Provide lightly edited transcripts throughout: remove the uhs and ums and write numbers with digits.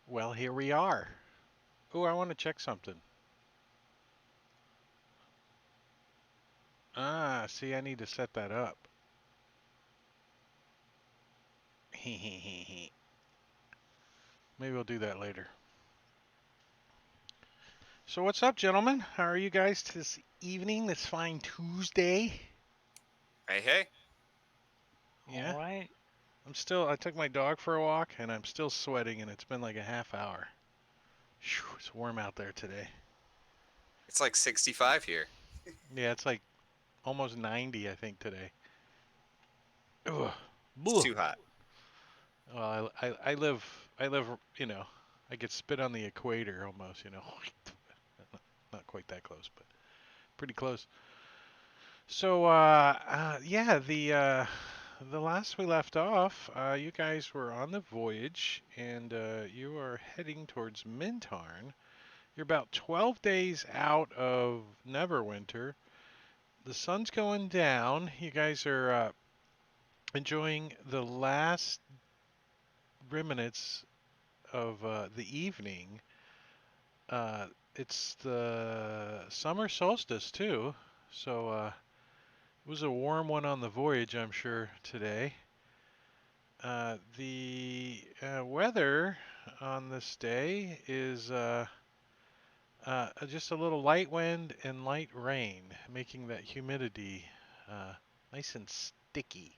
Well, here we are. Oh, I want to check something. Ah, see, I need to set that up. Maybe we'll do that later. So what's up, gentlemen? How are you guys this evening, this fine Tuesday? Hey, hey. Yeah, All right. I took my dog for a walk and I'm still sweating and it's been like a half hour. Whew, it's warm out there today. It's like 65 here. Yeah, it's like almost 90, I think, today. Ugh. It's Blech. too hot. Well, I live, I get spit on the equator almost. Not quite that close, but pretty close. So, yeah, the last we left off, you guys were on the voyage, and you are heading towards Mintarn. You're about 12 days out of Neverwinter. The sun's going down. You guys are enjoying the last remnants of the evening. It's the summer solstice too, so it was a warm one on the voyage, I'm sure, today. The weather on this day is just a little light wind and light rain, making that humidity nice and sticky.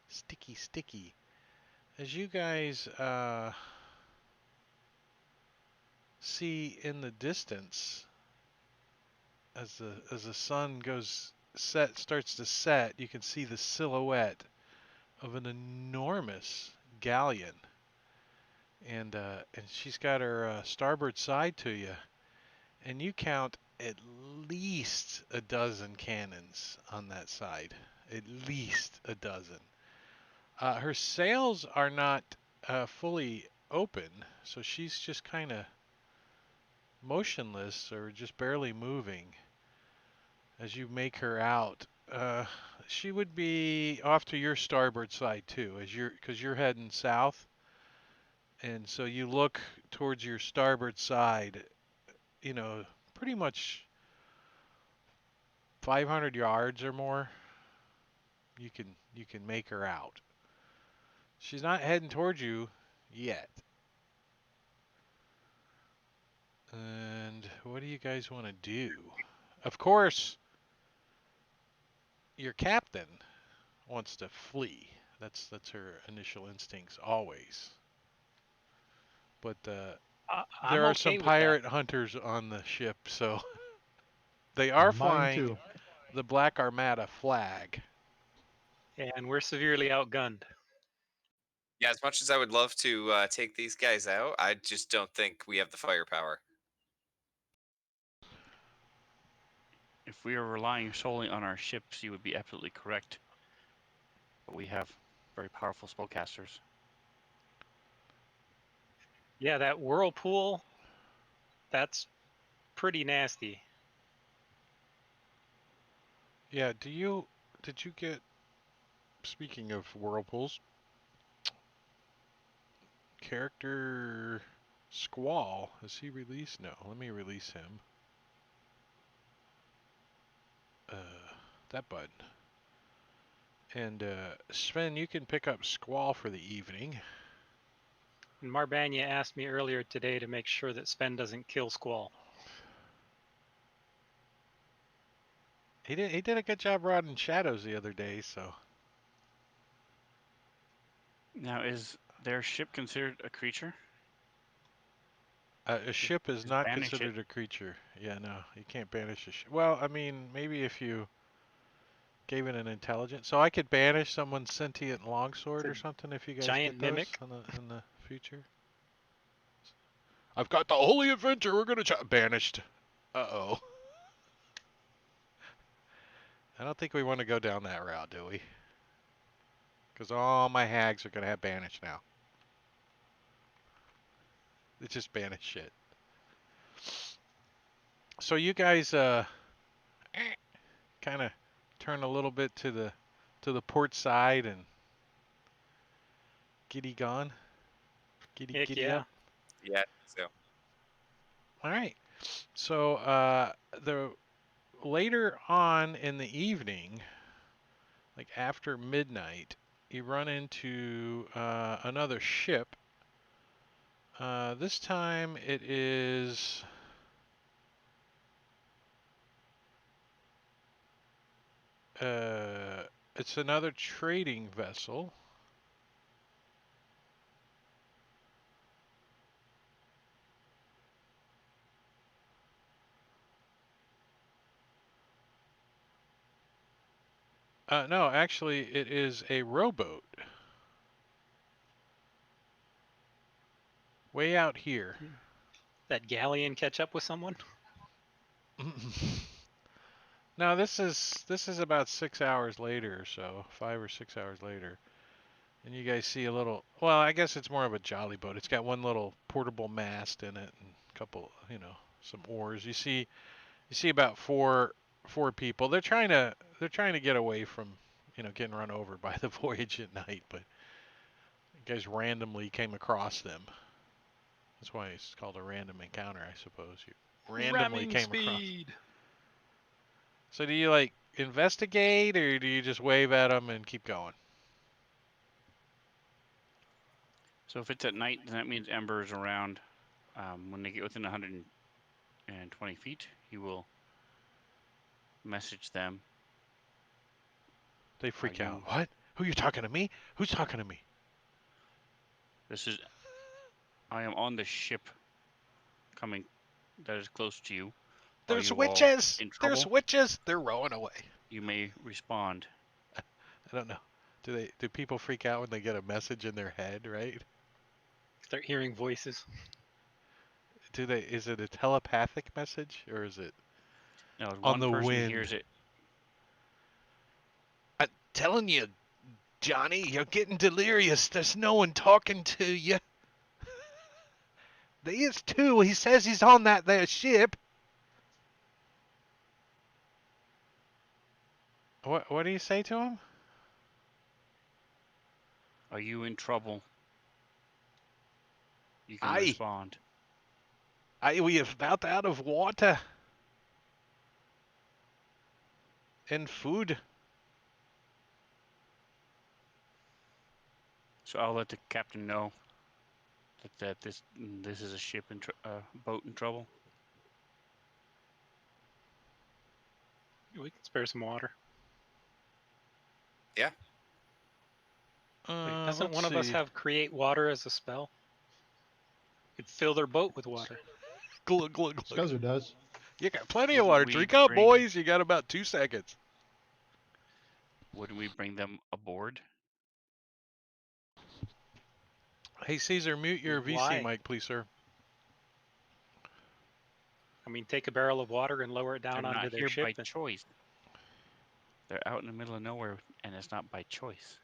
Sticky, sticky. As you guys see in the distance, as the sun starts to set, you can see the silhouette of an enormous galleon, and she's got her starboard side to you, and you count at least a dozen cannons on that side, at least a dozen. Her sails are not fully open, so she's just kind of motionless or just barely moving as you make her out. She would be off to your starboard side too, because you're heading south, and so you look towards your starboard side. You know, pretty much 500 yards or more. You can make her out. She's not heading towards you yet. And what do you guys want to do? Of course, your captain wants to flee. That's her initial instincts always. But I'm there are some okay with that. pirate hunters on the ship, so they are Mine flying too. the Black Armada flag. And we're severely outgunned. Yeah, as much as I would love to take these guys out, I just don't think we have the firepower. If we were relying solely on our ships, you would be absolutely correct. But we have very powerful spellcasters. Yeah, that whirlpool, that's pretty nasty. Yeah, did you get, speaking of whirlpools, character Squall, is he released? No, let me release him. Uh, that button. And Sven, you can pick up Squall for the evening. And Marbanya asked me earlier today to make sure that Sven doesn't kill Squall. He did a good job riding shadows the other day, so Now, is their ship considered a creature? a ship is Just not banish it. considered a creature. Yeah, no, you can't banish a ship. Well, I mean, maybe if you gave it an intelligence. So I could banish someone's sentient longsword It's or a something if you guys giant get those mimic. in the future. I've got the holy adventure. We're gonna try banished. Uh-oh. I don't think we want to go down that route, do we? Because all my hags are gonna have banished now. It's just banished shit. So you guys kind of turn a little bit to the port side and giddy gone. Heck Giddy yeah. up. Yeah. So All right. So the later on in the evening, like after midnight, you run into another ship. This time it is it's another trading vessel. No, actually, it is a rowboat. Way out here. That galleon catch up with someone? No, this is about 6 hours later or so, 5 or 6 hours later. And you guys see a little, well, I guess it's more of a jolly boat. It's got one little portable mast in it and a couple, some oars. You see about four people. They're trying to get away from, getting run over by the voyage at night, but you guys randomly came across them. That's why it's called a random encounter, I suppose. You randomly Ramming came across. speed. So do you like investigate or do you just wave at them and keep going? So if it's at night, then that means Ember is around. When they get within 120 feet, he will message them. They freak you- out. What? Who you talking to me? Who's talking to me? I am on the ship coming that is close to you. Are There's you all witches! in There's trouble? witches! They're rowing away. You may respond. I don't know. Do people freak out when they get a message in their head, right? Start hearing voices. Is it a telepathic message or is it Now, as on one the person wind? hears it, I'm telling you, Johnny, you're getting delirious. There's no one talking to you. There is too. He says he's on that there ship. What do you say to him? are you in trouble? You can Aye. respond. We are about out of water and food. So I'll let the captain know that this is a ship in boat in trouble. We can spare some water. Wait, doesn't Let's one of us see. have create water as a spell? Could fill their boat with water. Glug, glug, glug. Scuzzer does. You got plenty of Wouldn't water. we Drink up, bring- boys. You got about 2 seconds. Wouldn't we bring them aboard? Hey, Caesar, mute your Why? VC mic, please, sir. I mean, take a barrel of water and lower it down They're onto not their here ship. by choice. They're out in the middle of nowhere, and it's not by choice.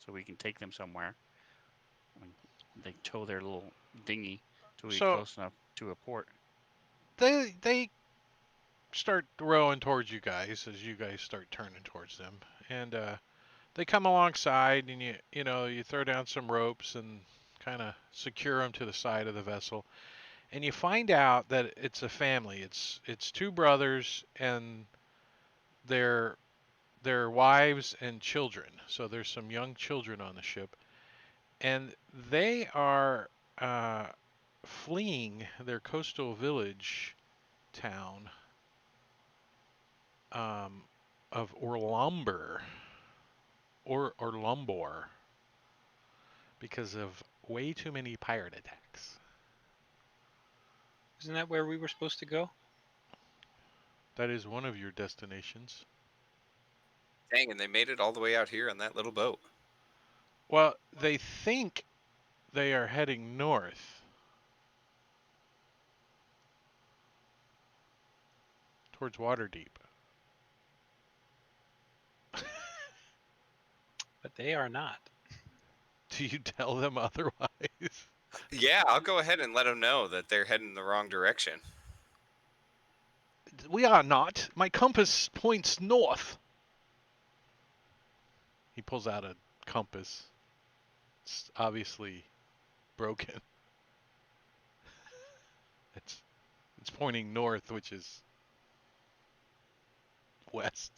So we can take them somewhere. I mean, they tow their little dinghy till we get So- close enough to a port. They start rowing towards you guys as you guys start turning towards them, and they come alongside, and you throw down some ropes and kind of secure them to the side of the vessel, and you find out that it's a family. It's two brothers and their wives and children. So there's some young children on the ship, and they are fleeing their coastal village town of Orlumbor or Orlumbor because of way too many pirate attacks. Isn't that where we were supposed to go? That is one of your destinations. dang, and they made it all the way out here on that little boat. Well, they think they are heading north towards Waterdeep. But they are not. Do you tell them otherwise? Yeah, I'll go ahead and let them know that they're heading the wrong direction. We are not. My compass points north. He pulls out a compass. It's obviously broken. it's pointing north, which is west.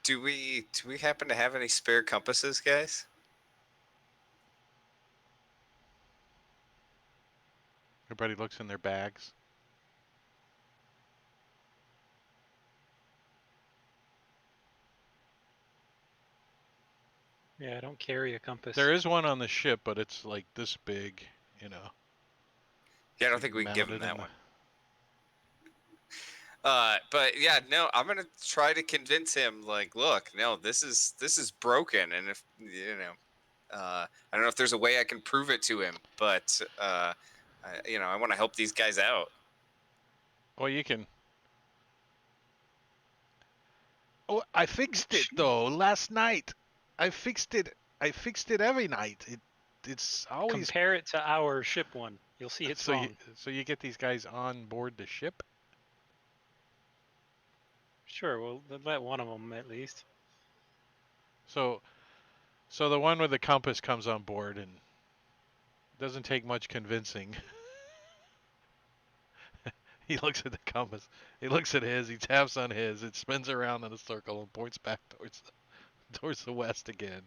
Do we happen to have any spare compasses, guys? Everybody looks in their bags. Yeah, I don't carry a compass. There is one on the ship, but it's like this big, you know. Yeah, I don't It's, think like, we can give him mounted that in the- one. But yeah, no, I'm gonna try to convince him. Like, look, no, this is broken, and if I don't know if there's a way I can prove it to him, but I want to help these guys out. Well, you can. Oh, I fixed it though last night. I fixed it. I fixed it every night. It's always Compare it to our ship one. You'll see it's so wrong. so you get these guys on board the ship. Sure, we'll let one of them at least. So the one with the compass comes on board and doesn't take much convincing. He looks at the compass. He looks at his. He taps on his. It spins around in a circle and points back towards the west again.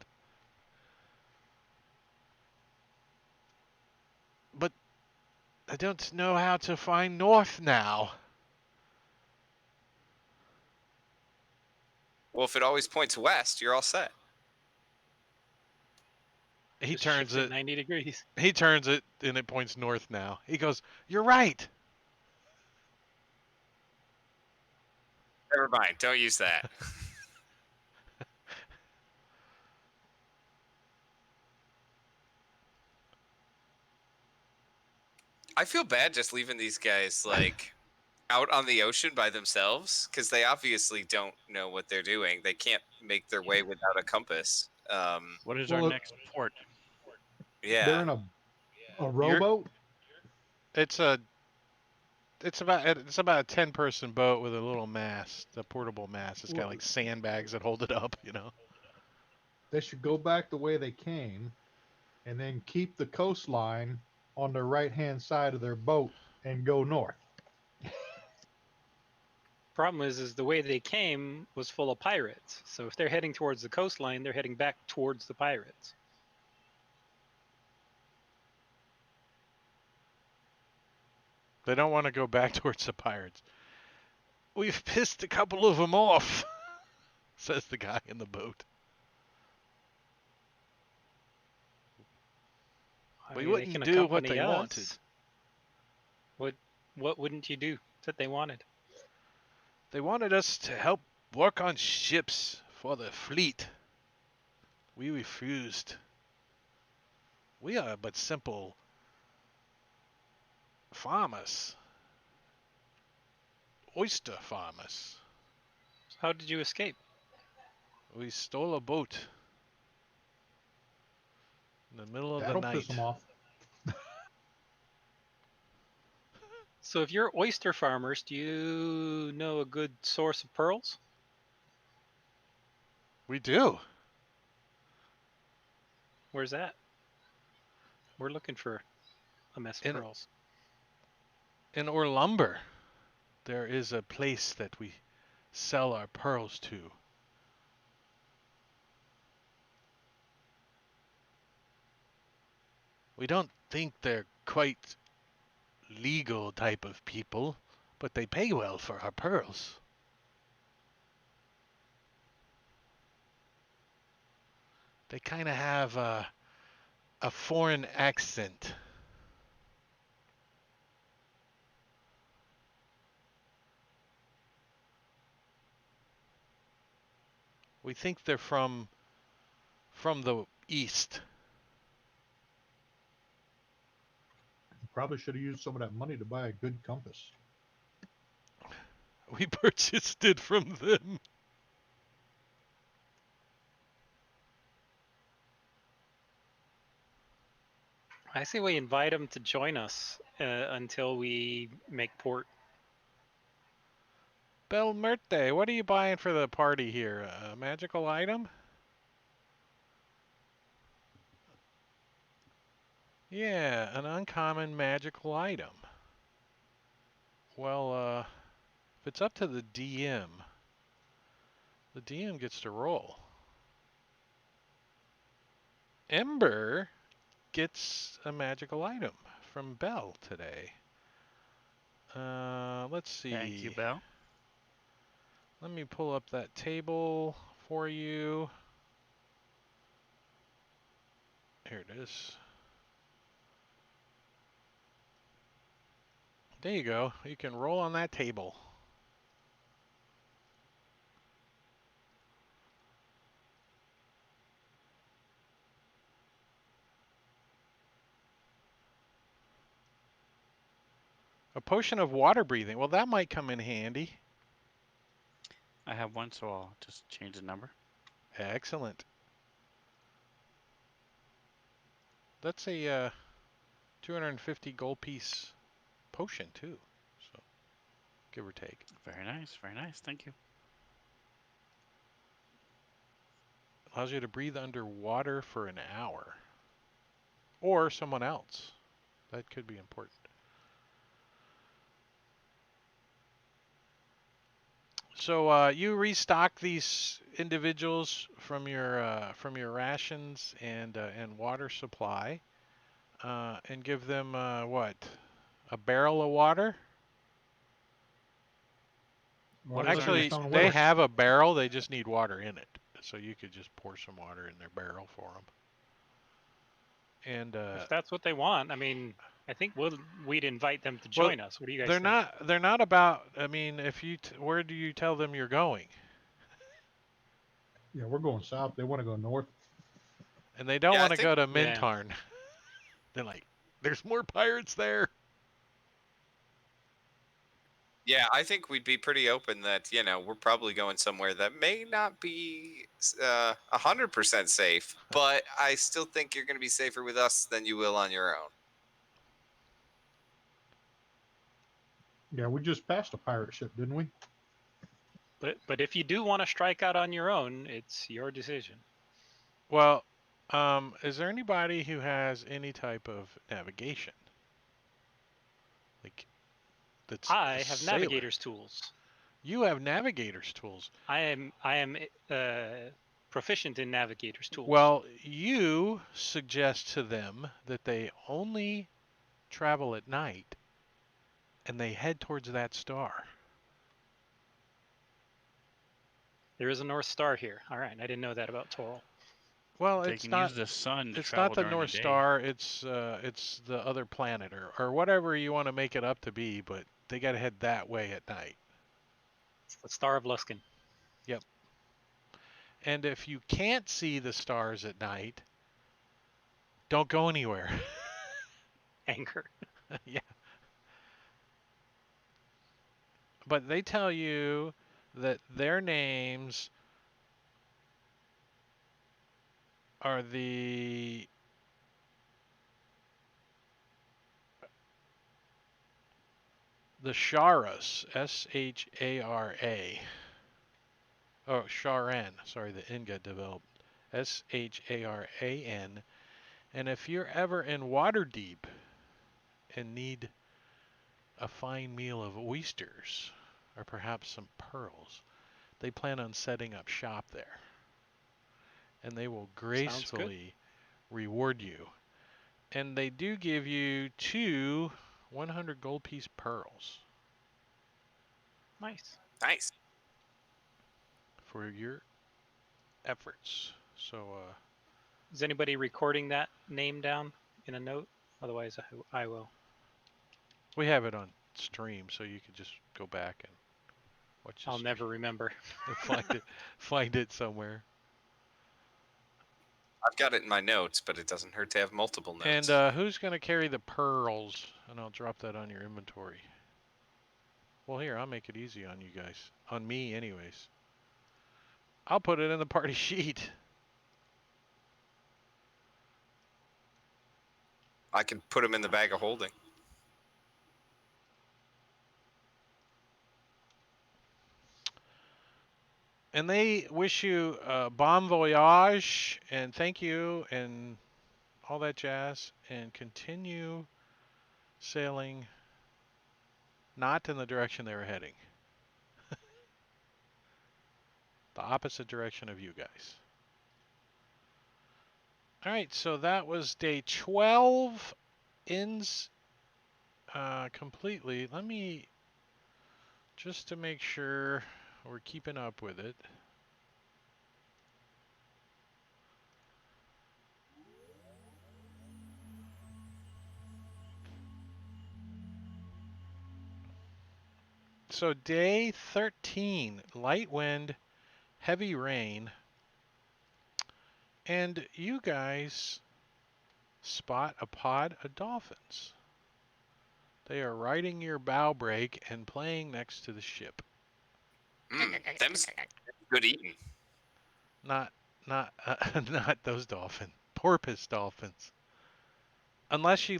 But I don't know how to find north now. Well, if it always points west, you're all set. He Just turns shift it. 90 degrees. He turns it and it points north now. He goes, "You're right." Never mind. Don't use that. I feel bad just leaving these guys like out on the ocean by themselves because they obviously don't know what they're doing. They can't make their way without a compass. What is Well, our next port? Yeah. They're in a rowboat. It's about a 10-person boat with a little mast, a portable mast. It's got Well- like sandbags that hold it up, you know. They should go back the way they came, and then keep the coastline on the right-hand side of their boat and go north. Problem is the way they came was full of pirates. So if they're heading towards the coastline, they're heading back towards the pirates. They don't want to go back towards the pirates. We've pissed a couple of them off, says the guy in the boat. I We mean, they wouldn't can do what accompany they us. wanted. What wouldn't you do that they wanted? They wanted us to help work on ships for the fleet. We refused. We are but simple farmers. Oyster farmers. How did you escape? We stole a boat in the middle of That'll the piss night. them off. So if you're oyster farmers, do you know a good source of pearls? We do. Where's that? We're looking for a mess of In- pearls. In Orlumber, there is a place that we sell our pearls to. We don't think they're quite legal type of people, but they pay well for our pearls. They kind of have a foreign accent. We think they're from the east. Probably should have used some of that money to buy a good compass. We purchased it from them. I say we invite them to join us until we make port. Belmerte, what are you buying for the party here? A magical item? Yeah, an uncommon magical item. Well, if it's up to the DM gets to roll. Ember gets a magical item from Belle today. Let's see. Thank you, Belle. Let me pull up that table for you. Here it is. There you go. You can roll on that table. A potion of water breathing. Well, that might come in handy. I have one, so I'll just change the number. Excellent. That's a 250 gold piece potion too. So, give or take. Very nice, very nice. Thank you. Allows you to breathe underwater for an hour. Or someone else. That could be important. So you restock these individuals from your rations and water supply, and give them what? A barrel of water? Well, What is our Actually, next on they water. have a barrel. They just need water in it. So you could just pour some water in their barrel for them. And If that's what they want, I mean, I think we'd invite them to well, join us. What do you guys they're think? they're not about. I mean, if you where do you tell them you're going? Yeah, we're going south. They want to go north. And they don't Yeah, I want to think- go to Yeah. Mintarn. They're like, there's more pirates there. Yeah, I think we'd be pretty open that we're probably going somewhere that may not be 100% safe, but I still think you're going to be safer with us than you will on your own. Yeah, we just passed a pirate ship, didn't we? But if you do want to strike out on your own, it's your decision. Well, is there anybody who has any type of navigation? Like, that's I a have sailor. navigator's tools. You have navigator's tools. I am proficient in navigator's tools. Well, you suggest to them that they only travel at night and they head towards that star. there is a North Star here. All right, I didn't know that about Toril. Well, They it's can not use the sun to it's travel not the during North the day. Star, it's the other planet or whatever you want to make it up to be, but they got to head that way at night. It's the Star of Luskan. And if you can't see the stars at night, don't go anywhere. Anchor. Yeah. But they tell you that their names are the Sharas, Shara. Oh, Sharan. Sorry, the N got developed. Sharan. And if you're ever in Waterdeep and need a fine meal of oysters or perhaps some pearls, they plan on setting up shop there. And they will gracefully reward you. And they do give you 2 100 gold piece pearls Nice. Nice. for your efforts. So, Is anybody recording that name down in a note? Otherwise, I will. we have it on stream, so you can just go back and watch the I'll stream never remember. and find it somewhere. I've got it in my notes, but it doesn't hurt to have multiple notes. And who's going to carry the pearls? And I'll drop that on your inventory. Well, here, I'll make it easy on you guys. On me, anyways. I'll put it in the party sheet. I can put them in the bag of holding. And they wish you bon voyage and thank you and all that jazz and continue sailing not in the direction they were heading. The opposite direction of you guys. All right, so that was day 12. Ends completely. Let me, just to make sure we're keeping up with it. So day 13, light wind, heavy rain, and you guys spot a pod of dolphins. They are riding your bow break and playing next to the ship. Them's good eating. Not, not those dolphins. Porpoise dolphins. Unless you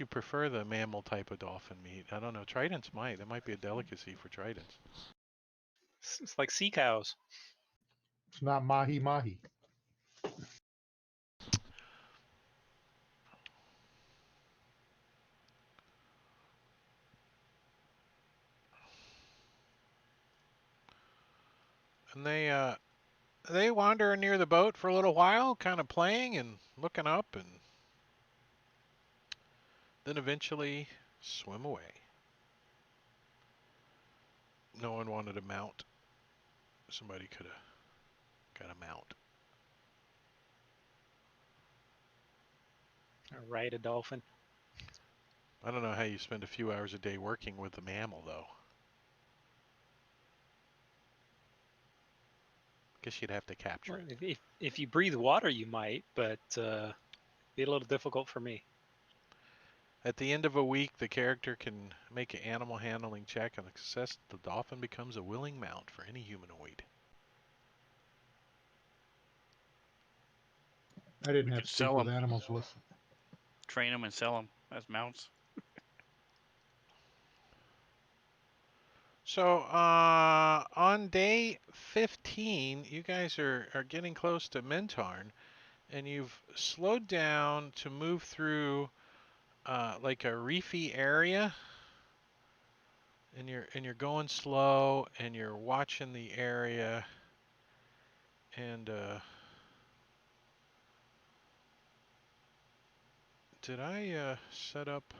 prefer the mammal type of dolphin meat. I don't know. Tridents might. That might be a delicacy for tridents. It's like sea cows. It's not mahi mahi. And they wander near the boat for a little while, kind of playing and looking up, and then eventually swim away. No one wanted a mount. Somebody could have got a mount. Ride a dolphin. I don't know how you spend a few hours a day working with the mammal, though. Guess you'd have to capture Well, it. if you breathe water, you might, but be a little difficult for me. At the end of a week, the character can make an animal handling check, and success, the dolphin becomes a willing mount for any humanoid. I didn't We have could to speak sell with them, animals. Listen. train them, and sell them as mounts. So on day 15, you guys are getting close to Mintarn, and you've slowed down to move through like a reefy area, and you're going slow, and you're watching the area, and did I set up?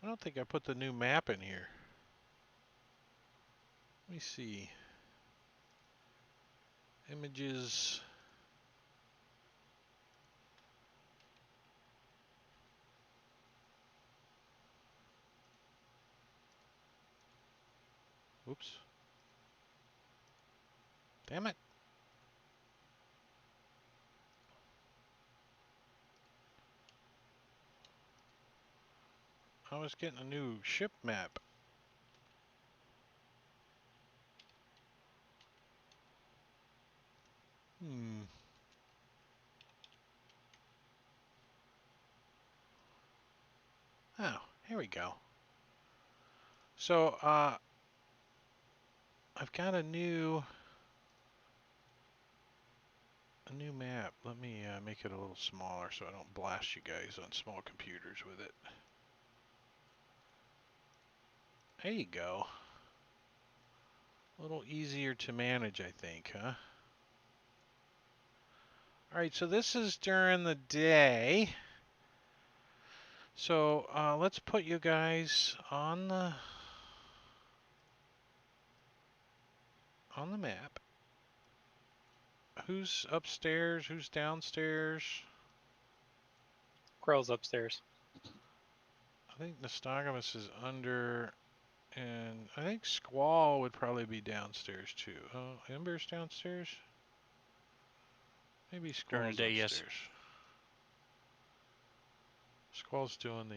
I don't think I put the new map in here. Let me see. Images. Oops. Damn it. I was getting a new ship map. Oh, here we go. So, I've got a new map. Let me make it a little smaller so I don't blast you guys on small computers with it. There you go. A little easier to manage, I think, huh? Alright, so this is during the day. So, let's put you guys on the map. Who's upstairs? Who's downstairs? Krell's upstairs. I think Nostogamus is under, and I think Squall would probably be downstairs too. Oh, Ember's downstairs? Maybe During Squall's the day, yes. upstairs. Squall's doing the,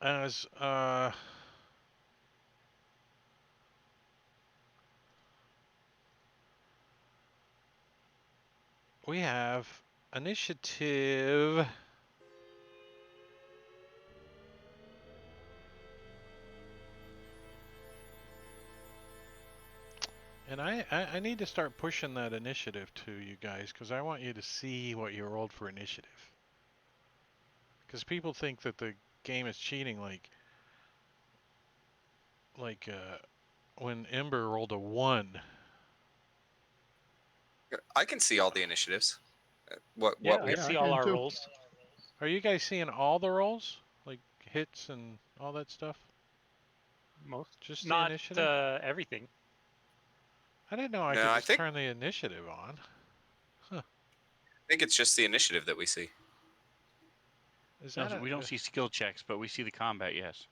as, we have initiative And I need to start pushing that initiative to you guys because I want you to see what you rolled for initiative. Because people think that the game is cheating, like when Ember rolled a 1. I can see all the initiatives. What Yeah, we I Yeah, see I all can our too. rolls. Are you guys seeing all the rolls? Like hits and all that stuff? Most, Just the not initiative? everything. I didn't know I No, could I just think turn the initiative on. it's just the initiative that we see. Is No, that we don't see skill checks, but we see the combat. Yes.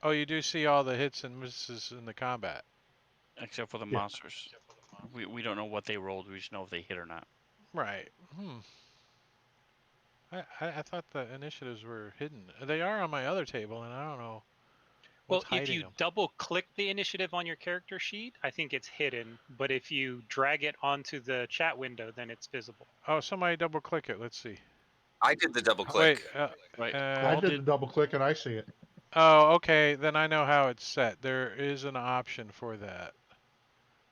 Oh, you do see all the hits and misses in the combat. Except for the Yeah. monsters. We don't know what they rolled. We just know if they hit or not. Right. I thought the initiatives were hidden. They are on my other table, and I don't know Well, what's if hiding you them. double click the initiative on your character sheet, I think it's hidden. But if you drag it onto the chat window, then it's visible. Oh, somebody double click it. Let's see. I did the double click. Wait. Right. I Cole did the did. double click and I see it. Oh, okay. Then I know how it's set. There is an option for that.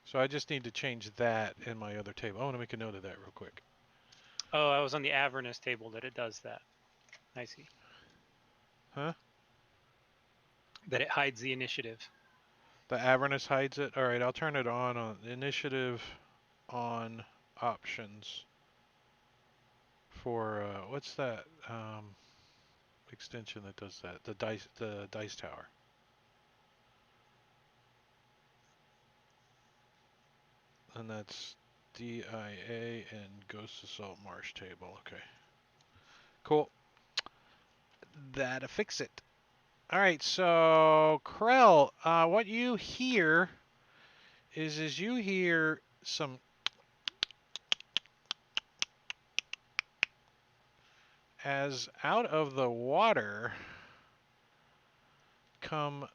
So I just need to change that in my other table. I want to make a note of that real quick. Oh, I was on the Avernus table that it does that. I see. Huh? That it hides the initiative. The Avernus hides it. All right, I'll turn it on initiative on options for what's that extension that does that? The dice tower. And that's DIA and Ghost Assault Marsh table. Okay. Cool. That'll fix it. All right, so Krell, what you hear is you hear some as out of the water come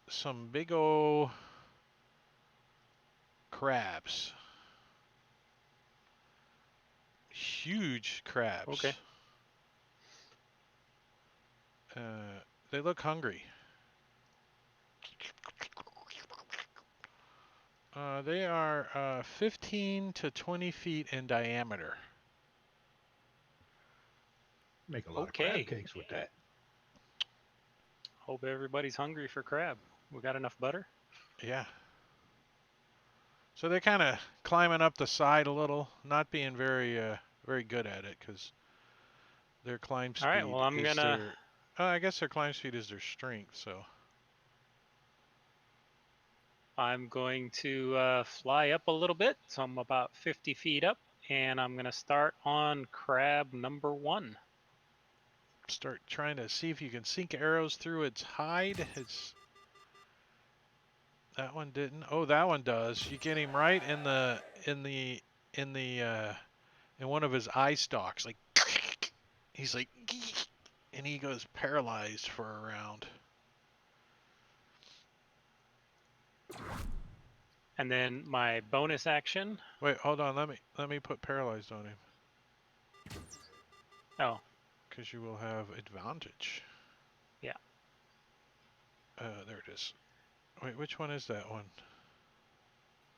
some big ol' crabs. Huge crabs. Okay. They look hungry. They are 15 to 20 feet in diameter. Make a lot of Okay. crab cakes with that. Hope everybody's hungry for crab. We got enough butter? Yeah. So they're kind of climbing up the side a little, not being very good at it because their climb speed All right, well, I'm is gonna their. I guess their climb speed is their strength. So I'm going to fly up a little bit. So I'm about 50 feet up, and I'm going to start on crab number 1. start trying to see if you can sink arrows through its hide. That one didn't. Oh, that one does. You get him right in one of his eye stalks. Like he's like, and he goes paralyzed for a round. And then my bonus action. Wait, hold on. Let me put paralyzed on him. Oh, Because you will have advantage. yeah. There it is. Wait, which one is that one?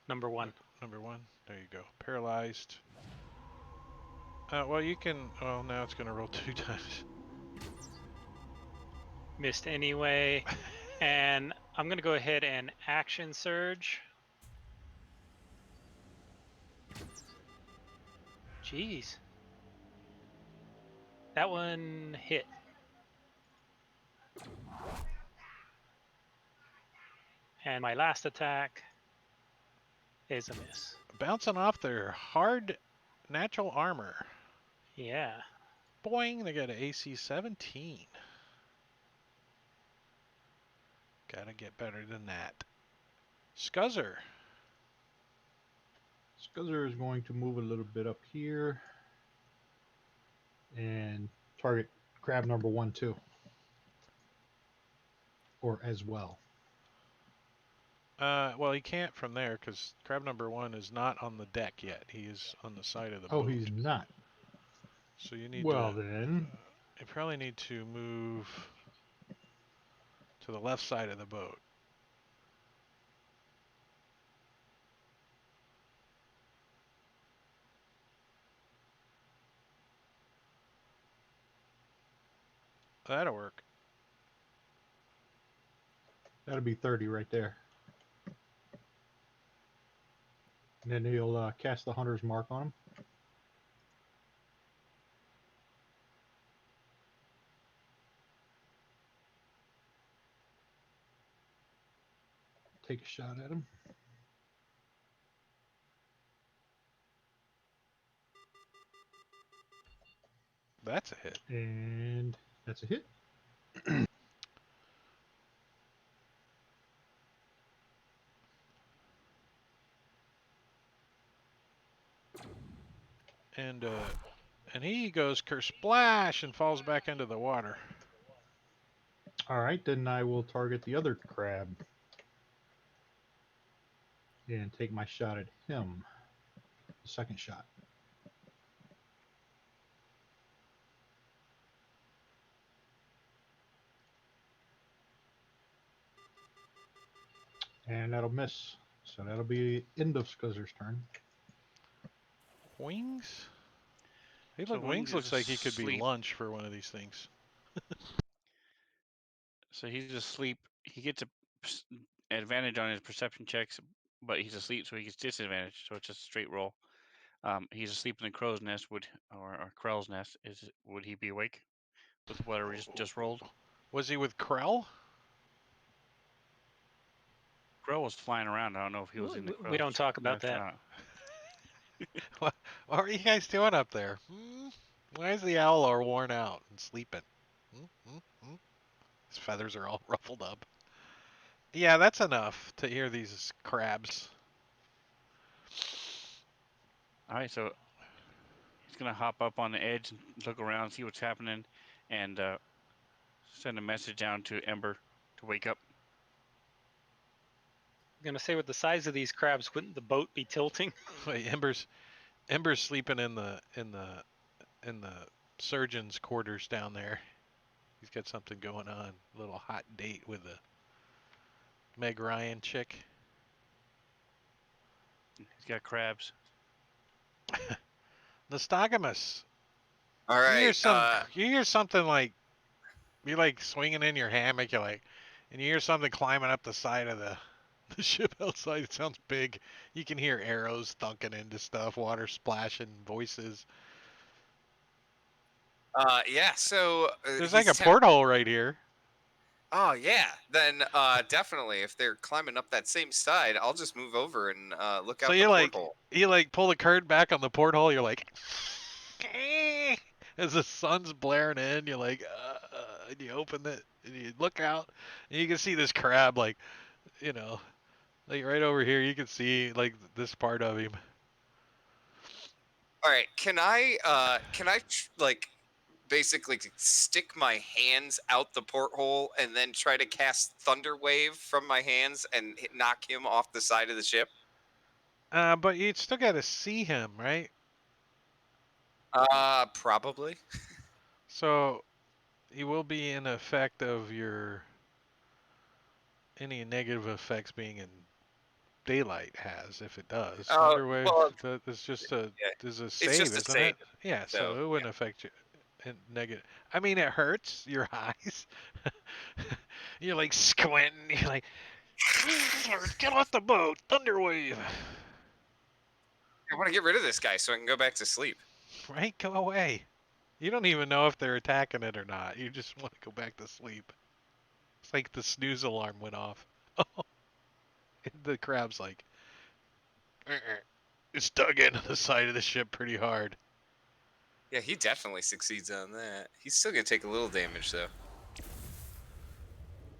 Number 1. Number 1. There you go. Paralyzed. Well, you can. Well, now it's going to roll 2 times. Missed anyway. And I'm going to go ahead and action surge. Jeez. That one hit. And my last attack is a miss. Bouncing off their hard natural armor. Yeah. Boing, they got an AC 17. Gotta get better than that. Scuzzer. Scuzzer is going to move a little bit up here and target crab number 1 too. Or as well. Well, he can't from there because crab number 1 is not on the deck yet. He is on the side of the Oh, boat. he's not. So you need Well, to. then. You probably need to move to the left side of the boat. That'll work. That'll be 30 right there. And then he'll cast the hunter's mark on him. Take a shot at him. That's a hit. And that's a hit. And he goes kersplash and falls back into the water. All right, then I will target the other crab and take my shot at him. The second shot. And that'll miss. So that'll be end of Scuzzer's turn. Wings? Hey, So look, Wings Wings is looks like he could be asleep. lunch for one of these things. So he's asleep. He gets a advantage on his perception checks, but he's asleep, so he gets disadvantage. So it's just a straight roll. He's asleep in the crow's nest. Or Krell's nest? Would he be awake with whatever he just rolled? Was he with Krell? Krell was flying around. I don't know if he was in the We don't talk about nest or that. not. What are you guys doing up there? Why is the owl all worn out and sleeping? His feathers are all ruffled up. Yeah, that's enough to hear these crabs. All right, so he's gonna hop up on the edge and look around, see what's happening, and send a message down to Ember to wake up. I'm gonna say, with the size of these crabs, wouldn't the boat be tilting? Wait, Ember's sleeping in the surgeon's quarters down there. He's got something going on. A little hot date with the Meg Ryan chick. He's got crabs. Nostogamus. All You hear right. you hear something like you're like swinging in your hammock. You're like, and you hear something climbing up the side of the ship outside. It sounds big. You can hear arrows thunking into stuff, water splashing, voices. Yeah. So There's he's like a porthole right here. Oh yeah. Then definitely, if they're climbing up that same side, I'll just move over and look out So the you porthole. pull the curtain back on the porthole. You're like, as the sun's blaring in, you're like, and you open it and you look out, and you can see this crab, like, you know, like right over here. You can see like this part of him. All right. Like basically stick my hands out the porthole and then try to cast Thunder Wave from my hands and knock him off the side of the ship? But you still got to see him, right? Probably. So he will be in effect of any negative effects being in daylight has, if it does. Oh, Thunderwave, well, that's just yeah. is a It's save, just a isn't save. it? Yeah, so So, it wouldn't affect you in negative. I mean, it hurts your eyes. You're like squinting. You're like, get off the boat, Thunderwave. I want to get rid of this guy so I can go back to sleep. Right, go away. You don't even know if they're attacking it or not. You just want to go back to sleep. It's like the snooze alarm went off. The crab's like, it's dug into the side of the ship pretty hard. Yeah, he definitely succeeds on that. He's still gonna take a little damage though.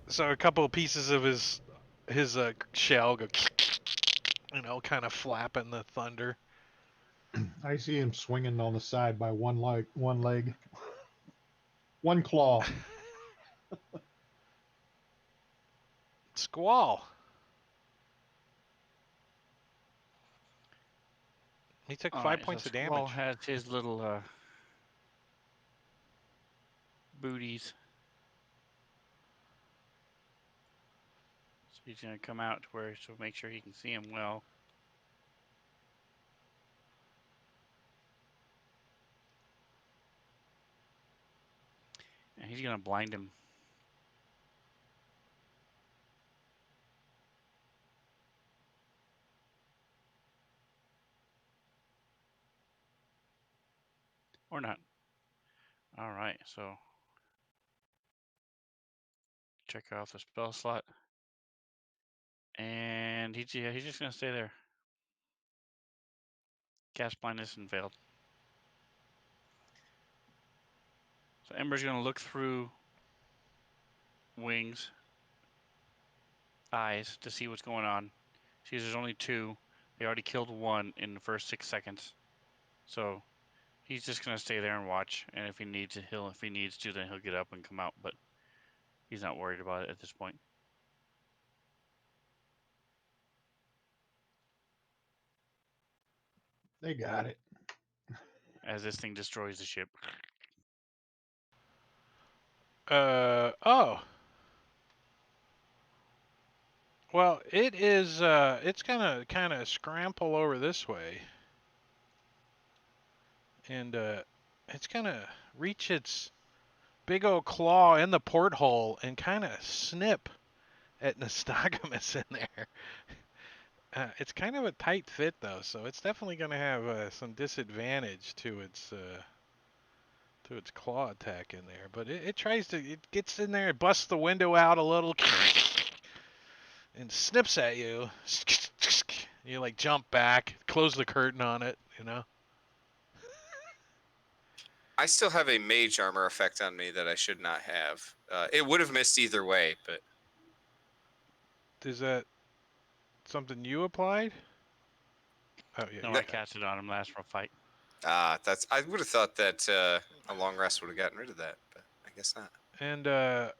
So a couple of pieces of his shell go, kind of flapping the thunder. I see him swinging on the side by one leg, one claw. Squall. He took All 5 right, points so of Squall damage. has his little booties. So he's gonna come out to where so make sure he can see him well. And he's gonna blind him. Or not. All right, so check off the spell slot, and he's just gonna stay there. Cast blindness and failed. So Ember's gonna look through Wings' eyes to see what's going on. Sees there's only two. They already killed one in the first 6 seconds. So he's just gonna stay there and watch. And if he needs to, then he'll get up and come out. But he's not worried about it at this point. They got it. As this thing destroys the ship. Oh. Well, it is, it's gonna kind of scramble over this way. And, it's gonna reach its big old claw in the porthole and kind of snip at Nostogamus in there. It's kind of a tight fit, though, so it's definitely gonna have some disadvantage to its claw attack in there. But it tries to, it gets in there, it busts the window out a little, and snips at you. You like jump back, close the curtain on it, you know? I still have a mage armor effect on me that I should not have. It would have missed either way, but Is that something you applied? Oh, yeah. No, I cast it on him last fight. that's. I would have thought that a long rest would have gotten rid of that, but I guess not. And I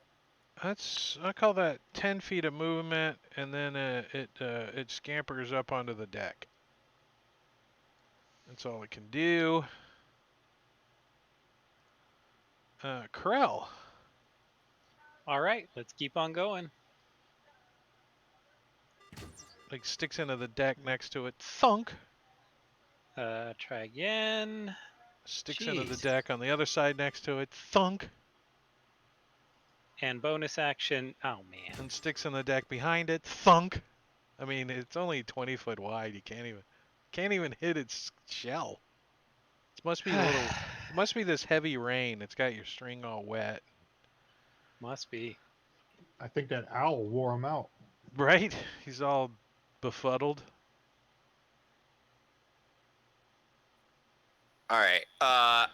call that 10 feet of movement, and then it scampers up onto the deck. That's all it can do. Krell. All right, let's keep on going. Like sticks into the deck next to it. Thunk. Try again. Sticks into the Jeez. deck on the other side next to it. Thunk. And bonus action. Oh man. And sticks in the deck behind it. Thunk. I mean, it's only 20 foot wide. You can't even hit its shell. It must be it must be this heavy rain. It's got your string all wet. Must be. I think that owl wore him out. Right? He's all befuddled. All right. I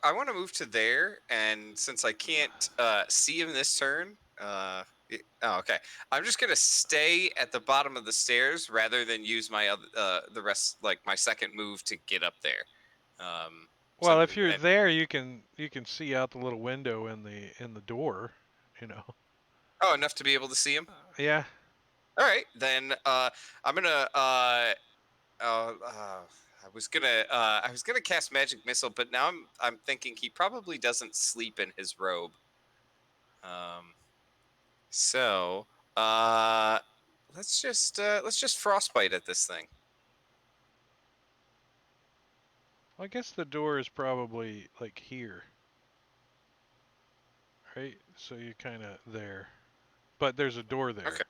want to move to there, and since I can't see him this turn, okay. I'm just gonna stay at the bottom of the stairs rather than use my the rest, like my second move to get up there. Well, if you're there, you can see out the little window in the door, you know. Oh, enough to be able to see him. Yeah. All right, then I'm gonna. I was gonna cast magic missile, but now I'm thinking he probably doesn't sleep in his robe. So let's just frostbite at this thing. Well, I guess the door is probably like here. Right? So you're kind of there. But there's a door there. Okay.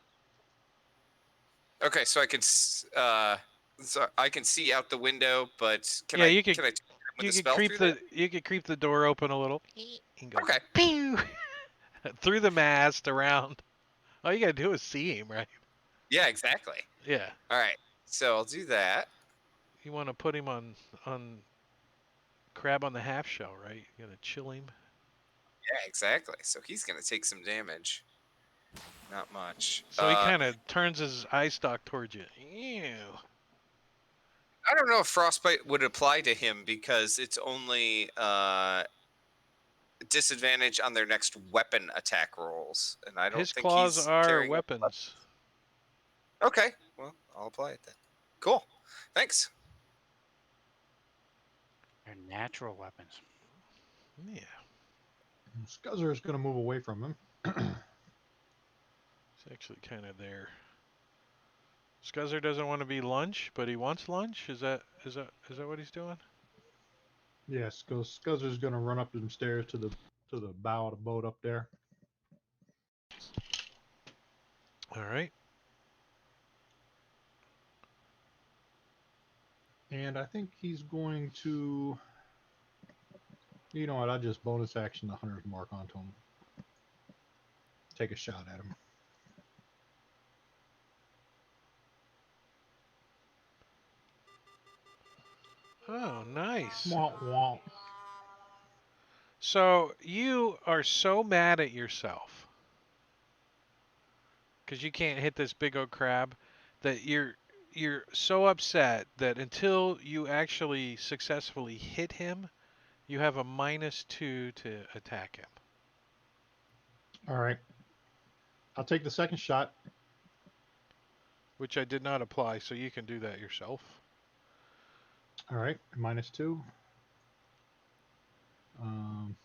Okay, so I can see out the window, but can I you could creep the door open a little. And go, okay. Pew! Through the mast around. All you gotta do is see him, right? Yeah, exactly. Yeah. All right, so I'll do that. You want to put him on crab on the half shell, right? You gotta chill him. Yeah, exactly. So he's gonna take some damage. Not much. So he kind of turns his eye stalk towards you. Ew. I don't know if frostbite would apply to him because it's only disadvantage on their next weapon attack rolls, and I don't His think claws he's are carrying weapons. Okay, well, I'll apply it then. Cool. Thanks. They're natural weapons. Yeah. Scuzzer is going to move away from him. He's actually kind of there. Scuzzer doesn't want to be lunch, but he wants lunch. Is that what he's doing? Yes, Scuzzer's going to run up them stairs to the to the bow of the boat up there. All right. And I think he's going to. You know what? I'll just bonus action the hunter's mark onto him. Take a shot at him. Oh, nice. Womp womp. So you are so mad at yourself because you can't hit this big old crab that you're so upset that until you actually successfully hit him, you have a -2 to attack him. All right. I'll take the second shot. Which I did not apply, so you can do that yourself. All right. -2.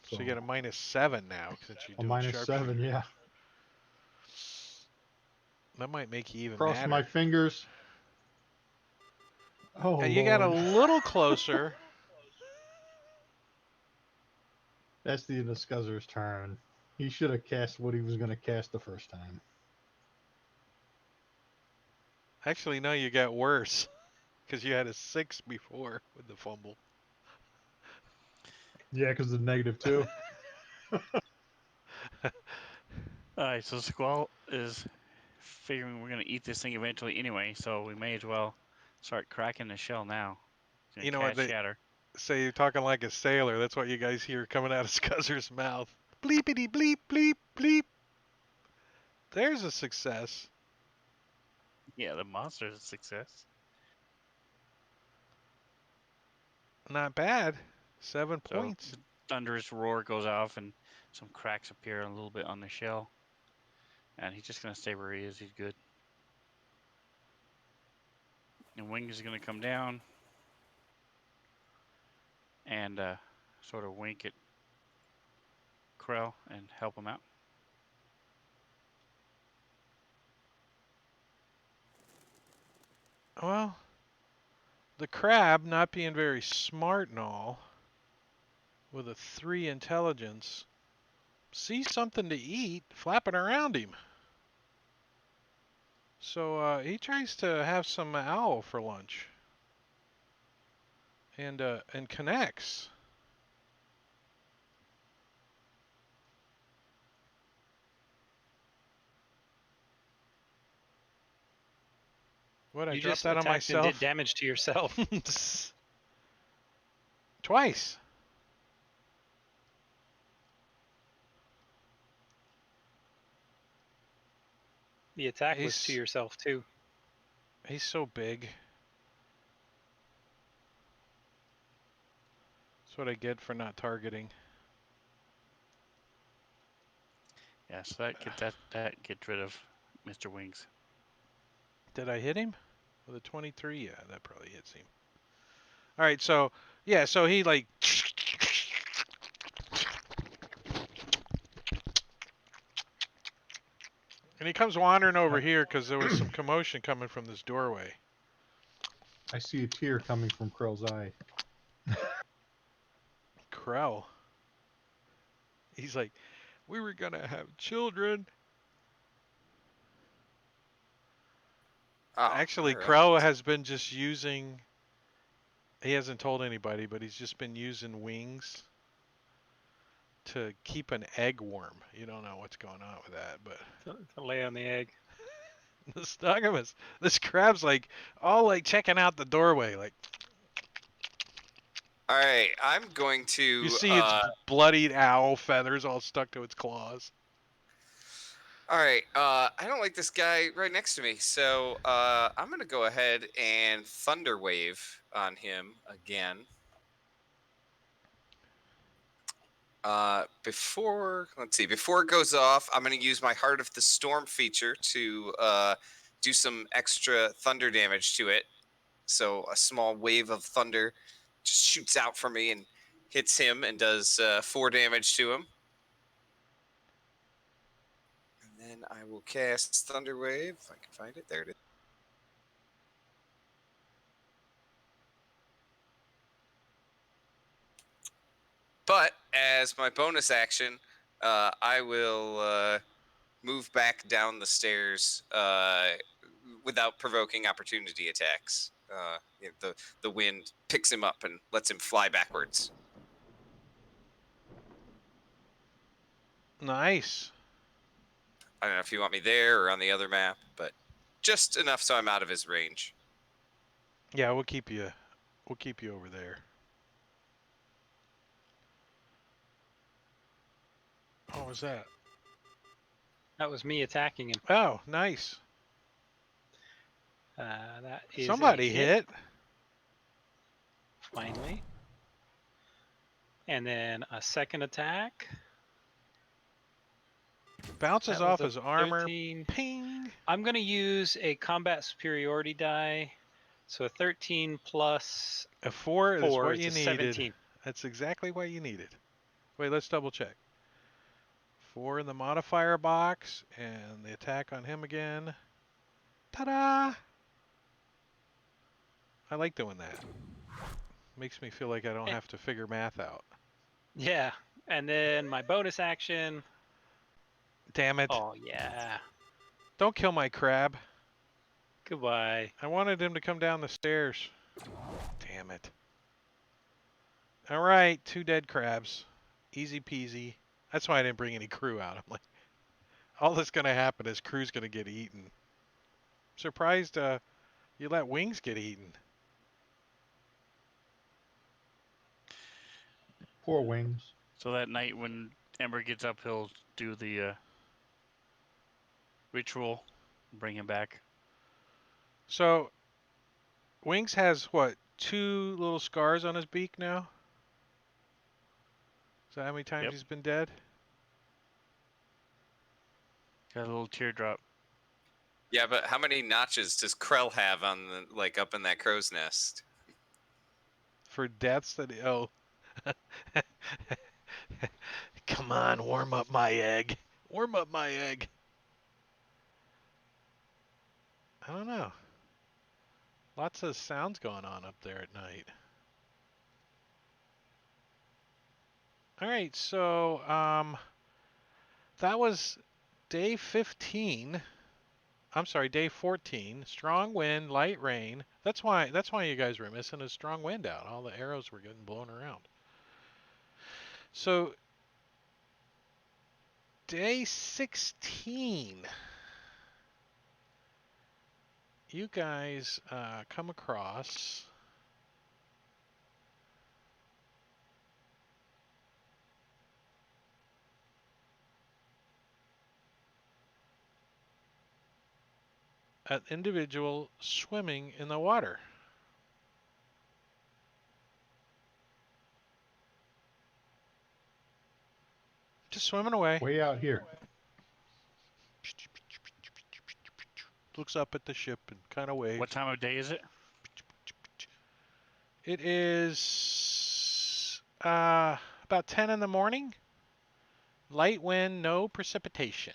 So you get a -7 now since you're a doing -7. sharpshooter. Yeah. That might make you even Cross madder. my fingers. Oh, And you got a Lord. little closer. That's the end of Scuzzer's turn. He should have cast what he was going to cast the first time. Actually, no, you got worse because you had a 6 before with the fumble. Yeah, because of -2. Alright, so Squall is figuring we're gonna eat this thing eventually anyway, so we may as well start cracking the shell now. It's gonna You know what cast they shatter. say? You're talking like a sailor. That's what you guys hear coming out of Scuzzer's mouth. Bleepity bleep bleep bleep. There's a success. Yeah, the monster's a success. Not bad. 7 So points. the thunderous roar goes off and some cracks appear a little bit on the shell. And he's just gonna stay where he is. He's good. And Wings is gonna come down and sort of wink at Krell and help him out. Well, the crab, not being very smart and all, with a 3 intelligence, sees something to eat flapping around him. So he tries to have some owl for lunch. And connects. What, I You dropped just that on attacked and myself? did damage to yourself. Twice. The attack was to He's- yourself too. He's so big. That's what I get for not targeting. Yeah, so that gets rid of Mr. Wings. Did I hit him? With a 23? Yeah, that probably hits him. Alright, so, yeah, so he like... And he comes wandering over here because there was some commotion coming from this doorway. I see a tear coming from Krell's eye. Krell. He's like, we were gonna have children. Oh, Actually, all right. Krell has been just using... He hasn't told anybody, but he's just been using wings to keep an egg warm. You don't know what's going on with that, but To lay on the egg. the Stogomus, this crab's like all like checking out the doorway. Like All right, I'm going to. you see its bloodied owl feathers all stuck to its claws. All right, I don't like this guy right next to me, so I'm gonna go ahead and Thunder Wave on him again. Before it goes off, I'm gonna use my Heart of the Storm feature to do some extra thunder damage to it. So a small wave of thunder just shoots out from me and hits him and does 4 damage to him. And then I will cast Thunder Wave if I can find it. There it is. But as my bonus action, I will move back down the stairs without provoking opportunity attacks. The wind picks him up and lets him fly backwards. Nice. I don't know if you want me there or on the other map, but just enough so I'm out of his range. Yeah, we'll keep you over there. What was that? That was me attacking him. Oh, nice. That is Somebody a hit. finally. And then a second attack. Bounces That was off a his armor. 13. Ping. I'm going to use a combat superiority die. So a 13 plus A 4 is 4 what is you a needed. 17. That's exactly what you needed. Wait, let's double check. 4 in the modifier box, and the attack on him again. Ta-da! I like doing that. Makes me feel like I don't have to figure math out. Yeah. And then my bonus action. Damn it. Oh, yeah. Don't kill my crab. Goodbye. I wanted him to come down the stairs. Damn it. All right, 2 dead crabs. Easy peasy. That's why I didn't bring any crew out. I'm like, all that's going to happen is crew's going to get eaten. Surprised you let wings get eaten. Poor wings. So that night when Ember gets up, he'll do the ritual, bring him back. So, Wings has, what, 2 little scars on his beak now? Is that how many times Yep. he's been dead? Got a little teardrop. Yeah, but how many notches does Krell have on the up in that crow's nest? For deaths that... Oh. Come on, warm up my egg. Warm up my egg. I don't know. Lots of sounds going on up there at night. All right, so that was day 15. I'm sorry, day 14. Strong wind, light rain. That's why you guys were missing a strong wind out. All the arrows were getting blown around. So day 16. You guys come across an individual swimming in the water. Just swimming away. Way out here. Looks up at the ship and kind of waves. What time of day is it? It is about 10 in the morning. Light wind, no precipitation.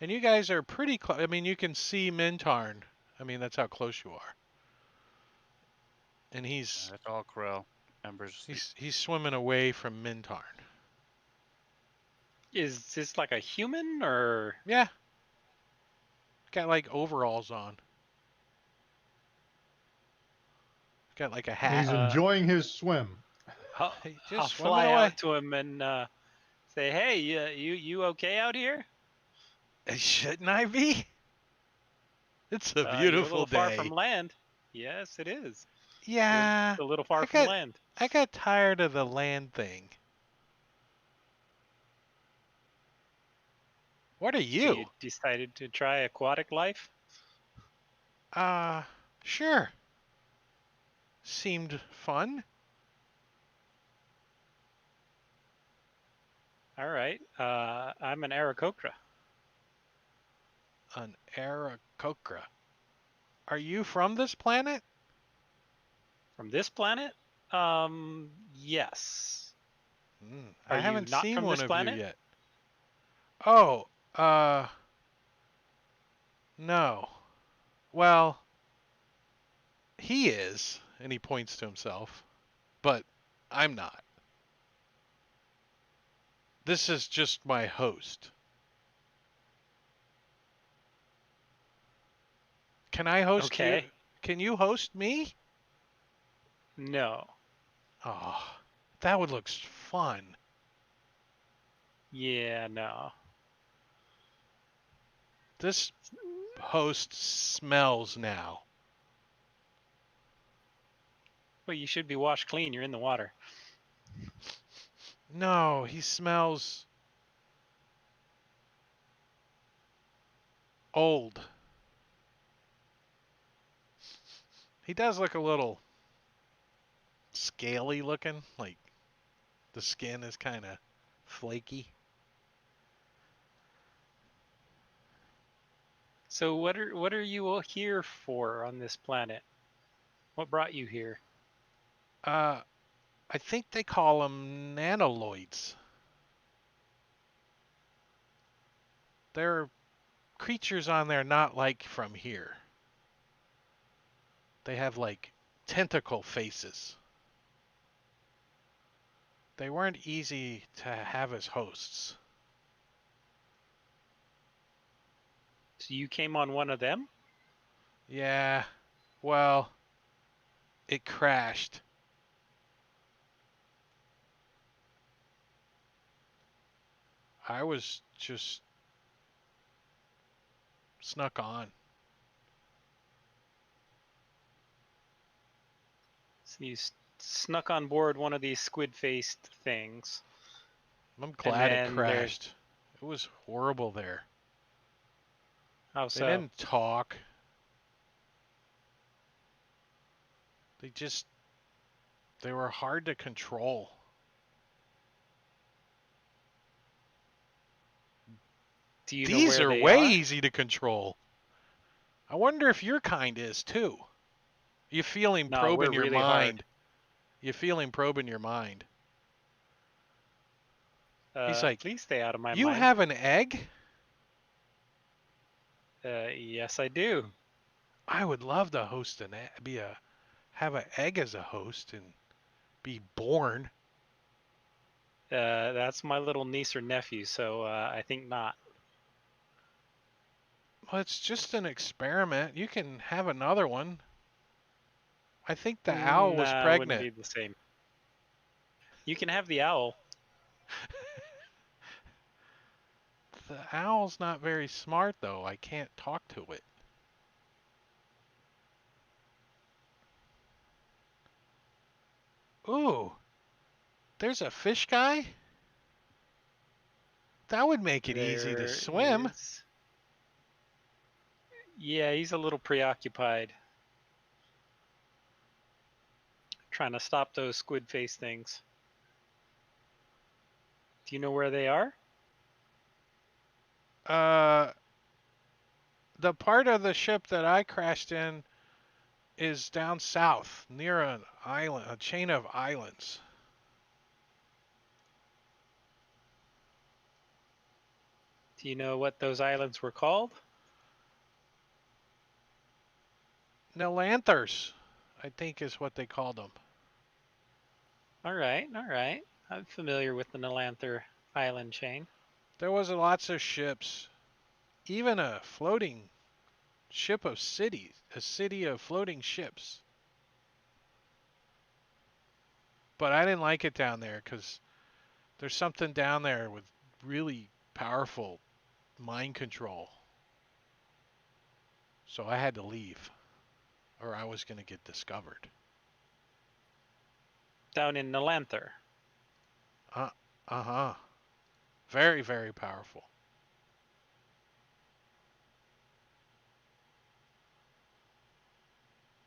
And you guys are pretty close. I mean, you can see Mintarn. I mean, that's how close you are. And he's That's all Krell. Ember's asleep. he's swimming away from Mintarn. Is this like a human or? Yeah. Got like overalls on. Got like a hat. He's enjoying his swim. I'll, Hey, I'll just swimming fly away. out to him and say, "Hey, you okay out here? Shouldn't I be? It's a You're a beautiful little day. far from land." Yes, it is. Yeah. It's a little far I from got- land. I got tired of the land thing. What are So you? you decided to try aquatic life? Sure. Seemed fun. All right. I'm an Aarakocra. An Aarakocra. Are you from this planet? From this planet? Yes. I Are you haven't not seen from one this of planet? you yet. Oh, no. Well, he is, and he points to himself, but I'm not. This is just my host. Can I host you? Okay. Can you host me? No. Oh, that would look fun. Yeah, no. This host smells now. Well, you should be washed clean. You're in the water. No, he smells old. He does look a little scaly looking, like the skin is kind of flaky. So what are you all here for on this planet? What brought you here? I think they call them nanoloids. They're creatures on there not like from here. They have like tentacle faces. They weren't easy to have as hosts. So you came on one of them? Yeah, well, it crashed. I was just snuck on. So you snuck on board one of these squid-faced things, I'm and glad it then there's crashed. It was horrible there. how They so? didn't talk. They were hard to control. Do you know These where are they way are? easy to control. I wonder if your kind is too. You feel him No, we're probing your really hard. mind. You feel him probing your mind. He's like, Please stay out of my "You mind. have an egg? Yes, I do. I would love to host have an egg as a host and be born." That's my little niece or nephew, so I think not. Well, it's just an experiment. You can have another one. I think the owl was Nah, wouldn't pregnant. be the same. You can have the owl. The owl's not very smart though. I can't talk to it. Ooh, there's a fish guy? That would make it easy to There swim. is. Yeah, he's a little preoccupied. Trying to stop those squid face things. Do you know where they are? Uh, the part of the ship that I crashed in is down south near an island, a chain of islands. Do you know what those islands were called? Nelanthers, I think is what they called them. All right, all right. I'm familiar with the Nelanther island chain. There was lots of ships, even a floating ship of cities, a city of floating ships. But I didn't like it down there because there's something down there with really powerful mind control. So I had to leave, or I was going to get discovered. Down in Nelanther. Uh-huh. Very, very powerful.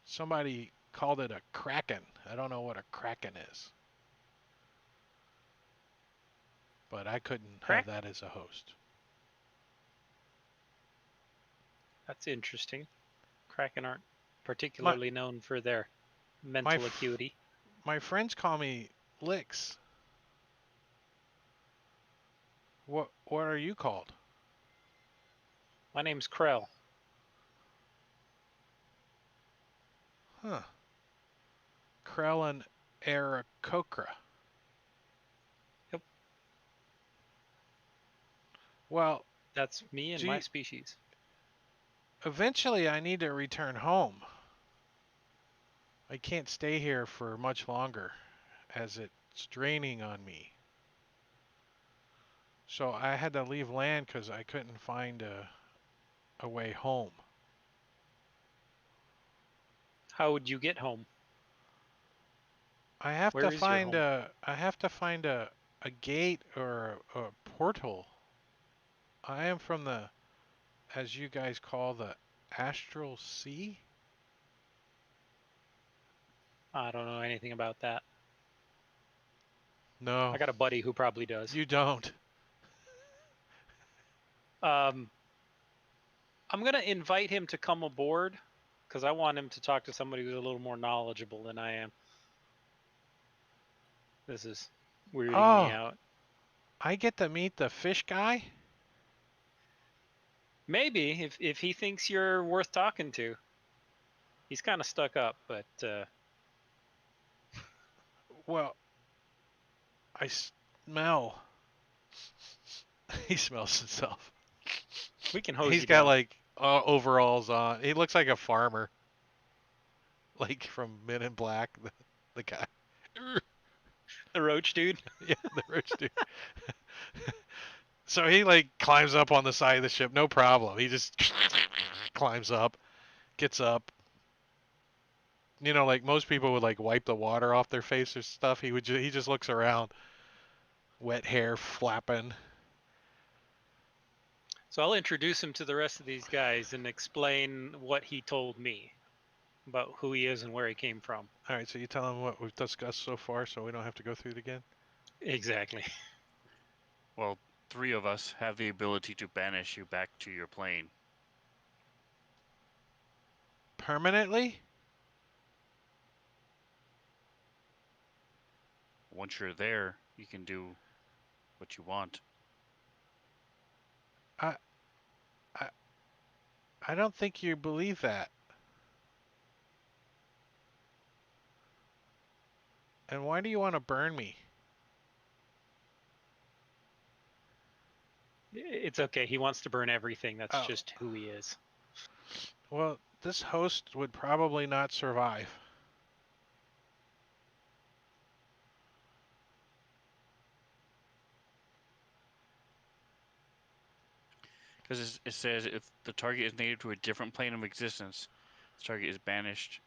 Somebody called it a kraken. I don't know what a kraken is. But I couldn't have Correct? that as a host. That's interesting. Kraken aren't My particularly known for their my mental acuity. my friends call me Licks. What are you called? My name's Krell. Huh. Krellin Aarakocra. Yep. Well, That's me and Do my you- species. eventually I need to return home. I can't stay here for much longer as it's draining on me. So I had to leave land because I couldn't find a way home. How would you get home? I have Where to is your find home? a gate or a portal. I am from the, as you guys call, the astral sea. I don't know anything about that. No, I got a buddy who probably does. you don't. I'm gonna invite him to come aboard because I want him to talk to somebody who's a little more knowledgeable than I am. This is weirding me Oh, out. I get to meet the fish guy. Maybe if he thinks you're worth talking to. He's kind of stuck up, but Well, I smell. He smells himself. we can hose He's you got down. like overalls on. He looks like a farmer, like from Men in Black. The guy. The roach dude. Yeah, the rich dude. So he like climbs up on the side of the ship, no problem. He just climbs up, gets up. You know, like most people would like wipe the water off their face or stuff. He just looks around, wet hair flapping. So I'll introduce him to the rest of these guys and explain what he told me about who he is and where he came from. All right, so you tell him what we've discussed so far, so we don't have to go through it again. Exactly. Well, 3 of us have the ability to banish you back to your plane. Permanently? Once you're there, you can do what you want. I don't think you believe that. And why do you want to burn me? It's okay. He wants to burn everything. That's Oh. just who he is. Well, this host would probably not survive. Because it says if the target is native to a different plane of existence, the target is banished.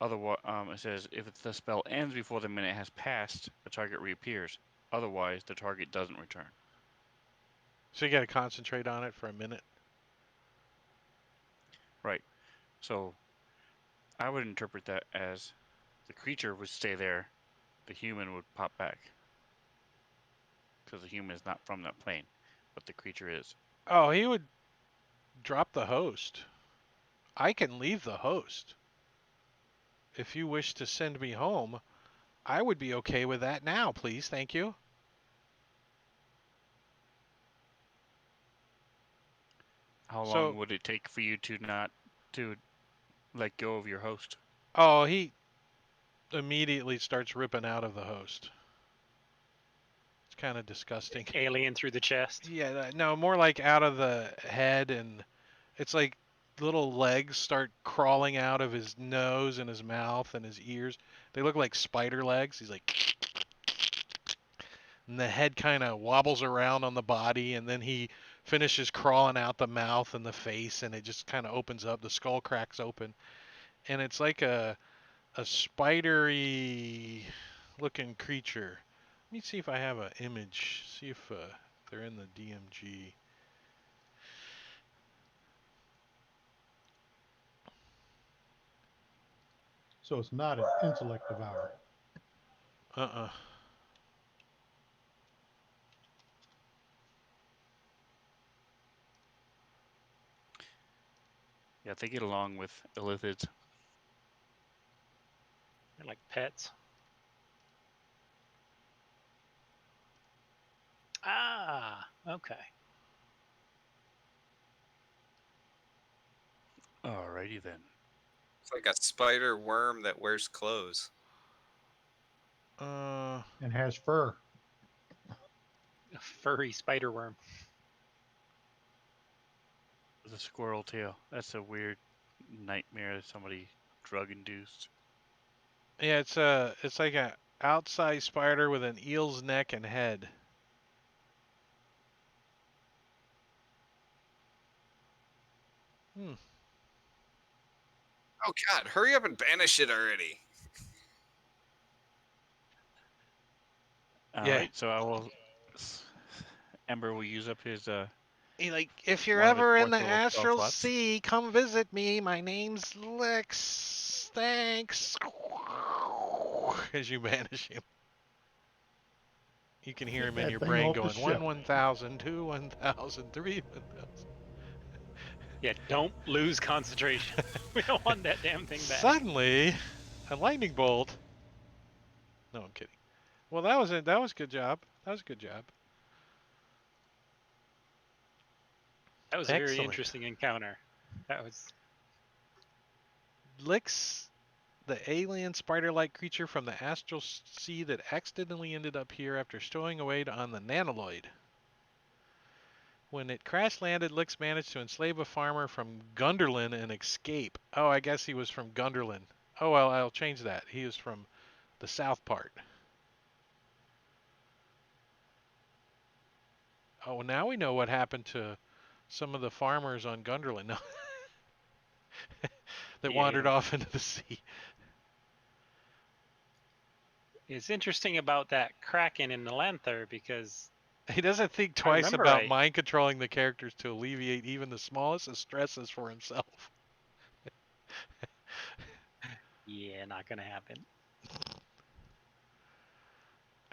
Otherwise, it says if the spell ends before the minute has passed, the target reappears. Otherwise, the target doesn't return. So you got to concentrate on it for a minute. Right. So I would interpret that as the creature would stay there, the human would pop back. Because the human is not from that plane, but the creature is. Oh, he would drop the host. I can leave the host. If you wish to send me home, I would be okay with that now, please. Thank you. How So- long would it take for you to not to let go of your host? Oh, he immediately starts ripping out of the host. It's kind of disgusting. Alien through the chest. Yeah, no, more like out of the head, and it's like little legs start crawling out of his nose and his mouth and his ears. They look like spider legs. He's like, and the head kind of wobbles around on the body, and then he finishes crawling out the mouth and the face, and it just kind of opens up. The skull cracks open, and it's like a spidery looking creature. Let me see if I have an image. See if they're in the DMG. So it's not an intellect devourer. Uh-uh. Yeah, they get along with illithids. They're like pets. Ah, okay. Alrighty then. It's like a spider worm that wears clothes. Uh, And has fur. A furry spider worm. The squirrel tail. That's a weird nightmare that somebody drug induced. Yeah, it's like a outside spider with an eel's neck and head. Hmm. Oh God, hurry up and banish it already. All Yeah. right, so I will. Ember will use up his Like, if you're one of his ever in the portable spell astral slots. sea, come visit me. My name's Lix. Thanks. As you banish him, you can hear Get him in that your thing brain off the going ship. 1,000, 2, 1,000, 3, 1,000. Yeah, don't lose concentration. We don't want that damn thing back. Suddenly, a lightning bolt. No, I'm kidding. Well, that was it. That was a good job. That was a good job. That was a very Excellent. interesting encounter. That was Lix, the alien spider-like creature from the astral sea that accidentally ended up here after stowing away on the Nanoloid. When it crash landed, Lix managed to enslave a farmer from Gunderlin and escape. Oh, I guess he was from Gunderlin. Oh, well, I'll change that. He was from the south part. Oh, now we know what happened to some of the farmers on Gunderlin that wandered yeah. off into the sea. It's interesting about that Kraken in the Lanther because He doesn't think if I twice remember about right. mind controlling the characters to alleviate even the smallest of stresses for himself. Yeah, not gonna happen.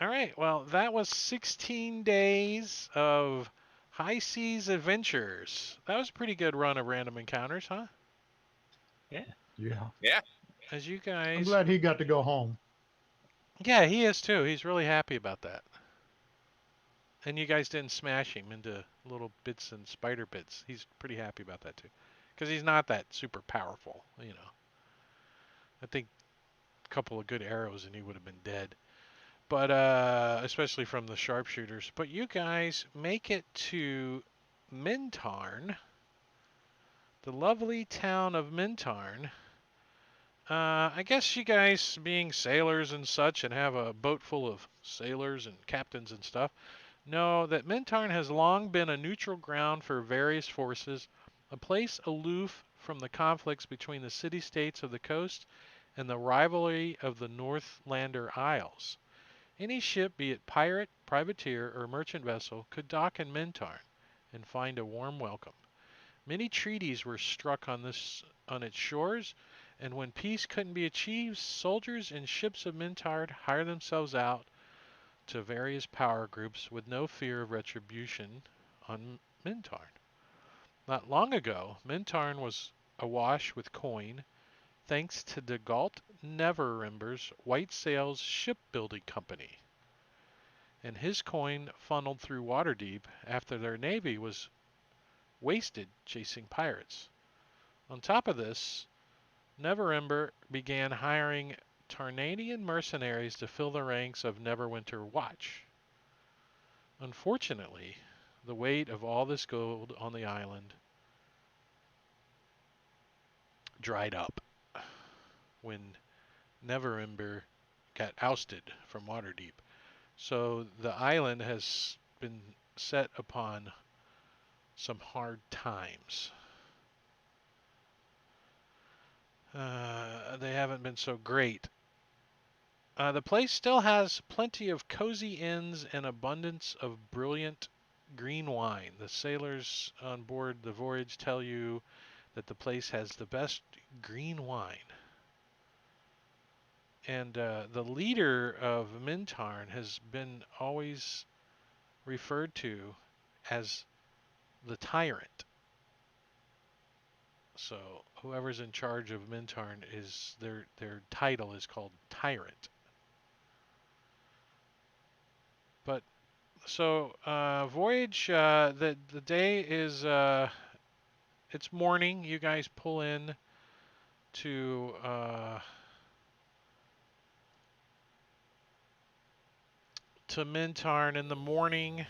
All right, well, that was 16 days of high seas adventures. That was a pretty good run of random encounters, huh? Yeah. Yeah. Yeah. As you I'm guys. glad he got to go home. Yeah, he is too. He's really happy about that. And you guys didn't smash him into little bits and spider bits. He's pretty happy about that too. Because he's not that super powerful, you know. I think a couple of good arrows and he would have been dead. But especially from the sharpshooters. But you guys make it to Mintarn, the lovely town of Mintarn. I guess you guys, being sailors and such, and have a boat full of sailors and captains and stuff, know that Mintarn has long been a neutral ground for various forces, a place aloof from the conflicts between the city-states of the coast and the rivalry of the Northlander Isles. Any ship, be it pirate, privateer, or merchant vessel, could dock in Mintarn and find a warm welcome. Many treaties were struck on its shores, and when peace couldn't be achieved, soldiers and ships of Mintarn hired themselves out to various power groups with no fear of retribution on Mintarn. Not long ago, Mintarn was awash with coin thanks to Dagalt Neverember's White Sails Shipbuilding Company, and his coin funneled through Waterdeep after their navy was wasted chasing pirates. On top of this, Neverember began hiring Tarnanian mercenaries to fill the ranks of Neverwinter Watch. Unfortunately, the weight of all this gold on the island dried up when Neverember got ousted from Waterdeep. So the island has been set upon some hard times. They haven't been so great. The place still has plenty of cozy inns and abundance of brilliant green wine. The sailors on board the voyage tell you that the place has the best green wine. And the leader of Mintarn has been always referred to as the tyrant. So whoever's in charge of Mintarn is their title is called tyrant. But so voyage the day is it's morning. You guys pull in to Mintarn in the morning.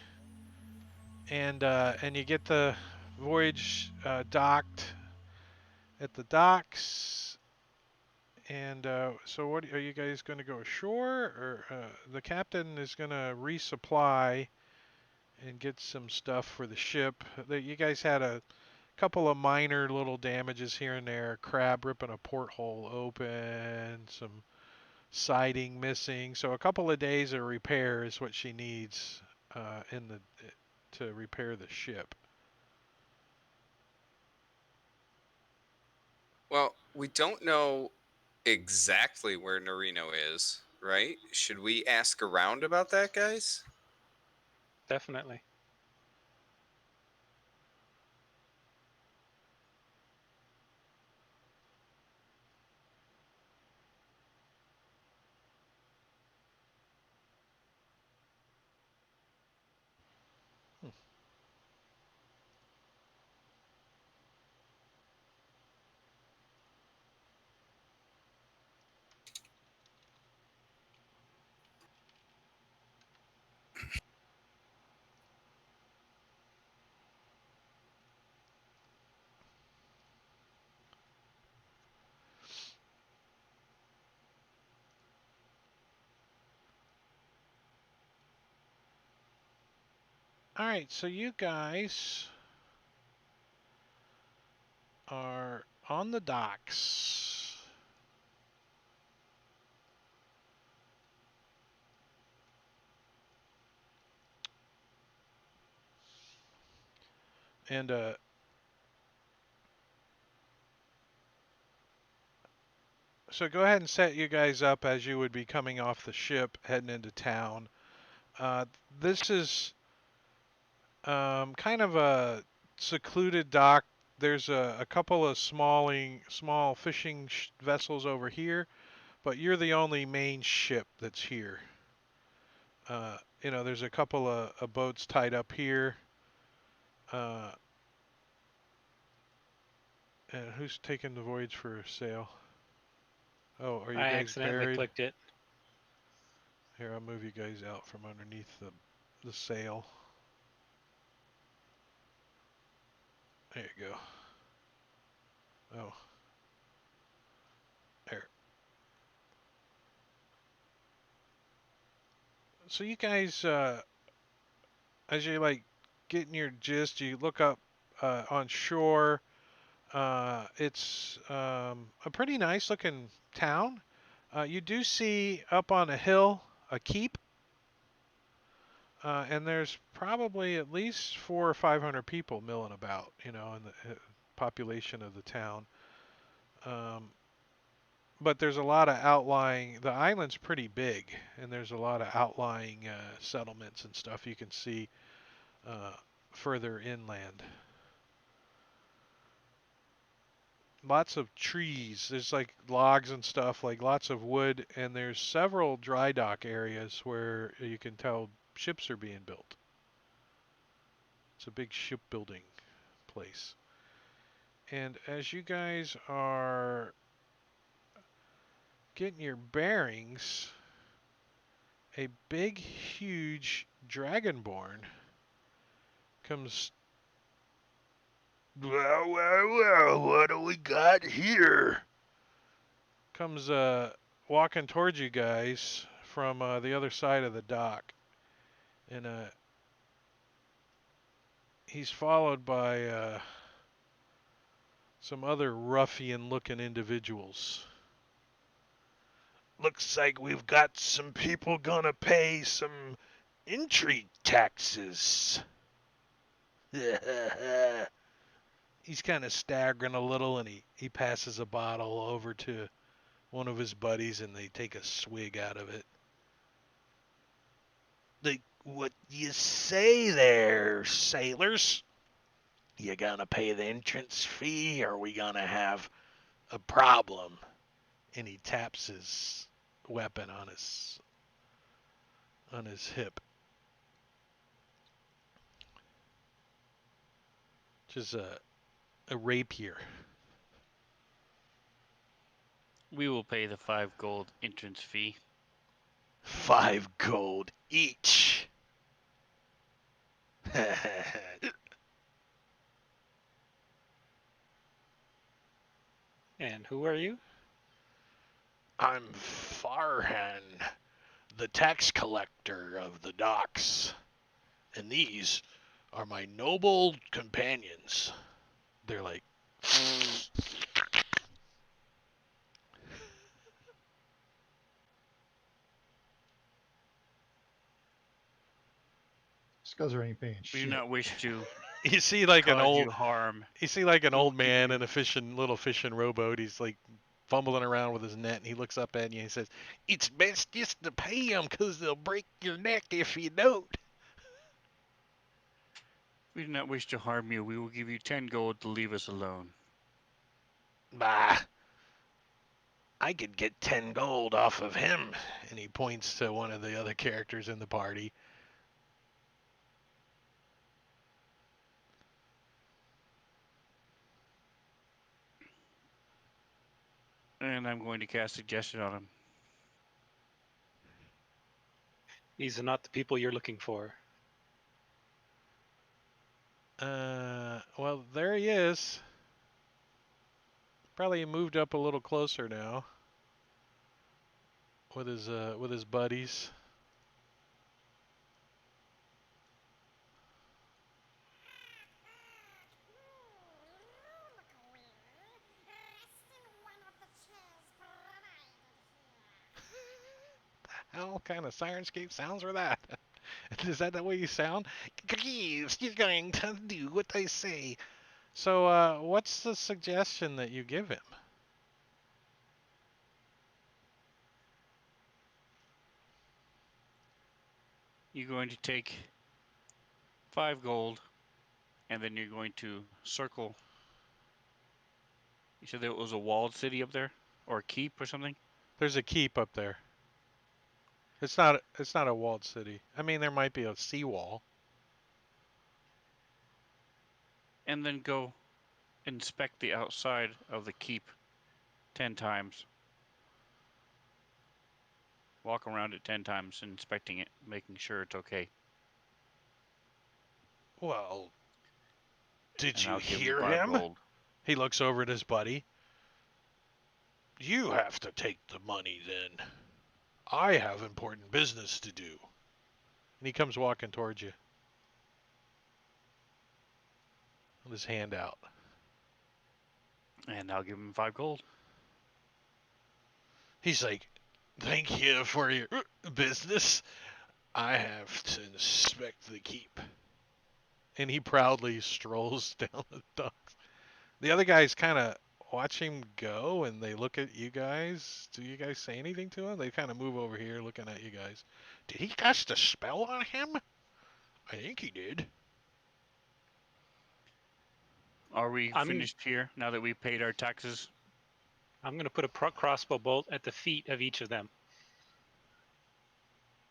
and you get the voyage docked at the docks. And so, what are you guys going to go ashore, or the captain is going to resupply and get some stuff for the ship? You guys had a couple of minor little damages here and there. Crab ripping a porthole open, some siding missing. So a couple of days of repair is what she needs to repair the ship. Well, we don't know exactly where Norino is, right? Should we ask around about that, guys? Definitely. All right, so you guys are on the docks. And so go ahead and set you guys up as you would be coming off the ship heading into town. This is kind of a secluded dock. There's a couple of small fishing vessels over here, but you're the only main ship that's here. There's a couple of boats tied up here. And who's taking the voyage for sail? Oh, are you I guys accidentally buried? clicked it. Here, I'll move you guys out from underneath the sail. There you go. Oh. There. So you guys, as you like getting your gist, you look up on shore. It's a pretty nice looking town. You do see up on a hill a keep, and there's probably at least 400 or 500 people milling about, in the population of the town. Um, but there's a lot of outlying. The island's pretty big, and there's a lot of outlying settlements and stuff you can see further inland. Lots of trees. There's like logs and stuff, like lots of wood, and there's several dry dock areas where you can tell ships are being built. It's a big shipbuilding place. And as you guys are getting your bearings, a big, huge dragonborn comes. Well, what do we got here? Comes walking towards you guys from the other side of the dock. And he's followed by some other ruffian-looking individuals. Looks like we've got some people gonna pay some entry taxes. He's kind of staggering a little, and he passes a bottle over to one of his buddies, and they take a swig out of it. Like, what you say there, sailors? You gonna pay the entrance fee, or are we gonna have a problem? And he taps his weapon on his hip. Which is a rapier. We will pay the 5 gold entrance fee. 5 gold each. And who are you? I'm Farhan, the tax collector of the docks. And these are my noble companions. They're like, Scuzzer ain't paying We do shit. not wish to you see like an cause old, you harm. you see like an We will old give man you- in a little fishing rowboat. He's like fumbling around with his net, and he looks up at you and he says, "It's best just to pay them, 'cause they'll break your neck if you don't." We do not wish to harm you. We will give you 10 gold to leave us alone. Bah, I could get 10 gold off of him. And he points to one of the other characters in the party. And I'm going to cast suggestion on him. These are not the people you're looking for. Well, there he is. Probably moved up a little closer now with his buddies. How kind of Sirenscape sounds are that? Is that the way you sound? Greaves, you're going to do what I say. So, what's the suggestion that you give him? You're going to take 5 gold, and then you're going to circle. You said there was a walled city up there, or a keep or something. There's a keep up there. It's not a walled city. I mean, there might be a seawall. And then go inspect the outside of the keep 10 times. Walk around it 10 times, inspecting it, making sure it's okay. Well, did And you I'll give hear 5 him? gold. He looks over at his buddy. You have to take the money then. I have important business to do. And he comes walking towards you with his hand out. And I'll give him 5 gold. He's like, thank you for your business. I have to inspect the keep. And he proudly strolls down the docks. The other guys kind of watch him go, and they look at you guys. Do you guys say anything to him? They kind of move over here looking at you guys. Did he cast a spell on him? I think he did. Are we I'm- finished here now that we paid our taxes? I'm going to put a crossbow bolt at the feet of each of them.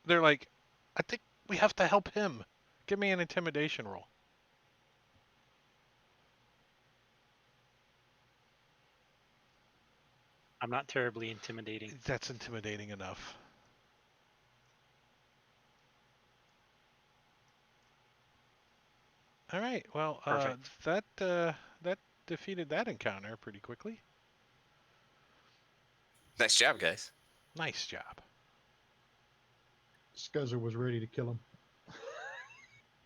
They're like, I think we have to help him. Give me an intimidation roll. I'm not terribly intimidating. That's intimidating enough. All right. Well, Perfect. that defeated that encounter pretty quickly. Nice job, guys. Nice job. Scuzzer was ready to kill him.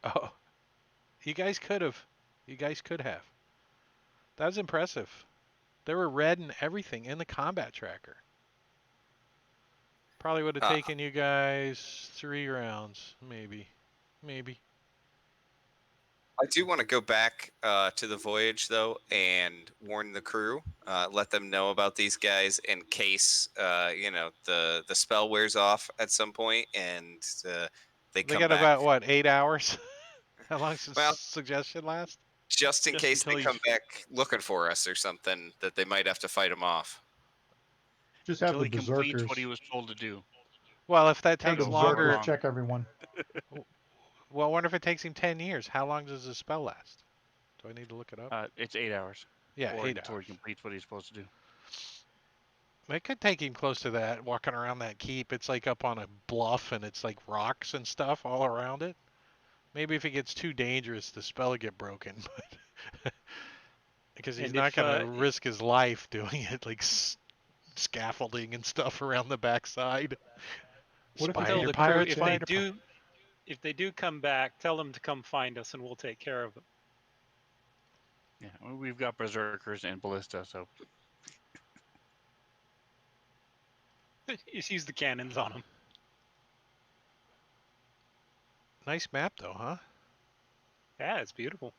Oh, you guys could have. You guys could have. That was impressive. They were red and everything in the combat tracker. Probably would have taken you guys 3 rounds, maybe. Maybe. I do want to go back to the voyage though and warn the crew, let them know about these guys in case the spell wears off at some point and they They come got back. about what, 8 hours? How long's the Well- suggestion last? Just in Just case until they he's- come back looking for us or something, that they might have to fight them off. Just have Until the he completes berserkers. what he was told to do. Well, if that Have the takes long- berserkers longer, long. check everyone. well, I wonder if it takes him 10 years. How long does the spell last? Do I need to look it up? It's 8 hours. Yeah, or 8 until hours. he completes what he's supposed to do. It could take him close to that, walking around that keep. It's like up on a bluff, and it's like rocks and stuff all around it. Maybe if it gets too dangerous, the spell will get broken, but because he's And not if gonna risk his life doing it, like scaffolding and stuff around the backside. What if it tell Spider the gets crew pirate, if in? they spider pirate. do come back, tell them to come find us and we'll take care of them. Yeah, we've got berserkers and ballista, so Just use the cannons on them. Nice map though, huh? Yeah, it's beautiful.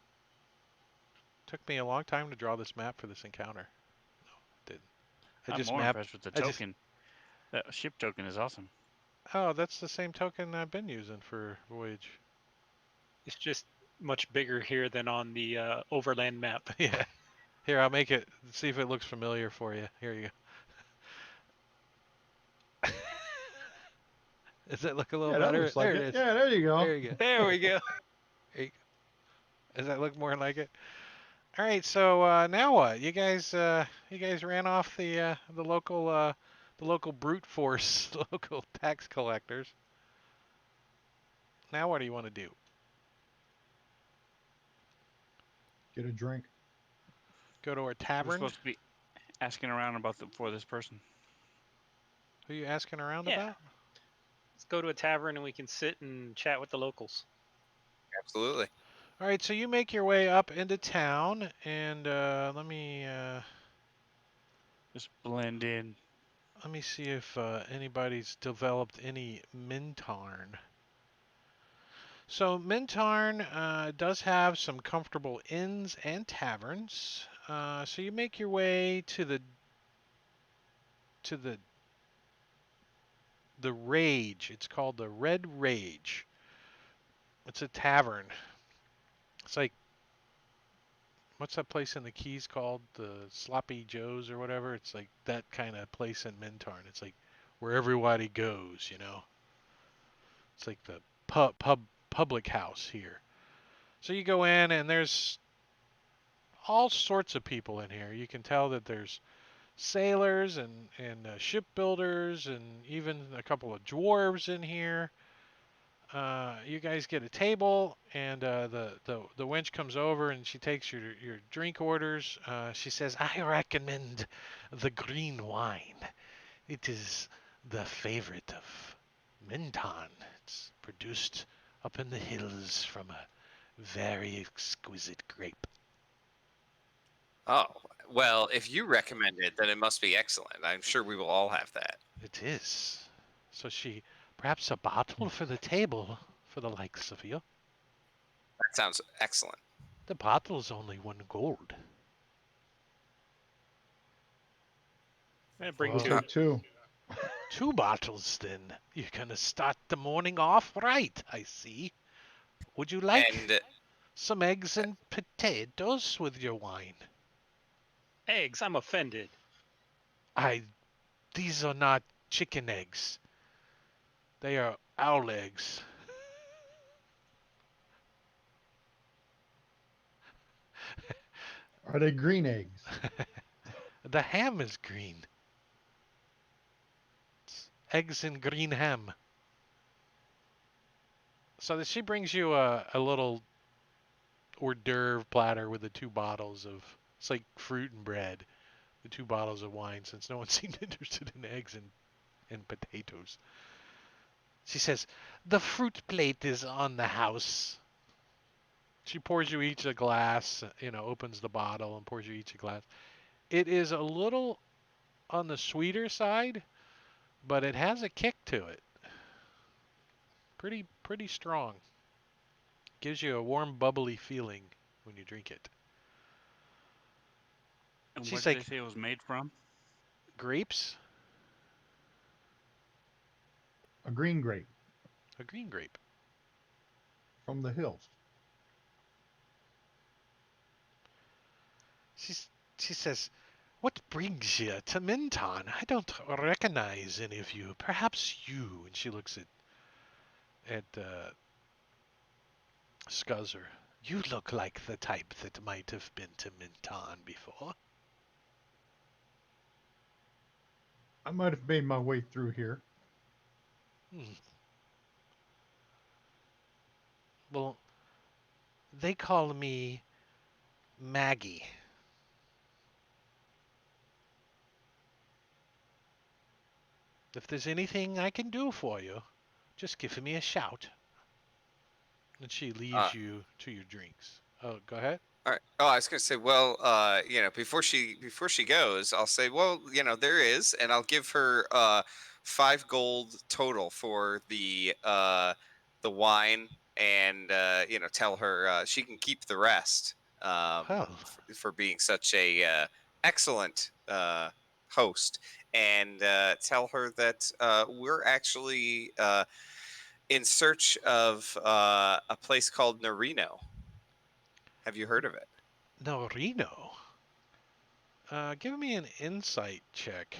Took me a long time to draw this map for this encounter. No, it didn't. I I'm just more mapped. impressed with the I just. token. That ship token is awesome. Oh, that's the same token I've been using for Voyage. It's just much bigger here than on the overland map. Yeah. Here, I'll make it. See if it looks familiar for you. Here you go. Does that look a little Yeah, that better? looks like There it. it is. Yeah, there you go. There you go. There we go. There you go. Does that look more like it? All right. So now what? You guys ran off the local brute force, local tax collectors. Now what do you want to do? Get a drink. Go to a We're tavern? supposed to be asking around about for this person. Who are you asking around Yeah. about? Let's go to a tavern and we can sit and chat with the locals. Absolutely. All right. So you make your way up into town, and let me Just blend in. see if anybody's developed any Mintarn. So Mintarn does have some comfortable inns and taverns. So you make your way to the Rage. It's called the Red Rage. It's a tavern. It's like, what's that place in the Keys called? The Sloppy Joe's or whatever. It's like that kind of place in Mintarn. It's like where everybody goes, you know. It's like the public house here. So you go in and there's all sorts of people in here. You can tell that there's sailors and shipbuilders and even a couple of dwarves in here. You guys get a table, and the wench comes over and she takes your drink orders. She says, "I recommend the green wine. It is the favorite of Minton. It's produced up in the hills from a very exquisite grape." Oh, well, if you recommend it, then it must be excellent. I'm sure we will all have that. It is. So perhaps a bottle for the table for the likes of you. That sounds excellent. The bottle's only 1 gold. Bring I'll two. take 2. 2 bottles then. You're gonna start the morning off right, I see. Would you like And some eggs and potatoes with your wine? Eggs, I'm offended. These are not chicken eggs. They are owl eggs. Are they green eggs? The ham is green. It's eggs and green ham. So she brings you a little hors d'oeuvre platter with the 2 bottles of, it's like fruit and bread, the 2 bottles of wine, since no one seemed interested in eggs and potatoes. She says, "The fruit plate is on the house." She pours you each a glass, opens the bottle and pours you each a glass. It is a little on the sweeter side, but it has a kick to it. Pretty strong. Gives you a warm, bubbly feeling when you drink it. And She's what did like, they say it was made from? grapes? A green grape A green grape. from the hills. She says, "What brings you to Minton? I don't recognize any of you. Perhaps you." And she looks at Scuzzer. "You look like the type that might have been to Minton before." I might have made my way through here. Hmm. Well, they call me Maggie. If there's anything I can do for you, just give me a shout. And she Uh, leaves you to your drinks. Oh, go ahead. all right. Oh, I was gonna say, well, before she goes, I'll say, well, there is, and I'll give her 5 gold total for the wine, and tell her she can keep the rest, Well, for being such a excellent host, and tell her that we're actually in search of a place called Narino. Have you heard of it? no, Reno. Give me an insight check.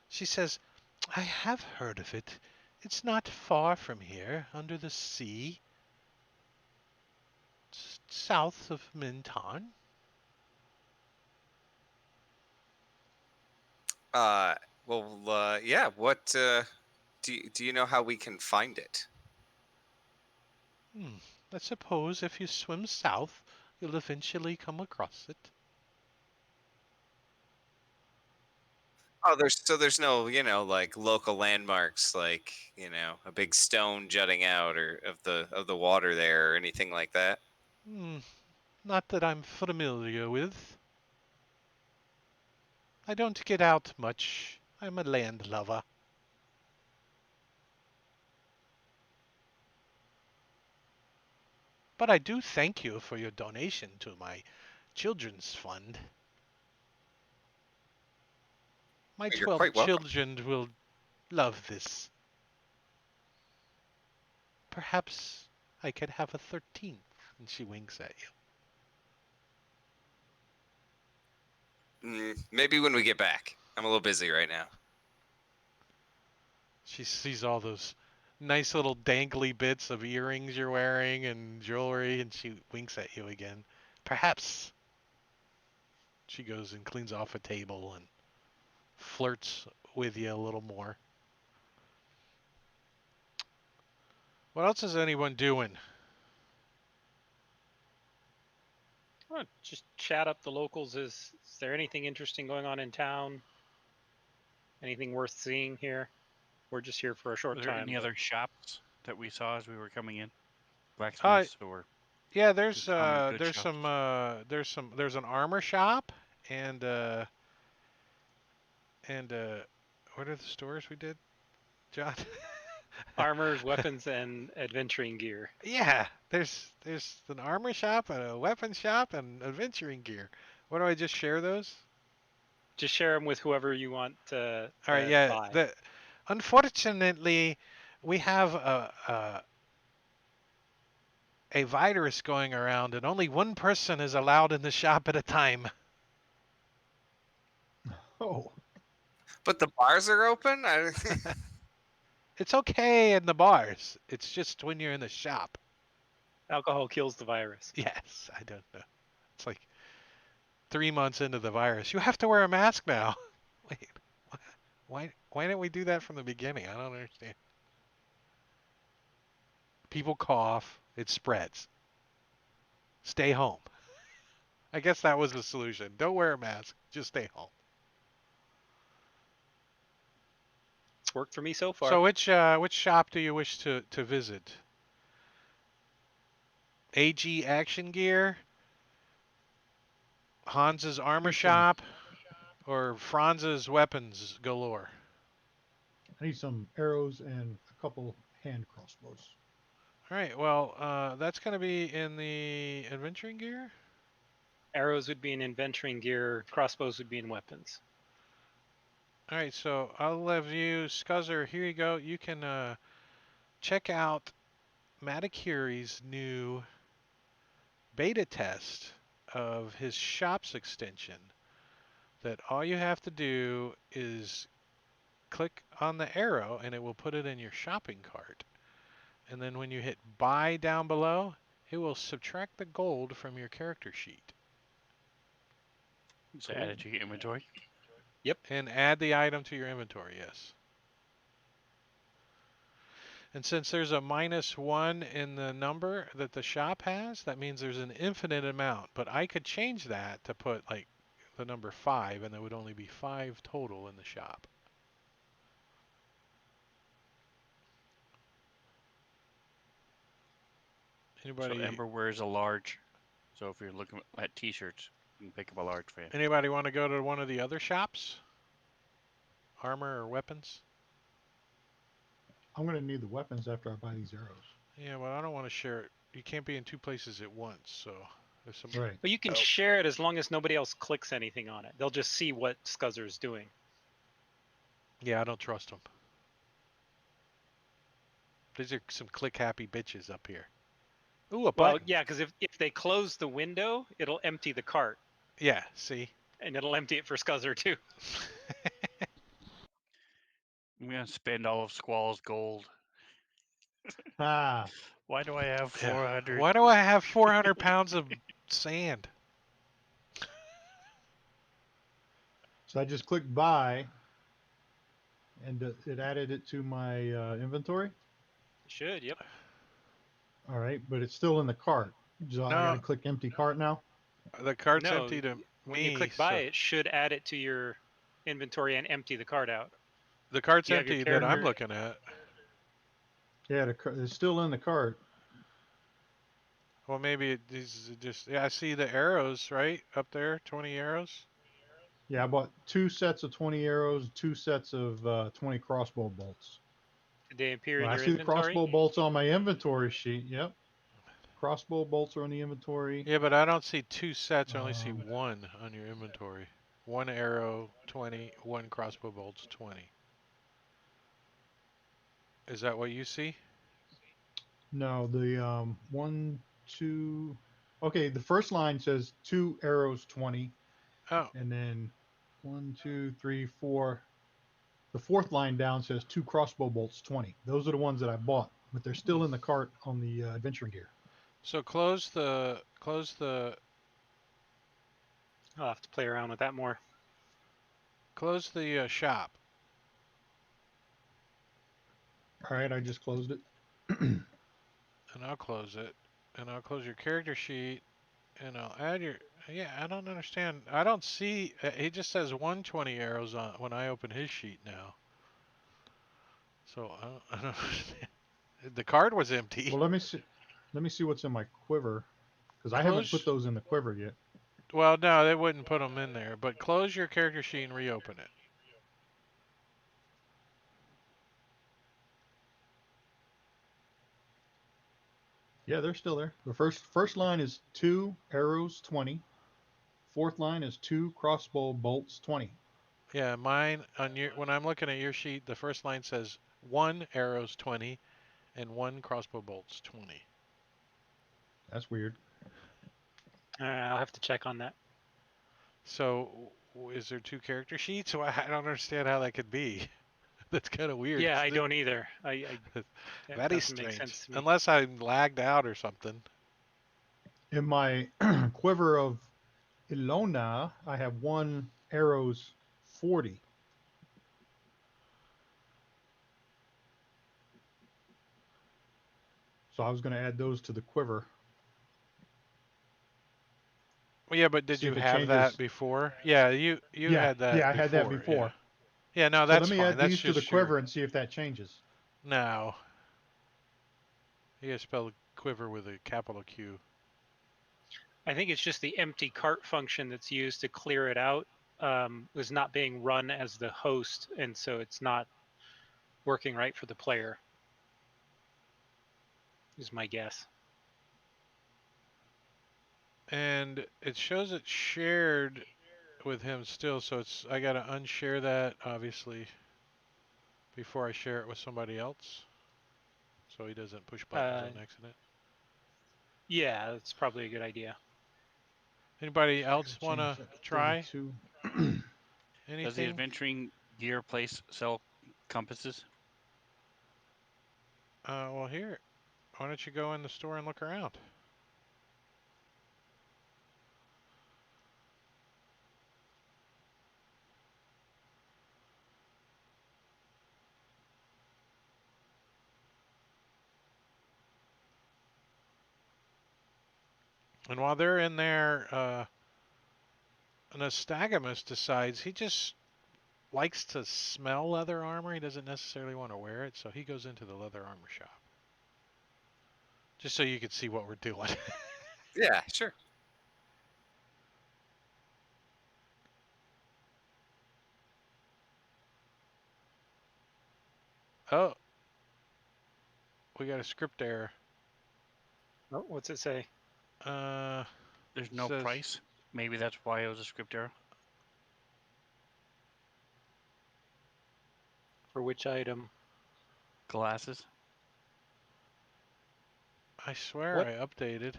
She says, I have heard of it. It's not far from here, under the sea, south of Minton. Uh, yeah. What do you know how we can find it? Hmm. I suppose if you swim south, you'll eventually come across it. Oh, there's no like local landmarks, like a big stone jutting out or of the water there or anything like that. Hmm. Not that I'm familiar with. I don't get out much. I'm a land lover. But I do thank you for your donation to my children's fund. My You're 12 quite welcome. children will love this. Perhaps I could have a 13th. And she winks at you. Maybe when we get back. I'm a little busy right now. She sees all those nice little dangly bits of earrings you're wearing and jewelry, and she winks at you again. Perhaps. She goes and cleans off a table and flirts with you a little more. What else is anyone doing? Oh, just chat up the locals. Is there anything interesting going on in town? Anything worth seeing here? We're just here for a Were short there time. any but- other shops that we saw as we were coming in? Uh, Blacksmiths or yeah, just common good there's shops? there's an armor shop and what are the stores we did, John? Armors, weapons, and adventuring gear. Yeah, there's an armor shop and a weapon shop and adventuring gear. What do I just share those? Just share them with whoever you want to All right, yeah. buy. Unfortunately, we have a virus going around, and only one person is allowed in the shop at a time. Oh, But the bars are open. It's okay in the bars. It's just when you're in the shop. Alcohol kills the virus. Yes, I don't know. It's like 3 months into the virus. You have to wear a mask now. Wait, why didn't we do that from the beginning? I don't understand. People cough, it spreads. Stay home. I guess that was the solution. Don't wear a mask. Just stay home. It's worked for me so far. So which shop do you wish to visit? AG Action Gear, Hans's Armor Shop, or Franz's Weapons Galore? I need some arrows and a couple hand crossbows. All right. Well, that's going to be in the adventuring gear. Arrows would be in adventuring gear. Crossbows would be in weapons. All right. So I'll leave you, Scuzzer. Here you go. You can check out Matakiri's new beta test of his shops extension. That all you have to do is click on the arrow and it will put it in your shopping cart. And then when you hit buy down below, it will subtract the gold from your character sheet Is it added to your inventory? and add the item to your inventory. Yes. And since there's a -1 in the number that the shop has, that means there's an infinite amount. But I could change that to put like the number 5, and there would only be 5 total in the shop. So Anybody Ember wears a large. So if you're looking at T-shirts, you can pick up a large for you. anybody want to go to one of the other shops? Armor or weapons? I'm gonna need the weapons after I buy these arrows. Yeah, well, I don't want to share it. You can't be in 2 places at once, so there's some. Right. But you can share it as long as nobody else clicks anything on it. They'll just see what Scuzzer's doing. Yeah, I don't trust them. These are some click-happy bitches up here. Ooh, a Well, button. yeah, because if they close the window, it'll empty the cart, Yeah, see? and it'll empty it for Scuzzer too. I'm gonna spend all of Squall's gold. Ah. Why do I have Yeah. 400? Why do I have 400 pounds of sand? So I just clicked buy, and it added it to my inventory. Should, yep. All right, but it's still in the cart. So I No. gotta click empty cart now. The cart's No, empty to When me. you click buy, it should add it to your inventory and empty the cart out. The cart's you have your empty that I'm character- looking at. Yeah, it's still in the cart. Well, maybe it is just. Yeah, I see the arrows right up there. 20 arrows. Yeah, I bought 2 sets of 20 arrows, 2 sets of 20 crossbow bolts. Did they appear Well, in I your see the inventory? crossbow bolts on my inventory sheet. Yep. Crossbow bolts are in the inventory. Yeah, but I don't see 2 sets. I only see Um, 1 on your inventory. 1 arrow, 20. 1 crossbow bolts, 20. Is that what you see? No, the 1, 2. Okay, the first line says 2 arrows, 20, Oh, and then 1, 2, 3, 4. The fourth line down says 2 crossbow bolts, 20. Those are the ones that I bought, but they're still in the cart on the adventuring gear. so close the I'll have to play around with that more. shop. All right, I just closed it. And I'll close it, and I'll close your character sheet, and I'll add your. Yeah, I don't understand. I don't see. He just says 120 arrows on when I open his sheet now. So I don't understand. The card was empty. Well, let me see. Let me see what's in my quiver, because I haven't Close- put those in the quiver yet. Well, no, they wouldn't put them in there. But close your character sheet and reopen it. Yeah, they're still there. The first line is 2 arrows, 20. Fourth line is 2 crossbow bolts, 20. Yeah, mine on your when I'm looking at your sheet, the first line says 1 arrows 20, and 1 crossbow bolts 20. That's weird. I'll have to check on that. So is there 2 character sheets? Well, I don't understand how that could be. That's kind of weird. Yeah, I don't either. That That is doesn't make strange. sense to me. Unless I'm lagged out or something. In my quiver of Ilona, I have 1 arrows, 40. So I was going to add those to the quiver. Well, yeah, but did See you if it have that changes. before? Yeah, you Yeah, had that. yeah, I before, had that before. Yeah, yeah no, So that's let me fine. add That's these to the just your- quiver and see if that changes. No. You gotta spell quiver with a capital Q. I think it's just the empty cart function that's used to clear it out was not being run as the host, and so it's not working right for the player. Is my guess. And it shows it shared with him still, so it's I gotta unshare that obviously before I share it with somebody else, so he doesn't push buttons on accident. Yeah, that's probably a good idea. Anybody else Gotta wanna change that try 32. Does the anything? adventuring gear place sell compasses? Well here, why don't you go in the store and look around? And while they're in there, Nystagmus decides he just likes to smell leather armor. He doesn't necessarily want to wear it, so he goes into the leather armor shop. Just so you can see what we're doing. Yeah, sure. Oh, we got a script error. Oh, what's it say? There's no Says- price. Maybe that's why it was a script error. For which item? Glasses. I swear What? I updated.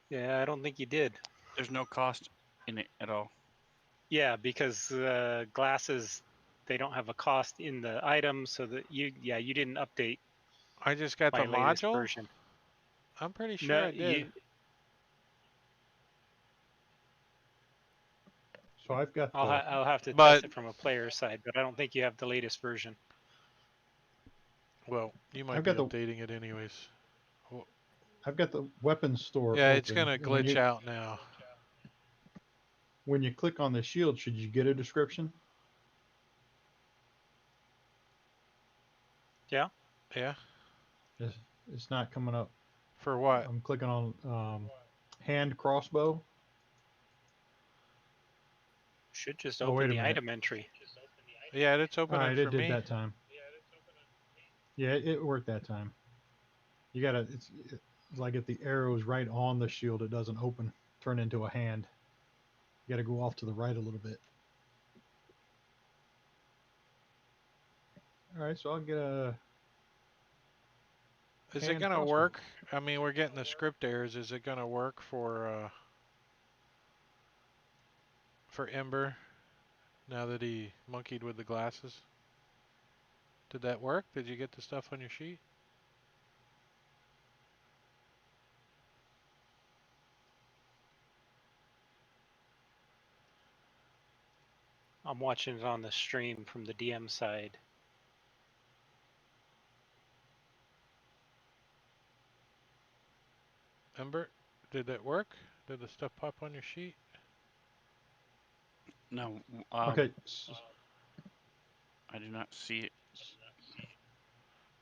Yeah, I don't think you did. There's no cost in it at all. Yeah, because glasses, they don't have a cost in the item, so that you didn't update I just got my the latest module. version. I'm pretty sure No, I did. So I've got the, I'll have to But- test it from a player side, but I don't think you have the latest version. Well, you might I've be got the- updating it anyways. I've got the weapons store. Yeah, it's open, gonna and when glitch you- out now. When you click on the shield, should you get a description? Yeah. Yeah. It's not coming up. For what? I'm clicking on hand crossbow. Should just Oh, wait open a the minute. item entry. Yeah, it's All opening right, for it did me. that time. Yeah, it worked that time. You gotta, it's like if the arrow is right on the shield, it doesn't open, turn into a hand. You gotta go off to the right a little bit. All right, so I'll get a. Is it hand gonna crossbow. work? I mean, we're getting the script errors. Is it gonna work for Ember now that he monkeyed with the glasses? Did that work? Did you get the stuff on your sheet? I'm watching it on the stream from the DM side. Ember, did that work? Did the stuff pop on your sheet? No. Okay, I do not see it.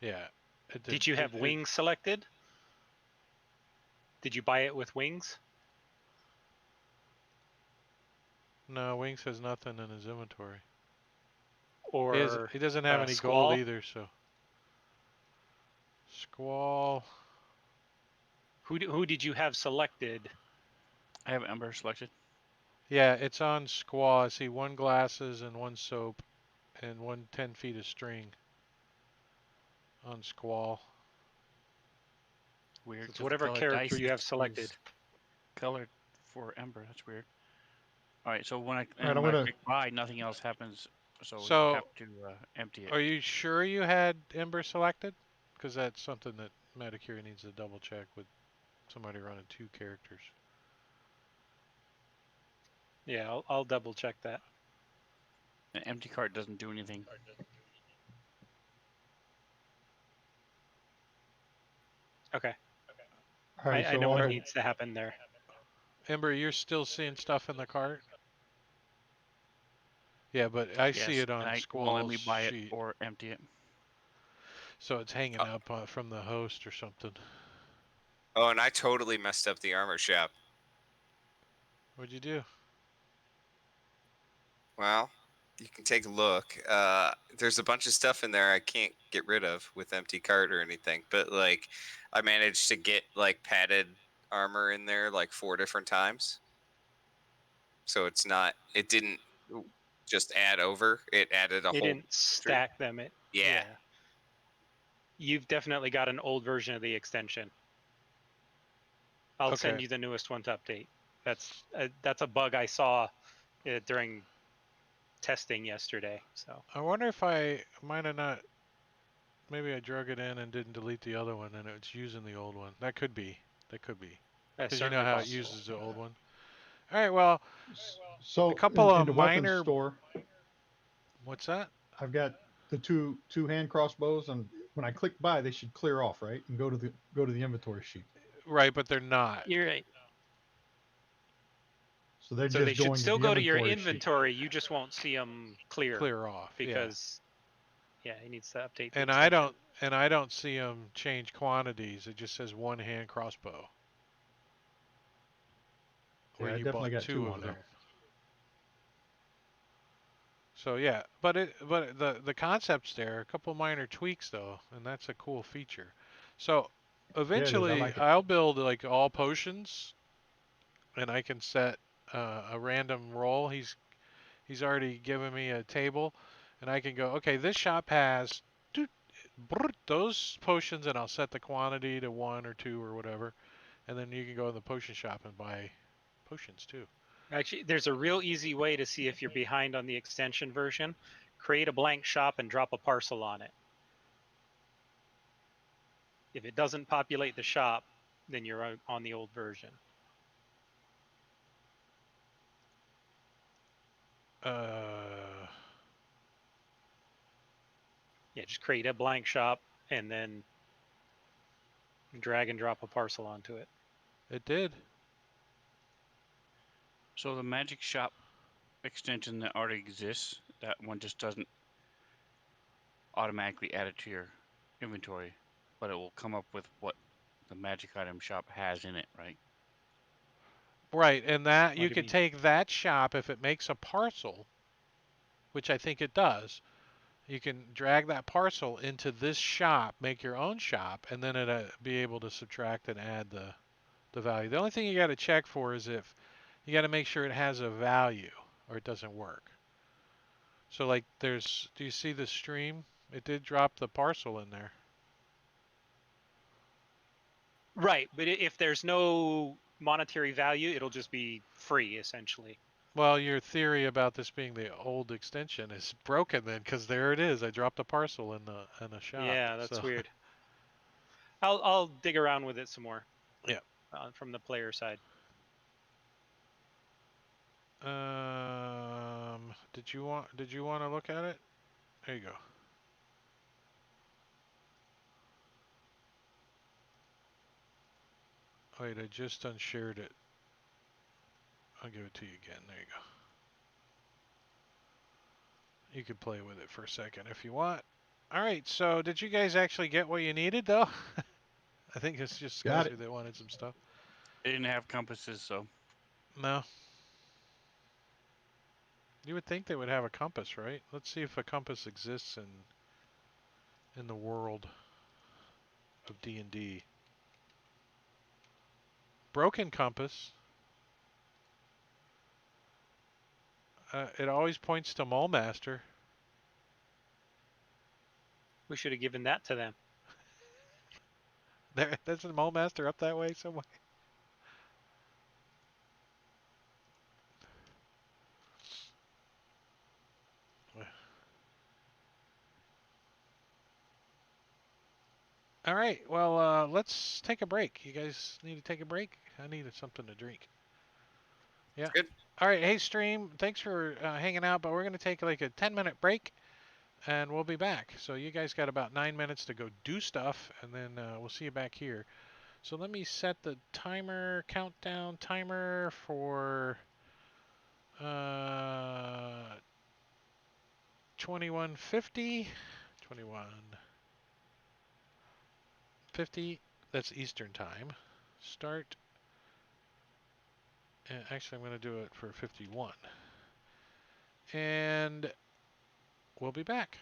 Yeah. It Did you have wings selected? Did you buy it with wings? No, Wings has nothing in his inventory. Or He doesn't have any Squall? gold either, so. Squall. who did you have selected? I have Ember selected. Yeah, it's on Squall. I see 1 glasses and 1 soap and 1 10 feet of string on Squall. Weird. It's 'cause the whatever colored character dice you have is selected. Colored for Ember. That's weird. All right. So when I I'm when I gonna- click buy, nothing else happens. So, So- you have to empty it. Are you sure you had Ember selected? Because that's something that Metacure needs to double check with somebody running 2 characters. Yeah, I'll double check that. An empty cart doesn't do anything. Okay. all right, I so know what I'll- needs to happen there. Ember, you're still seeing stuff in the cart? Yeah, but I see Yes, it on and Squall's won't let me buy sheet. it or empty it. So it's hanging Oh. up from the host or something. Oh, and I totally messed up the armor shop. What'd you do? Well, you can take a look. There's a bunch of stuff in there I can't get rid of with empty cart or anything, but like I managed to get like padded armor in there like 4 different times. So it's not. It didn't just add over. It added a It whole. didn't stack them. Yeah. You've definitely got an old version of the extension. I'll send Okay. you the newest one to update. That's a bug I saw during testing yesterday. So I wonder if I might have not. Maybe I drug it in and didn't delete the other one, and it's using the old one. That could be. That could be. that's Because you know certainly how it possible. uses the old one. All right. Well, so a couple in of the minor- weapons store, what's that? I've got the two hand crossbows, and when I click buy, they should clear off, right, and go to the inventory sheet. Right, but they're not. You're right. So they're So just they should going still to the go to your sheet. inventory. You just won't see them Clear off. Yeah. because yeah, he needs to update. The And I extension. don't see them change quantities. It just says one hand crossbow. Yeah, Where I you definitely bought got two two of on them. there. So yeah, but the concept's there. A couple minor tweaks though, and that's a cool feature. So Yeah, it is. I eventually, like it. I'll build like all potions, and I can set a random roll. He's already given me a table, and I can go, okay, this shop has those potions, and I'll set the quantity to 1 or 2 or whatever, and then you can go in the potion shop and buy potions too. Actually, there's a real easy way to see if you're behind on the extension version. Create a blank shop and drop a parcel on it. If it doesn't populate the shop, then you're on the old version. Yeah, just create a blank shop and then drag and drop a parcel onto it. It did. So the Magic Shop extension that already exists, that one just doesn't automatically add it to your inventory, but it will come up with what the Magic Item Shop has in it, right? Right, and that you What do you could mean? take that shop if it makes a parcel, which I think it does. You can drag that parcel into this shop, make your own shop, and then it'll be able to subtract and add the value. The only thing you got to check for is if you got to make sure it has a value or it doesn't work. So like do you see the stream? It did drop the parcel in there. Right, but if there's no monetary value, it'll just be free essentially. Well, your theory about this being the old extension is broken then, because there it is. I dropped a parcel in the shop. Yeah, that's so. weird. I'll dig around with it some more. Yeah. From the player side. Did you want to look at it? There you go. Wait, I just unshared it. I'll give it to you again. There you go. You can play with it for a second if you want. All right, so did you guys actually get what you needed, though? I think it's just Got Skyzer that wanted some stuff. They didn't have compasses, so No. You would think they would have a compass, right? Let's see if a compass exists in the world of D&D. Broken compass. It always points to Mulmaster. We should have given that to them. That's a Mulmaster up that way somewhere. All right, well, let's take a break. You guys need to take a break? I needed something to drink. Yeah. Good. All right, hey, stream, thanks for hanging out, but we're going to take like a 10-minute break, and we'll be back. So you guys got about 9 minutes to go do stuff, and then we'll see you back here. So let me set the countdown timer for 21:50. 21:50. That's Eastern time. Start. Actually, I'm going to do it for 51. And we'll be back.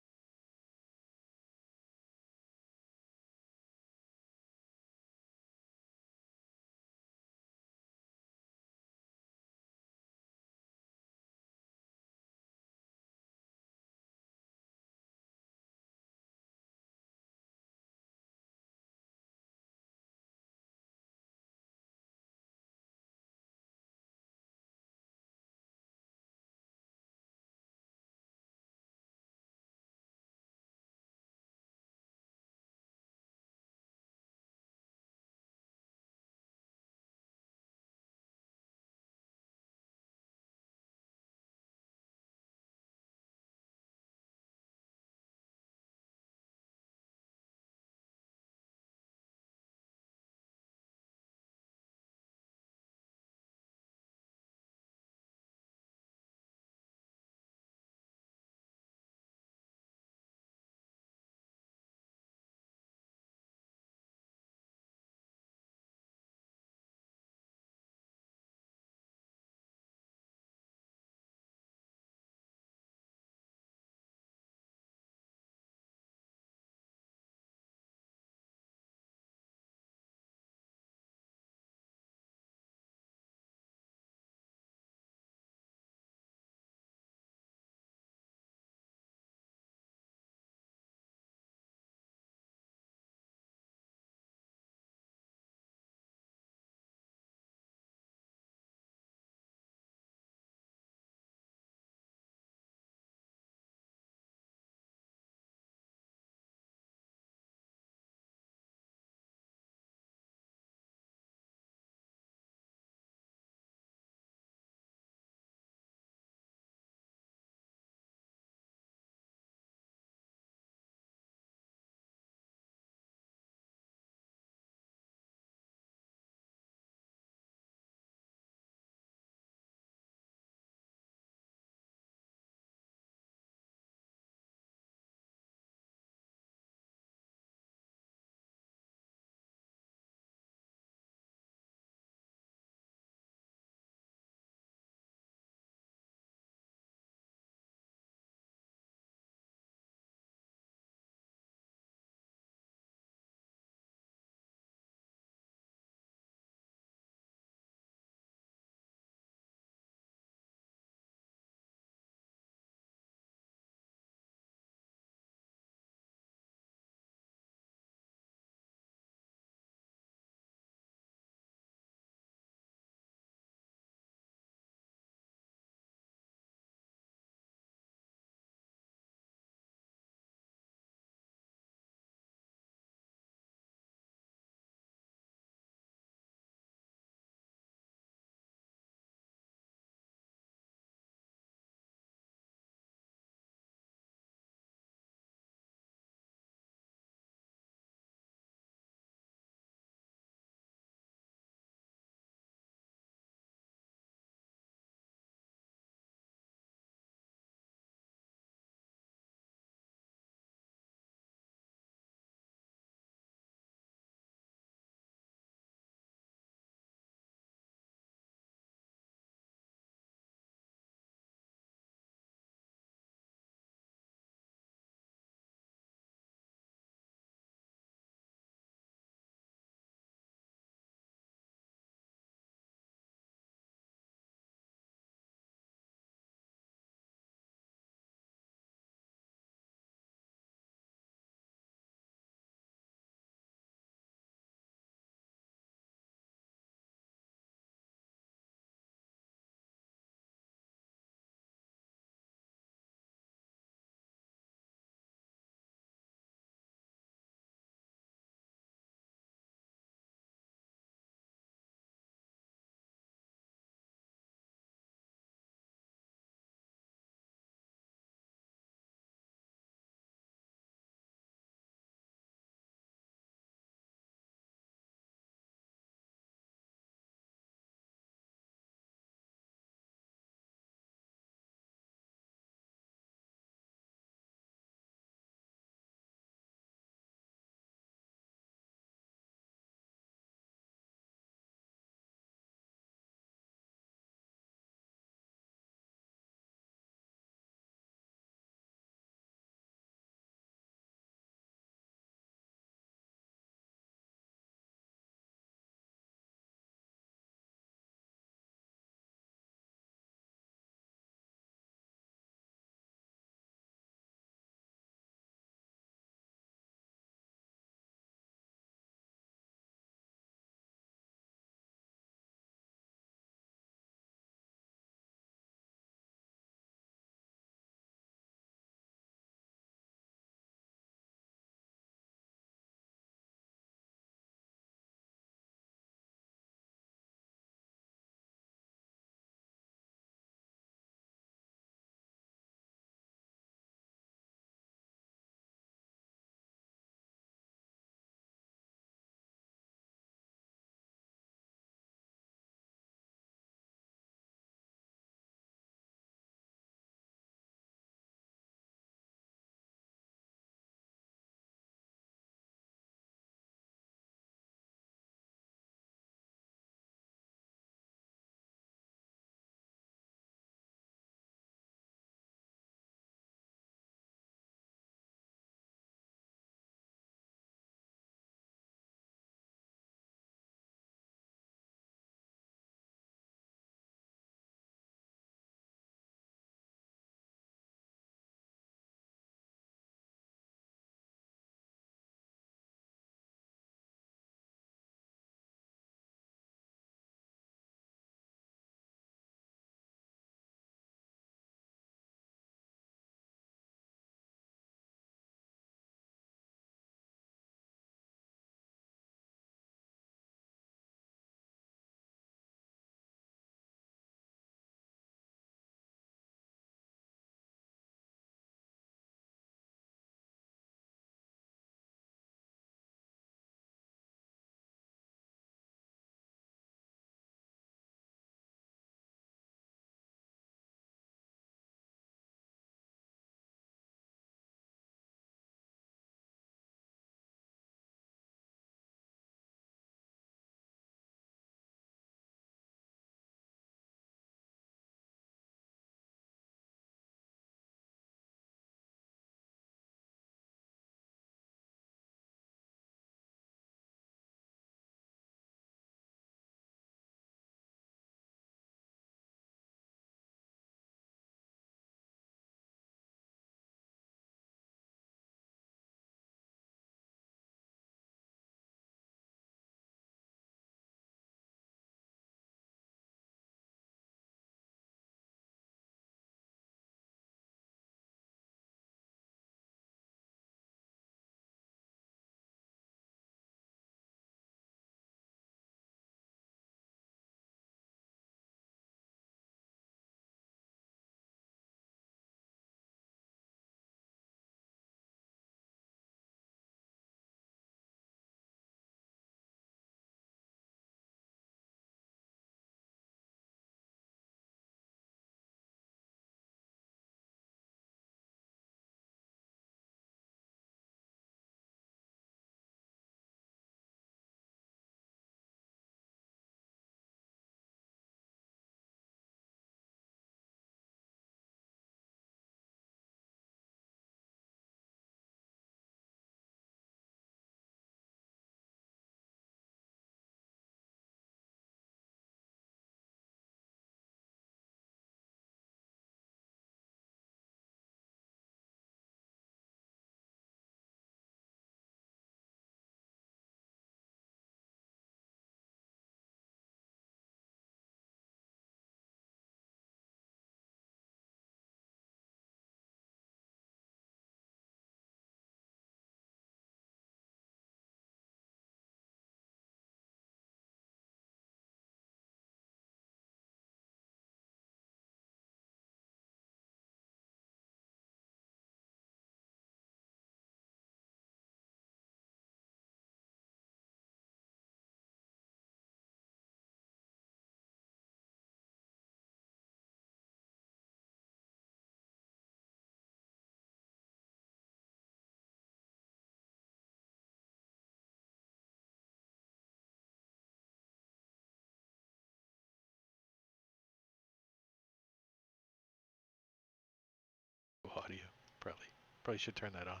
Probably should turn that on.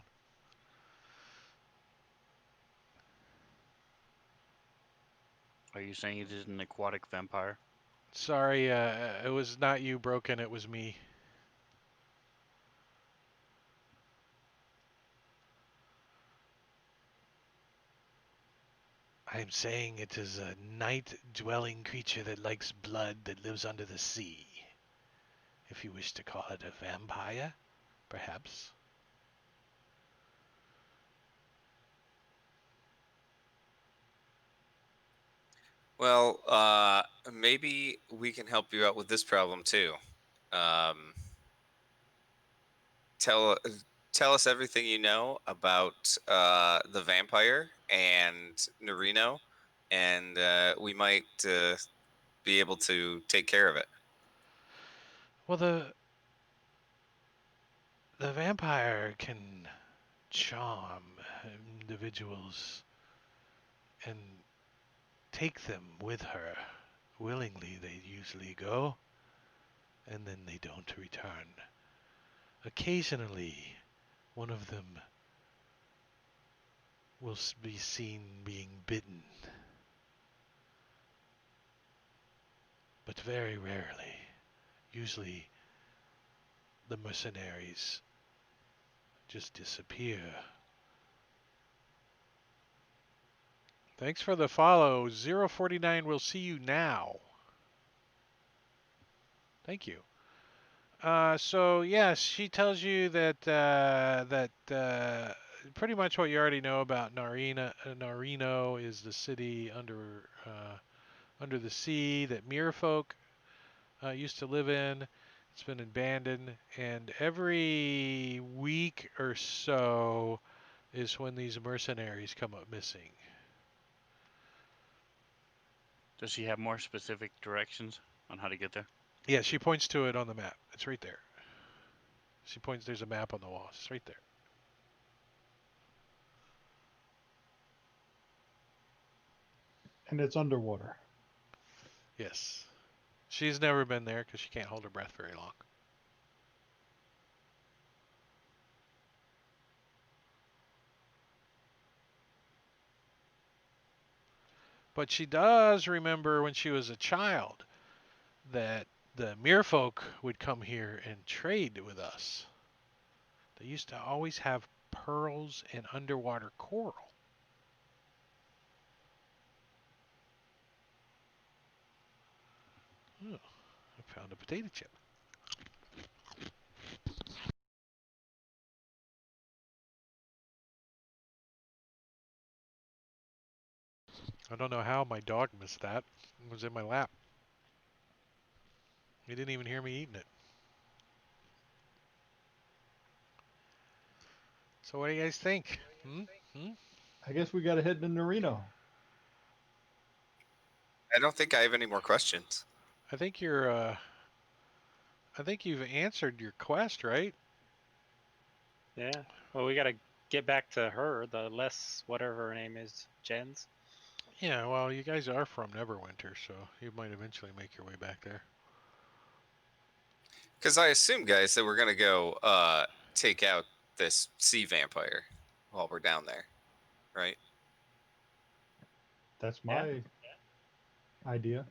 Are you saying it is an aquatic vampire? Sorry, it was not you, Broken. It was me. I'm saying it is a night-dwelling creature that likes blood that lives under the sea. If you wish to call it a vampire, perhaps. Well, maybe we can help you out with this problem too. Um, tell tell us everything you know about the vampire and Nerino, and we might be able to take care of it. Well, the vampire can charm individuals and take them with her. Willingly, they usually go, and then they don't return. Occasionally, one of them will be seen being bitten, but very rarely. Usually, the mercenaries just disappear. Thanks for the follow. 049 will see you now. Thank you. So yes, she tells you that pretty much what you already know about Narina. Narino is the city under the sea that Merfolk used to live in. It's been abandoned, and every week or so is when these mercenaries come up missing. Does she have more specific directions on how to get there? Yeah, she points to it on the map. It's right there. She points. There's a map on the wall. It's right there. And it's underwater. Yes. She's never been there because she can't hold her breath very long. But she does remember when she was a child that the Merfolk would come here and trade with us. They used to always have pearls and underwater coral. Oh, I found a potato chip. I don't know how my dog missed that. It was in my lap. He didn't even hear me eating it. So what do you guys think? I guess we got to head to Nerino. I don't think I have any more questions. I think you're I think you've answered your quest, right? Yeah. Well, we got to get back to her, the less whatever her name is, Jens. Yeah, well, you guys are from Neverwinter, so you might eventually make your way back there. Because I assume, guys, that we're gonna go take out this sea vampire while we're down there, right? That's Yeah. my idea.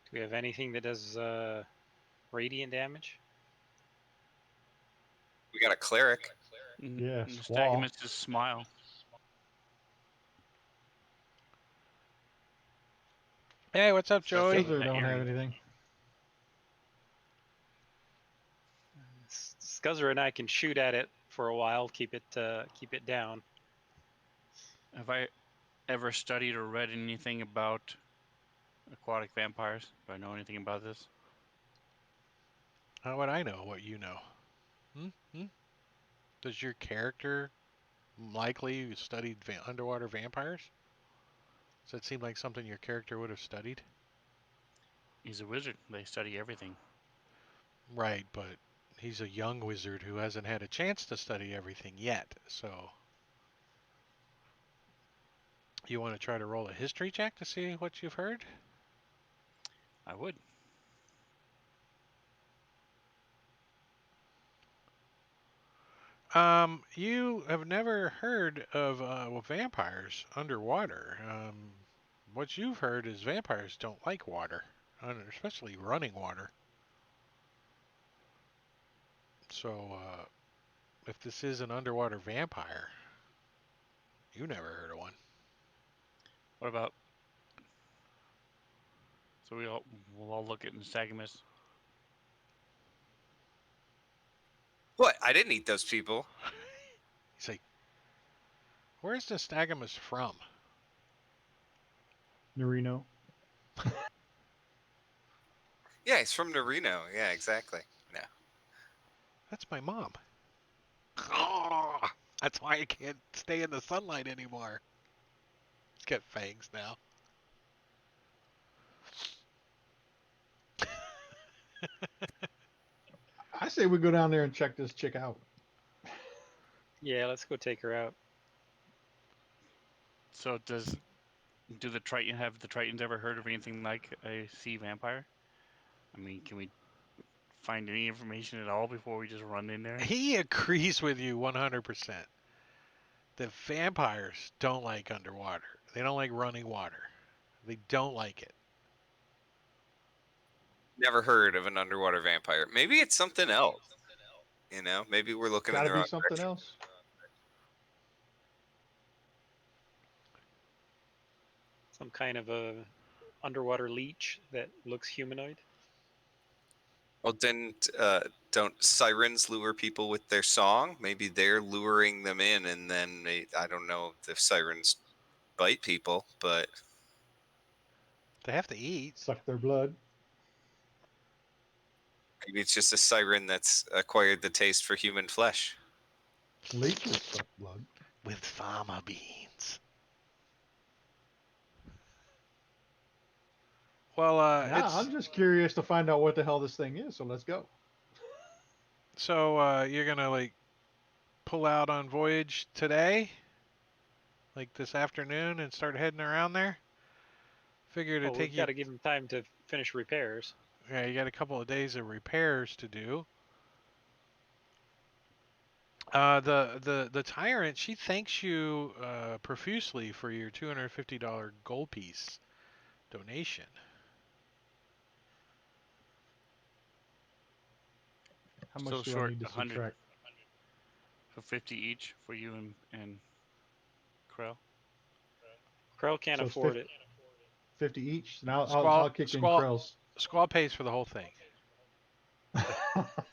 Do we have anything that does radiant damage? We got a cleric. Yeah, Nystagmus' smile. Hey, what's up, Joey? Scissor don't have Earring. anything. Scuzzer and I can shoot at it for a while, keep it down. Have I ever studied or read anything about aquatic vampires? Do I know anything about this? How would I know what you know? Does your character likely studied underwater vampires? Does that seem like something your character would have studied? He's a wizard. They study everything. Right, but he's a young wizard who hasn't had a chance to study everything yet, so... You want to try to roll a history check to see what you've heard? I would. You have never heard of vampires underwater. What you've heard is vampires don't like water, especially running water. So, if this is an underwater vampire, you never heard of one. What about? So we'll all look at Nystagmus. What? I didn't eat those people. He's like, where's the Nystagmus from? Nerino. Yeah, he's from Nerino. Yeah, exactly. No. That's my mom. That's why I can't stay in the sunlight anymore. He's got fangs now. I say we go down there and check this chick out. Yeah, let's go take her out. So do the Tritons ever heard of anything like a sea vampire? I mean, can we find any information at all before we just run in there? He agrees with you 100%. The vampires don't like underwater. They don't like running water. They don't like it. Never heard of an underwater vampire. Maybe it's something else. You know, maybe we're looking in Gotta the be wrong something direction. else. Some kind of a underwater leech that looks humanoid. Well, don't sirens lure people with their song? Maybe they're luring them in, and then I don't know if sirens bite people, but They have to eat. Suck their blood. maybe it's just a siren that's acquired the taste for human flesh. Leeches suck blood. With fama beans. Well, I'm just curious to find out what the hell this thing is, so let's go. so you're gonna like pull out on voyage today, like this afternoon, and start heading around there. Figure to Well, take we've you. got to give him time to finish repairs. Yeah, you got a couple of days of repairs to do. The tyrant, she thanks you profusely for your $250 gold piece donation. How much Still do I short need to 100. subtract? So 50 each for you and Krell. Krell can't So it's afford it. 50 each, and I'll Squall- kick in Squall- Krell's. Squall pays for the whole thing.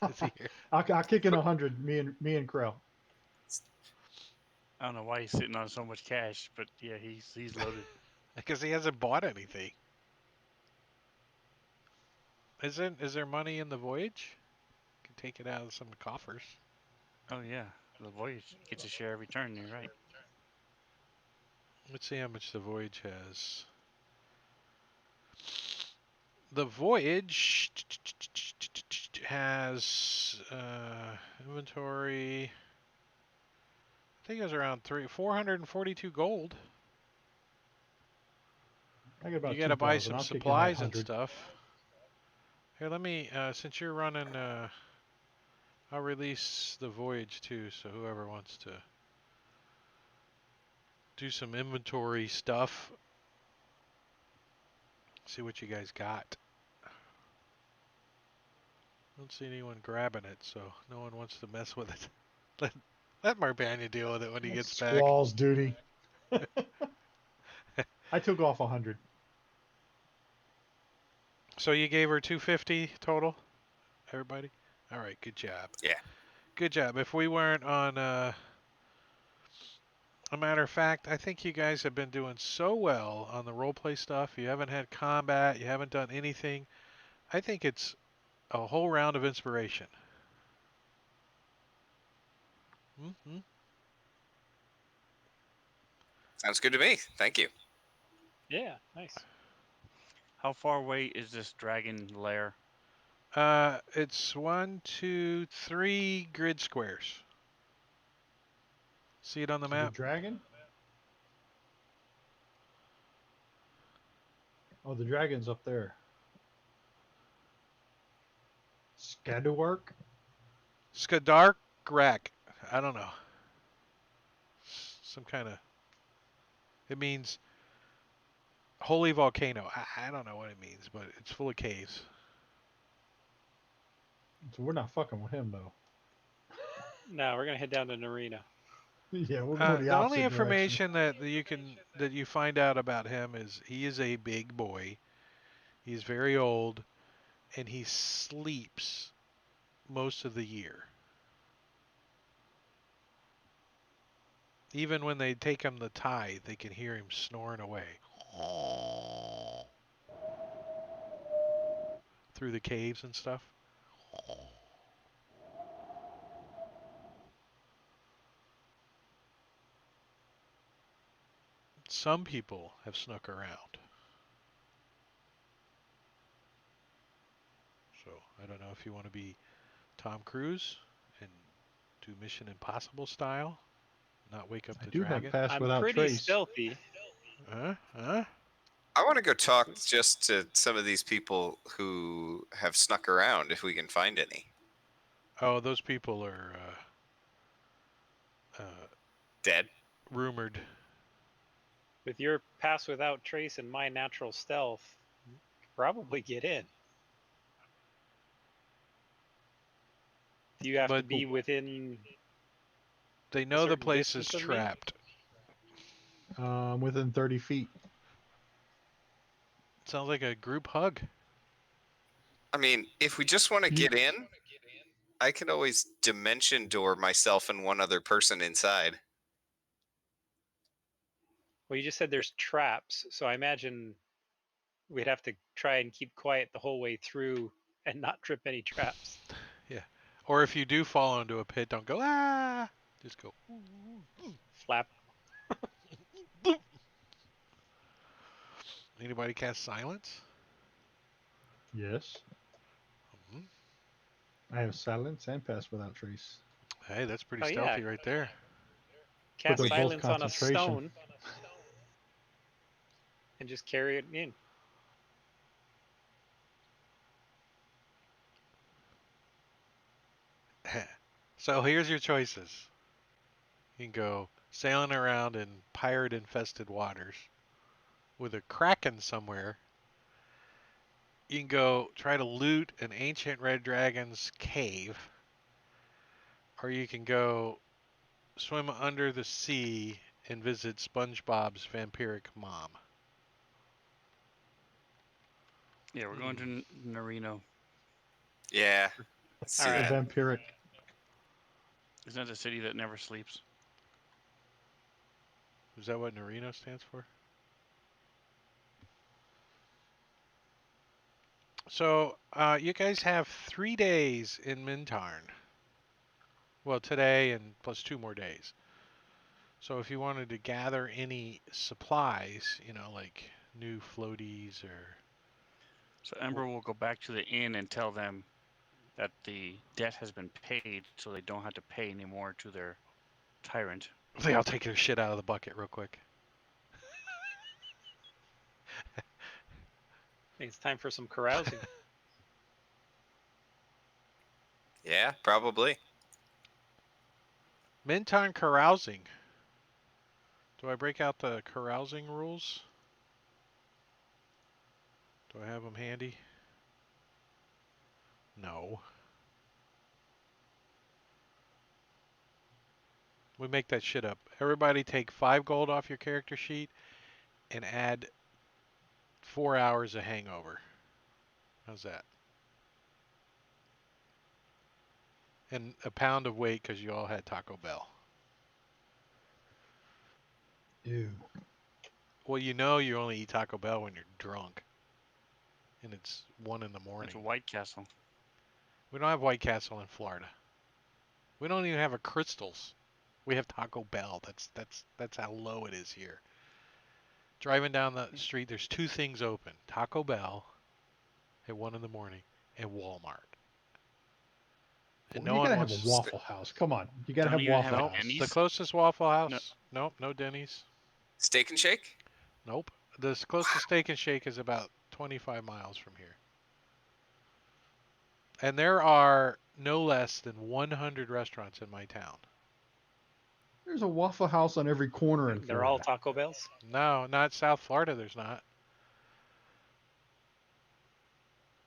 It's here. I'll kick in 100. Me and Krell. I don't know why he's sitting on so much cash, but yeah, he's loaded. Because he hasn't bought anything. Is there money in the voyage? You can take it out of some coffers. Oh yeah, the voyage gets a share every turn. You're right. Let's see how much the voyage has. The voyage has inventory. I think it was around 442 gold. I got about You got to buy 2,000. some I'll kick in that supplies and 100. stuff. Here, let me. Since you're running, I'll release the voyage too. So whoever wants to do some inventory stuff, see what you guys got. Don't see anyone grabbing it, so no one wants to mess with it. Let Marbania deal with it when he That's gets back. Squall's duty. I took off 100. So you gave her 250 total, everybody? All right, good job. Yeah. Good job. If we weren't on, a matter of fact, I think you guys have been doing so well on the roleplay stuff. You haven't had combat. You haven't done anything. I think it's a whole round of inspiration. Mm-hmm. Sounds good to me. Thank you. Yeah, nice. How far away is this dragon lair? It's 1, 2, 3 grid squares. See it on the To the map? dragon? Oh, the dragon's up there. Skaduark? Skadark Grek. I don't know. Some kind of. It means holy volcano. I don't know what it means, but it's full of caves. So we're not fucking with him though. No, we're gonna head down to Narina. Yeah, we'll go the The only opposite direction. information that you find out about him is he is a big boy. He's very old, and he sleeps most of the year. Even when they take him the tithe, they can hear him snoring away through the caves and stuff. Some people have snuck around. So I don't know if you want to be Tom Cruise and do Mission Impossible style, not wake up I the do dragon. have pass I'm without pretty trace. stealthy. Huh? Huh? I want to go talk just to some of these people who have snuck around, if we can find any. Oh, those people are Dead. rumored. With your pass without trace and my natural stealth, you could probably get in. You have to But be within. they know the certain place is distance of me? trapped. Within 30 feet. Sounds like a group hug. I mean, if we just want to You- get in, I can always dimension door myself and one other person inside. Well, you just said there's traps, so I imagine we'd have to try and keep quiet the whole way through and not trip any traps. Or if you do fall into a pit, don't go, ah! Just go. Flap. Anybody cast silence? Yes. Mhm. I have silence and pass without trace. Hey, that's pretty Oh, yeah. stealthy right there. Cast they're both silence on a concentration. stone and just carry it in. So here's your choices. You can go sailing around in pirate-infested waters with a kraken somewhere. You can go try to loot an ancient red dragon's cave. Or you can go swim under the sea and visit SpongeBob's vampiric mom. Yeah, we're going to Narino. Yeah. Let's see All right. that. Vampiric. Isn't that the city that never sleeps? Is that what Narino stands for? So, you guys have 3 days in Mintarn. Well, today and plus 2 more days. So if you wanted to gather any supplies, like new floaties or... So Ember will go back to the inn and tell them that the debt has been paid, so they don't have to pay anymore to their tyrant. They all take their shit out of the bucket real quick. I think it's time for some carousing. Yeah, probably. Mintarn carousing. Do I break out the carousing rules? Do I have them handy? No. We make that shit up. Everybody take 5 gold off your character sheet and add 4 hours of hangover. How's that? And a pound of weight because you all had Taco Bell. Ew. Well, you only eat Taco Bell when you're drunk. And it's 1 in the morning. It's a White Castle. We don't have White Castle in Florida. We don't even have a Crystals. We have Taco Bell. That's how low it is here. Driving down the street, there's 2 things open. Taco Bell at 1 in the morning and Walmart. And Well, no you one gotta have wants a Waffle House. Come on. You gotta Don't have even Waffle have a Nope. House. Denny's? The closest Waffle House. Nope, no Denny's. Steak and Shake? Nope. The closest Steak and Shake is about 25 miles from here. And there are no less than 100 restaurants in my town. There's a Waffle House on every corner in They're all Florida. Taco Bells. No, not South Florida. There's not.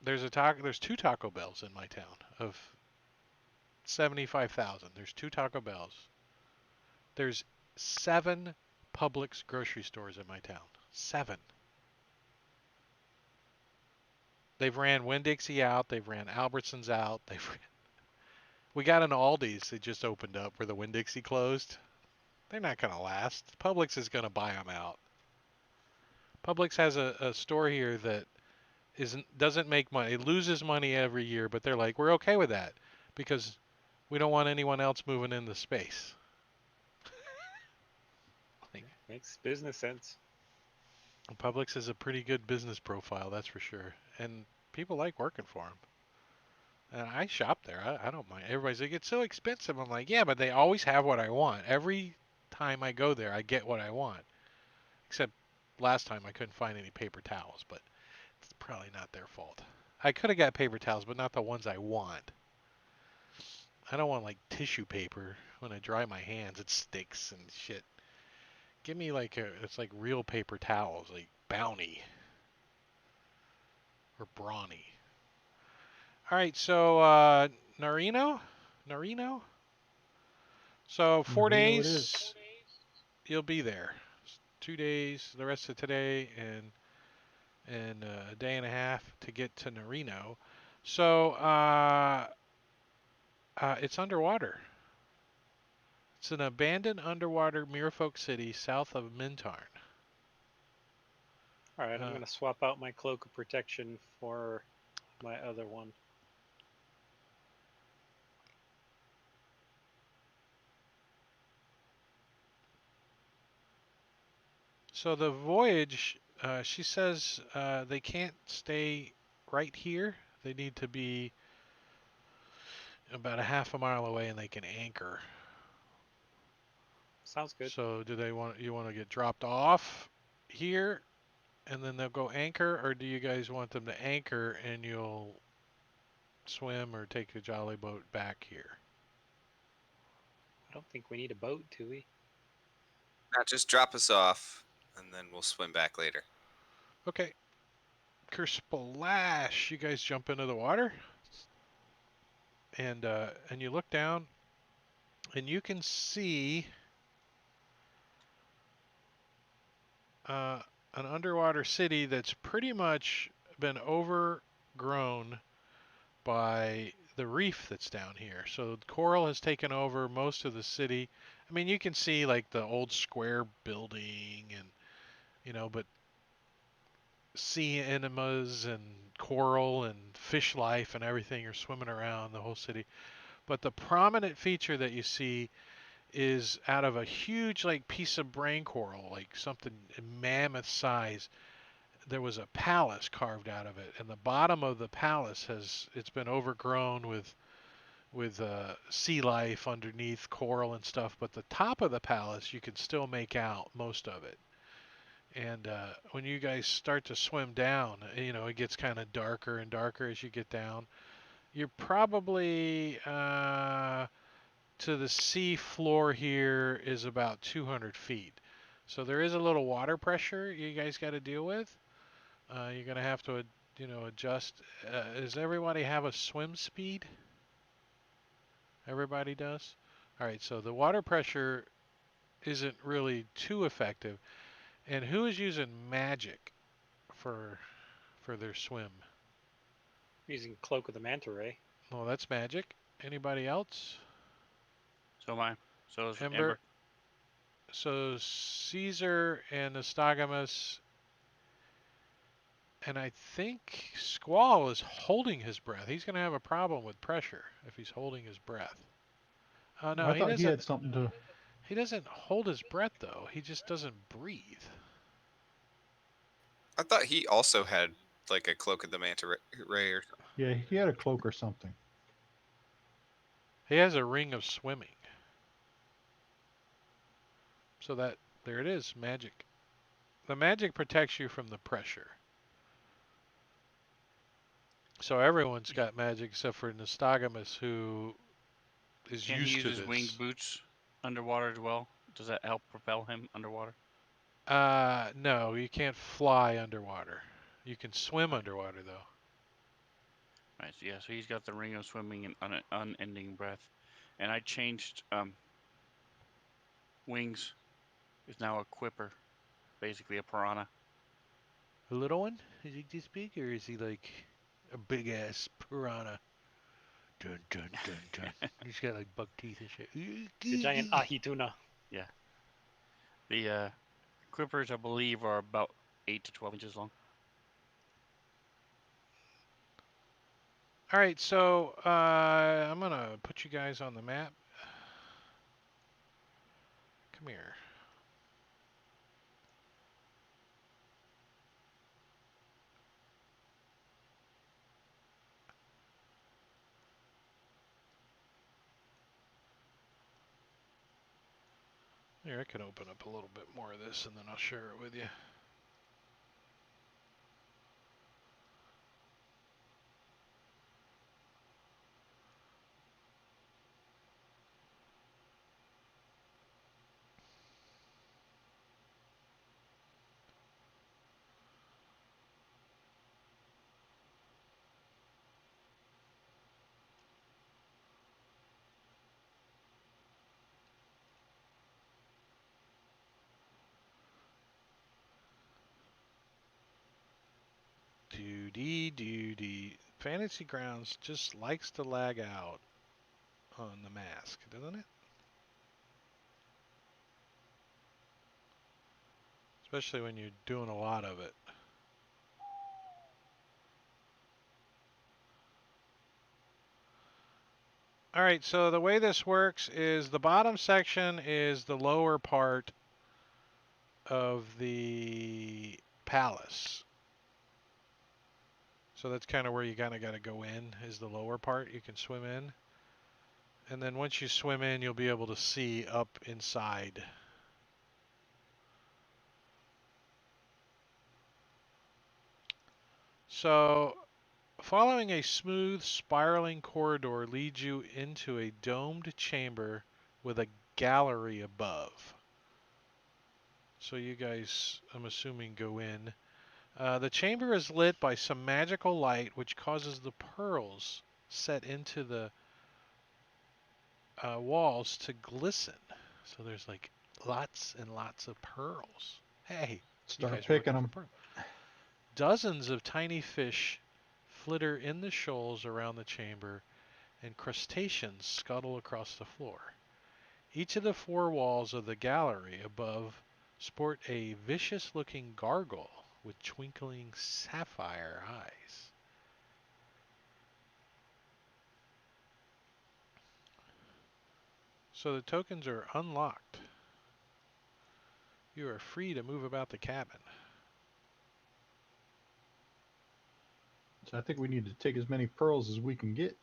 There's two Taco Bells in my town of 75,000. There's two Taco Bells. There's 7 Publix grocery stores in my town. 7. They've ran Winn-Dixie out. They've ran Albertsons out. We got an Aldi's that just opened up where the Winn-Dixie closed. They're not going to last. Publix is going to buy them out. Publix has a store here that doesn't make money. It loses money every year, but they're like, we're okay with that because we don't want anyone else moving in the space. Makes business sense. Publix is a pretty good business profile, that's for sure. And people like working for them. And I shop there. I don't mind. Everybody's like, it's so expensive. I'm like, yeah, but they always have what I want. Every time I go there, I get what I want. Except last time I couldn't find any paper towels, but it's probably not their fault. I could have got paper towels, but not the ones I want. I don't want like tissue paper. When I dry my hands, it sticks and shit. Give me it's like real paper towels, like Bounty or Brawny. All right, so Narino. So 4 Narino it days, is. you'll be there. 2 days, the rest of today, and a day and a half to get to Narino. So it's underwater. It's an abandoned underwater merfolk city south of Mintarn. All right, I'm going to swap out my cloak of protection for my other one. So the voyage, she says they can't stay right here. They need to be about a half a mile away and they can anchor. Sounds good. So do you want to get dropped off here and then they'll go anchor, or do you guys want them to anchor and you'll swim or take a jolly boat back here? I don't think we need a boat, do we? Not just drop us off, and then we'll swim back later. Okay. Kersplash, you guys jump into the water and you look down and you can see an underwater city that's pretty much been overgrown by the reef that's down here. So coral has taken over most of the city. I mean, you can see like the old square building and, but sea anemones and coral and fish life and everything are swimming around the whole city. But the prominent feature that you see is out of a huge like piece of brain coral, like something mammoth size. There was a palace carved out of it, and the bottom of the palace it's been overgrown with sea life underneath coral and stuff. But the top of the palace you can still make out most of it. And when you guys start to swim down, it gets kind of darker and darker as you get down. You're probably to the sea floor here is about 200 feet. So there is a little water pressure you guys got to deal with. You're going to have to, adjust. Does everybody have a swim speed? Everybody does? All right, so the water pressure isn't really too effective. And who is using magic for their swim? I'm using Cloak of the Manta Ray. Well, that's magic. Anybody else? So am I. So is Ember. Ember. So Caesar and Nystagmus, and I think Squall is holding his breath. He's going to have a problem with pressure if he's holding his breath. Oh no, I thought he had something to. He doesn't hold his breath though. He just doesn't breathe. I thought he also had like a cloak of the manta ray or something. Yeah, he had a cloak or something. He has a ring of swimming. So there it is, magic. The magic protects you from the pressure. So everyone's got magic except for Nystagmus, who is Can he used use to his this. winged boots underwater as well? Does that help propel him underwater? No, you can't fly underwater. You can swim underwater though. Right. So yeah. So he's got the ring of swimming and unending breath, and I changed wings. Is now a quipper, basically a piranha. A little one? Is he this big, or is he like a big ass piranha? Dun dun dun dun. He's got like buck teeth and shit. The giant ahi tuna. Yeah. The quippers, I believe, are about 8 to 12 inches long. All right, so I'm gonna put you guys on the map. Come here. Here, I can open up a little bit more of this, and then I'll share it with you. Doo-dee. Fantasy Grounds just likes to lag out on the mask, doesn't it? Especially when you're doing a lot of it. All right, so the way this works is the bottom section is the lower part of the palace. So that's kind of where you kind of got to go in, is the lower part. You can swim in. And then once you swim in, you'll be able to see up inside. So following a smooth spiraling corridor leads you into a domed chamber with a gallery above. So you guys, I'm assuming, go in. The chamber is lit by some magical light which causes the pearls set into the walls to glisten. So there's like lots and lots of pearls. Hey, you Start guys are picking looking for them. pearls. Dozens of tiny fish flitter in the shoals around the chamber, and crustaceans scuttle across the floor. Each of the four walls of the gallery above sport a vicious-looking gargoyle with twinkling sapphire eyes. So the tokens are unlocked. You are free to move about the cabin. So I think we need to take as many pearls as we can get.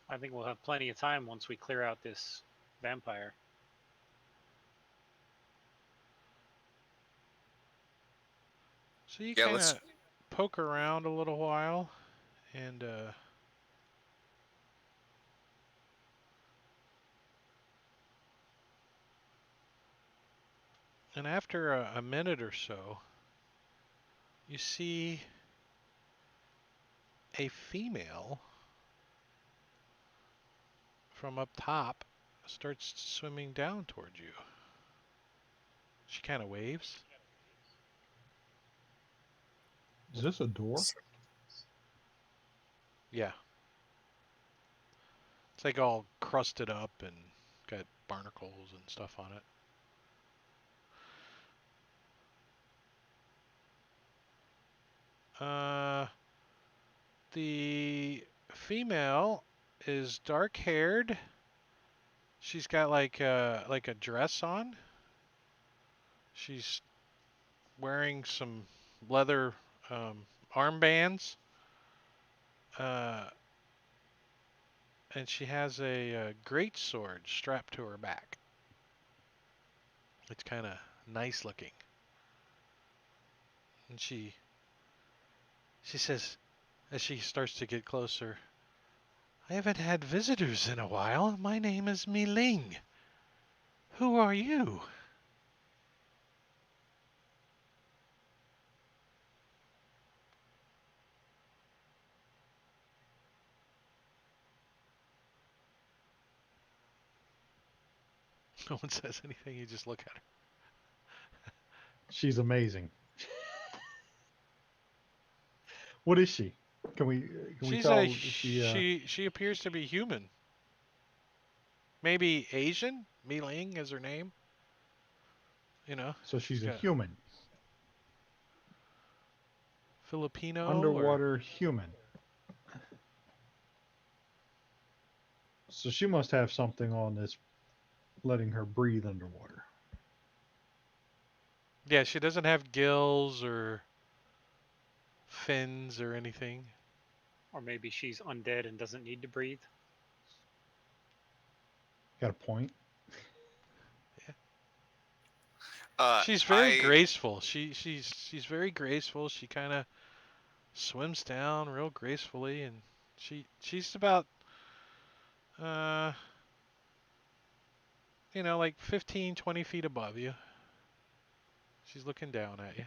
I think we'll have plenty of time once we clear out this vampire. So you Yeah, kind let's. of poke around a little while, and after a minute or so, you see a female from up top starts swimming down towards you. She kind of waves. Is this a door? Yeah. It's like all crusted up and got barnacles and stuff on it. The female is dark-haired. She's got like a dress on. She's wearing some leather armbands. Uh, and she has a great sword strapped to her back. It's kind of nice looking. And she says, as she starts to get closer, I haven't had visitors in a while. My name is Mi Ling. Who are you? No one says anything. You just look at her. She's amazing. What is she? Can we She's tell? a Is she she appears to be human. Maybe Asian. Mi Ling is her name. You know, so she's she's a got human, Filipino or underwater human. So she must have something on this, letting her breathe underwater. yeah, she doesn't have gills or fins or anything. Or maybe she's undead and doesn't need to breathe. Got a point. She's very I graceful. She's very graceful. She kind of swims down real gracefully, and she's about uh like 15, 20 feet above you. She's looking down at you.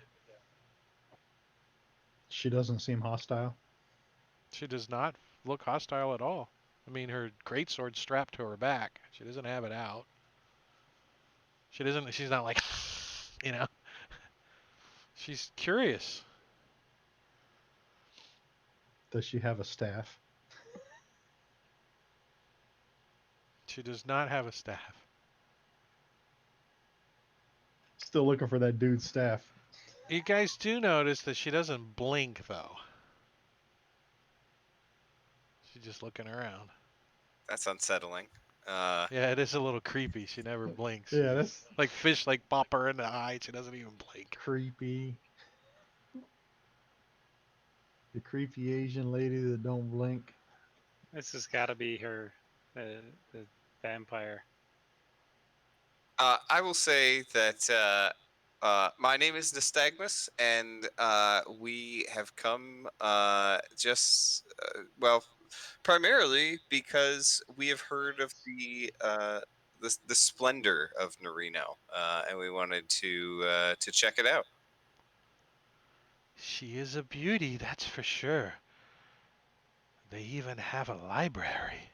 She doesn't seem hostile. She does not look hostile at all. I mean, her greatsword's strapped to her back. She doesn't have it out. She doesn't. She's not like, you know. She's curious. Does she have a staff? She does not have a staff. Still looking for that dude's staff. You guys do notice that she doesn't blink though. She's just looking around. That's unsettling. Yeah, it is a little creepy. She never blinks. Yeah, that's Like fish, like pop her in the eye. She doesn't even blink. creepy. The creepy Asian lady that don't blink. This has got to be her, the vampire. I will say that my name is Nystagmus, and we have come well, primarily because we have heard of the splendor of Narino, and we wanted to check it out. She is a beauty, that's for sure. They even have a library.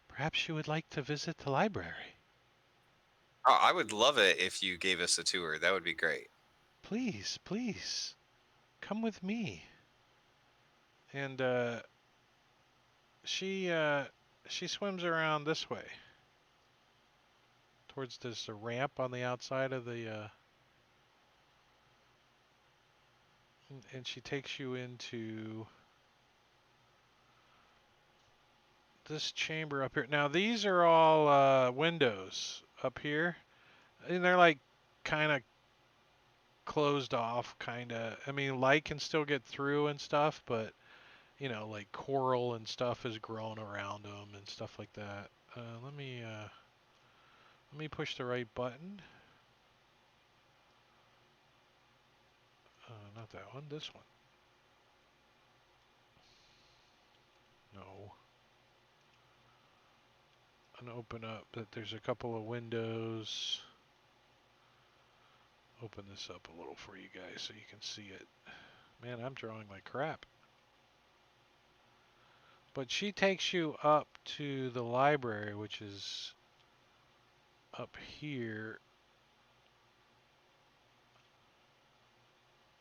Perhaps you would like to visit the library. Oh, I would love it if you gave us a tour. That would be great. Please, please, come with me. And she swims around this way, towards this ramp on the outside of the. And she takes you into this chamber up here. Now these are all windows up here, and they're like kind of closed off, kind of. I mean, light can still get through and stuff, but like coral and stuff has grown around them and stuff like that. Let me push the right button. Not that one. This one. No. And open up that there's a couple of windows. Open this up a little for you guys so you can see it. Man, I'm drawing like crap. But she takes you up to the library, which is up here,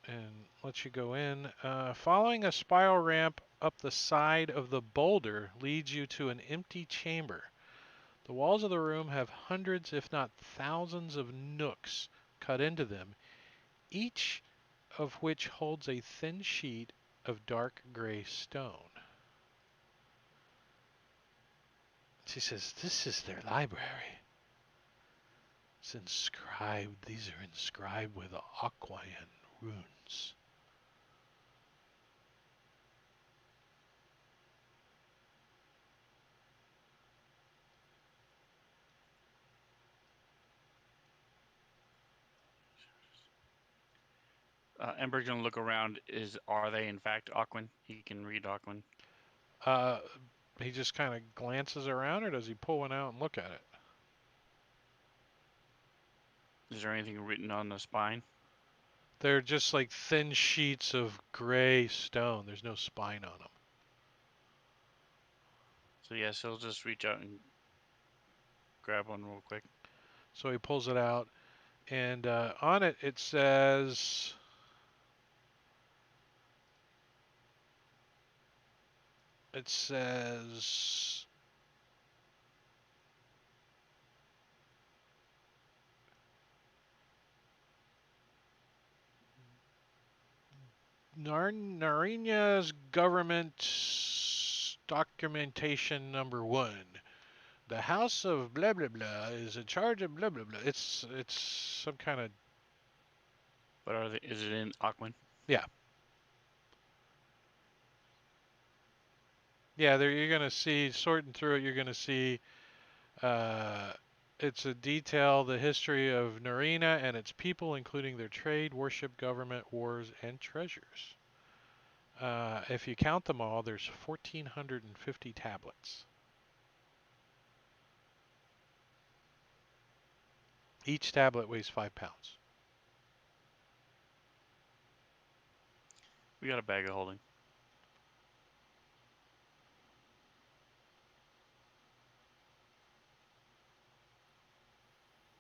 and lets you go in. Following a spiral ramp up the side of the boulder leads you to an empty chamber. The walls of the room have hundreds, if not thousands, of nooks cut into them, each of which holds a thin sheet of dark gray stone. She says, "This is their library. It's inscribed, these are inscribed with Aquayan runes." Ember's gonna look around. Are they in fact Aquan? He can read Aquan. Uh, he just kind of glances around, or does he pull one out and look at it? Is there anything written on the spine? They're just like thin sheets of gray stone. There's no spine on them. So yes, he'll just reach out and grab one real quick. So he pulls it out, and on it it says, it says Narinia's government documentation number 1. The House of blah blah blah is in charge of blah blah blah. It's some kind of, But is it in Aquan? yeah. There you're gonna see, sorting through it. You're gonna see uh, it's a detail the history of Narina and its people, including their trade, worship, government, wars, and treasures. If you count them all, there's 1,450 tablets. Each tablet weighs 5 pounds. We got a bag of holding.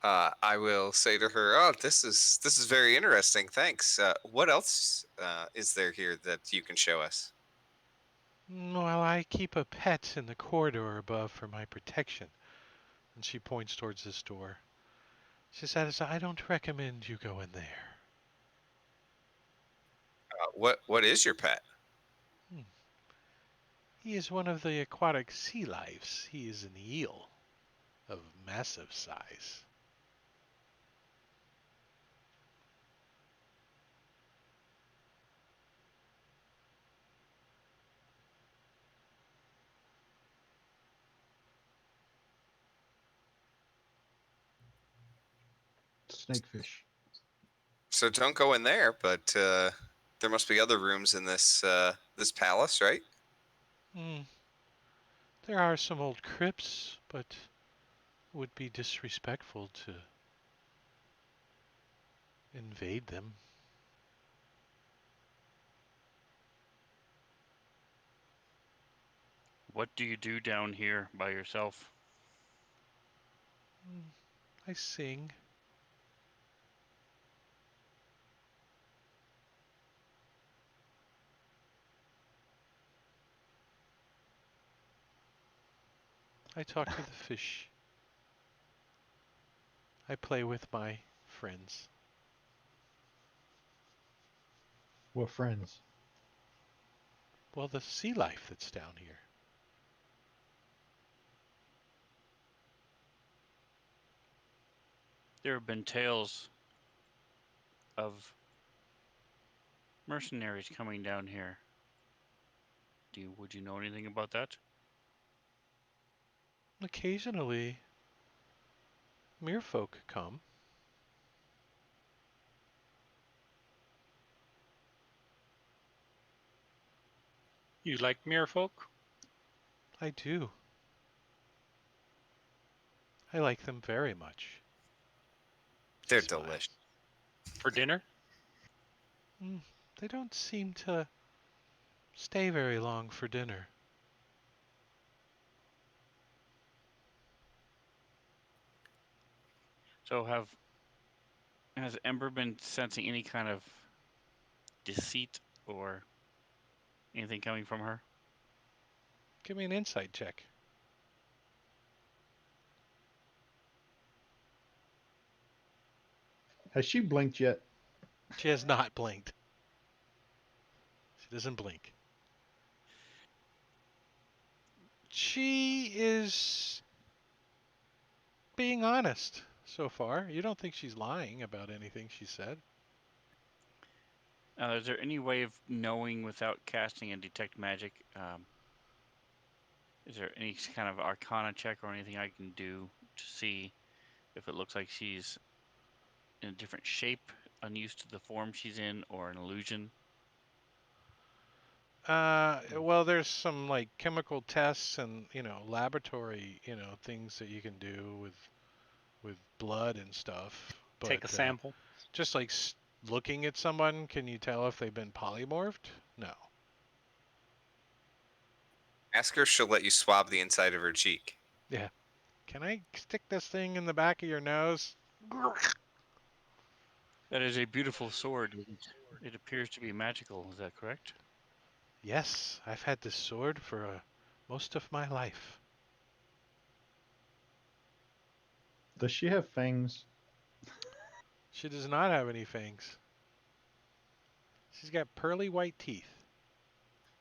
I will say to her, "Oh, this is very interesting. Thanks. What else is there here that you can show us?" Well, I keep a pet in the corridor above for my protection. And she points towards this door. She says, I don't recommend you go in there. What is your pet? He is one of the aquatic sea lives. He is an eel of massive size. Snakefish. So don't go in there. But there must be other rooms in this palace, right? There are some old crypts, but it would be disrespectful to invade them. What do you do down here by yourself? I sing. I talk to the fish. I play with my friends. What friends? Well, the sea life that's down here. There have been tales of mercenaries coming down here. Would you know anything about that? Occasionally, merfolk come. You like merfolk? I do. I like them very much. They're He smiles. delicious. For dinner? They don't seem to stay very long for dinner. So has Ember been sensing any kind of deceit or anything coming from her? Give me an insight check. Has she blinked yet? She has not blinked. She doesn't blink. She is being honest so far. You don't think she's lying about anything she said? Is there any way of knowing without casting a detect magic? Is there any kind of arcana check or anything I can do to see if it looks like she's in a different shape, unused to the form she's in, or an illusion? Well, there's some like chemical tests and laboratory things that you can do with blood and stuff. Take a But sample. just like looking at someone, can you tell if they've been polymorphed? No. Ask her if she'll let you swab the inside of her cheek. Yeah. Can I stick this thing in the back of your nose? That is a beautiful sword. It appears to be magical. Is that correct? Yes, I've had this sword for most of my life. Does she have fangs? She does not have any fangs. She's got pearly white teeth.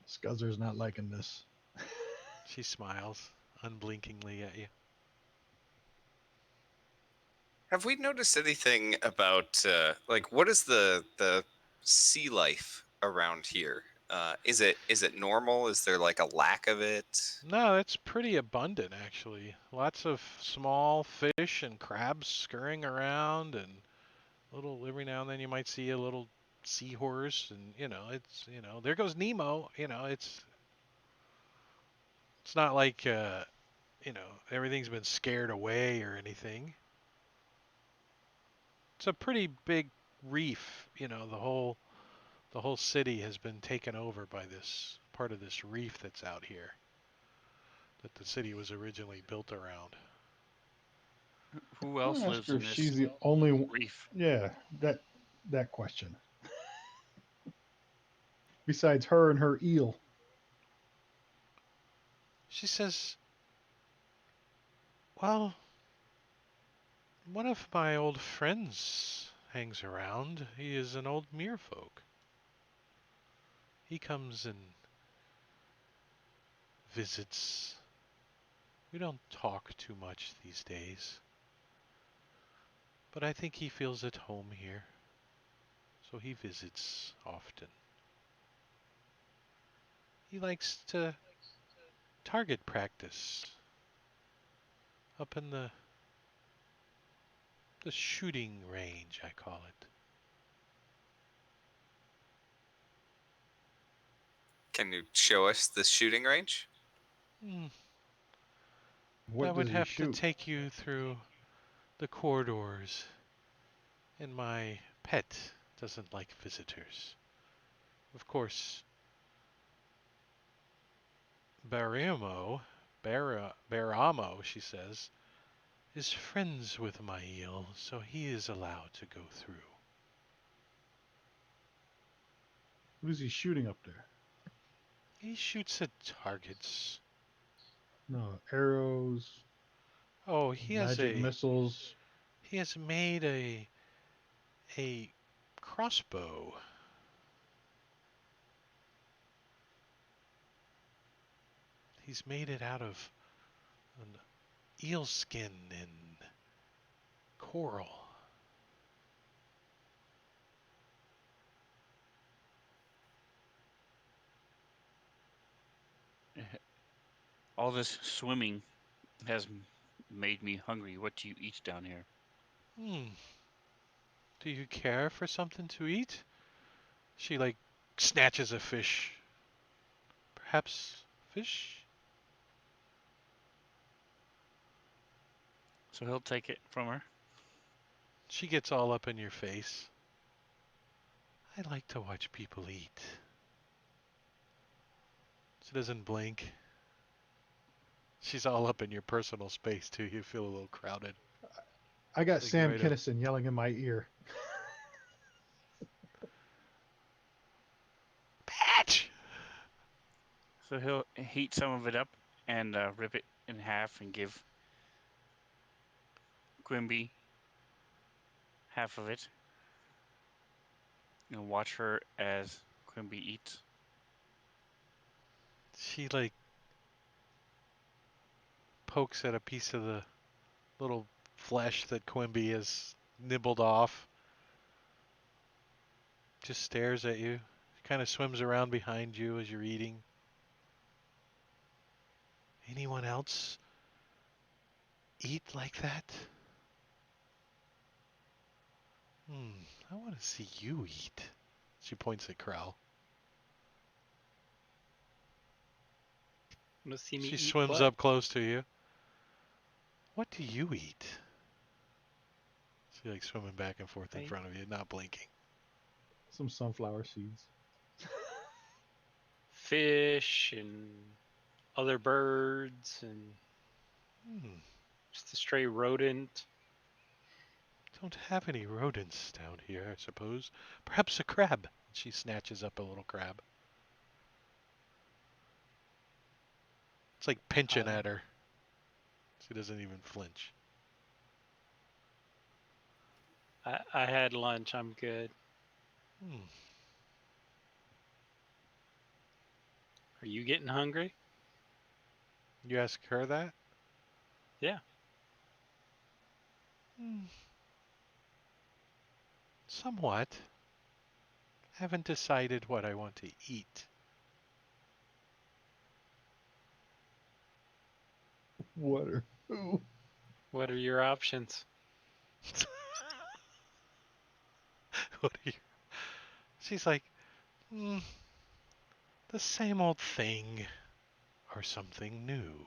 Scuzzer's not liking this. She smiles unblinkingly at you. Have we noticed anything about like what is the sea life around here? Is it normal? Is there like a lack of it? No, it's pretty abundant actually. Lots of small fish and crabs scurrying around, and every now and then you might see a little seahorse, and it's there goes Nemo. It's not like everything's been scared away or anything. It's a pretty big reef. The whole city has been taken over by this part of this reef that's out here that the city was originally built around. Who I'm else gonna ask lives her in if this she's the only reef? Yeah, that question. Besides her and her eel. She says, well, one of my old friends hangs around. He is an old merfolk. He comes and visits. We don't talk too much these days, but I think he feels at home here, so he visits often. He likes to target practice up in the shooting range, I call it. Can you show us the shooting range? Hmm, I What would does he have to shoot? take you through the corridors, and my pet doesn't like visitors. Of course, Baramo, she says, is friends with my eel, so he is allowed to go through. What is he shooting up there? He shoots at targets. No, arrows, Oh, he has magic a missiles. he has made a crossbow. He's made it out of an eel skin and coral. All this swimming has made me hungry. What do you eat down here? Hmm. Do you care for something to eat? She like snatches a fish. Perhaps fish? So he'll take it from her. She gets all up in your face. I like to watch people eat. She doesn't blink. She's all up in your personal space too. You feel a little crowded. I got Like Sam right up. Kinison yelling in my ear. Patch! So he'll heat some of it up and rip it in half and give Quimby half of it. And watch her as Quimby eats. She like pokes at a piece of the little flesh that Quimby has nibbled off. Just stares at you. Kind of swims around behind you as you're eating. Anyone else eat like that? I want to see you eat. She points at Crow. Want to see me She eat swims butt? up close to you. What do you eat? She like swimming back and forth in I- front of you, not blinking. Some sunflower seeds. Fish and other birds and Hmm. just a stray rodent. Don't have any rodents down here, I suppose. Perhaps a crab. She snatches up a little crab. It's like pinching at her. She doesn't even flinch. I had lunch. I'm good. Hmm. Are you getting hungry? You ask her that? Yeah. Hmm. Somewhat. Haven't decided what I want to eat. What are who? What are your options? What are you? She's like, hmm, the same old thing or something new.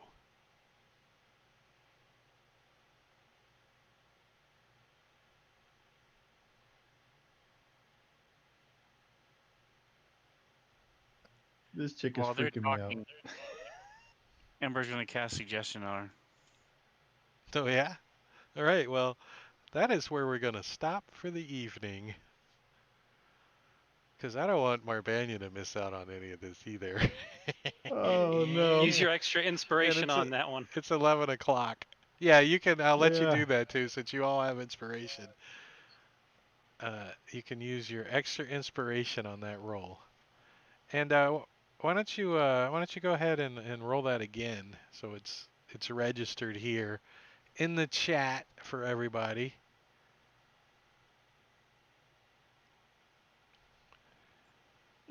This chick is While they're freaking me out. talking, Ember's gonna cast suggestion on her. Oh, yeah? All right, well, that is where we're going to stop for the evening. Because I don't want Marbania to miss out on any of this either. Oh no. Use your extra And inspiration on that one. it's 11 o'clock. Yeah, you can. I'll let you Yeah. do that too, since you all have inspiration. You can use your extra inspiration on that roll. And why don't you go ahead and roll that again, so it's registered here in the chat for everybody.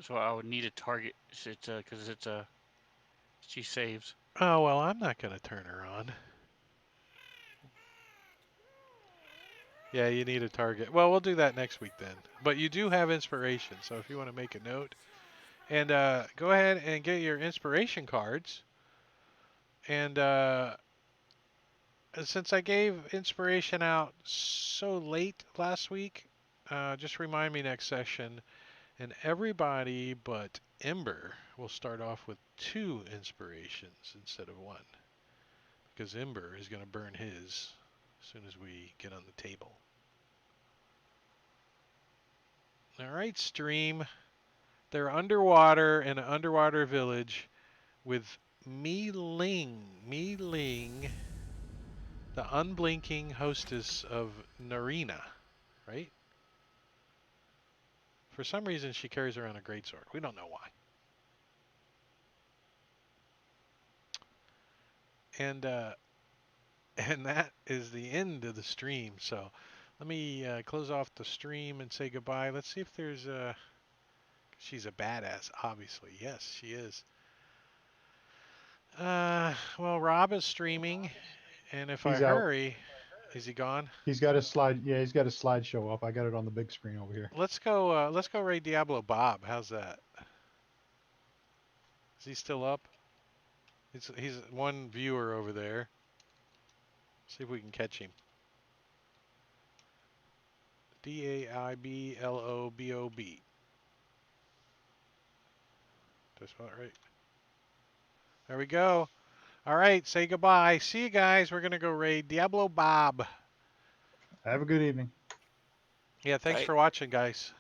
So I would need a target. It's because it's a she saves. Oh well, I'm not gonna turn her on. Yeah, you need a target. Well, we'll do that next week then. But you do have inspiration, so if you want to make a note, and go ahead and get your inspiration cards. And since I gave inspiration out so late last week, just remind me next session. And everybody but Ember will start off with 2 inspirations instead of 1. Because Ember is going to burn his as soon as we get on the table. Alright, stream. They're underwater in an underwater village with Mi Ling. Mi Ling, the unblinking hostess of Narina, right? For some reason, she carries around a greatsword. We don't know why. And that is the end of the stream. So let me close off the stream and say goodbye. Let's see if there's she's a badass, obviously. Yes, she is. Well, Rob is streaming, and if I He's out. hurry, is he gone? He's got his slide. Yeah, he's got his slideshow up. I got it on the big screen over here. Let's go. Let's go raid Diablo Bob. How's that? Is he still up? He's one viewer over there. See if we can catch him. Daiblobob. Did I spell it right? There we go. All right, say goodbye. See you guys. We're gonna go raid Diablo Bob. Have a good evening. Yeah, thanks Right. for watching, guys.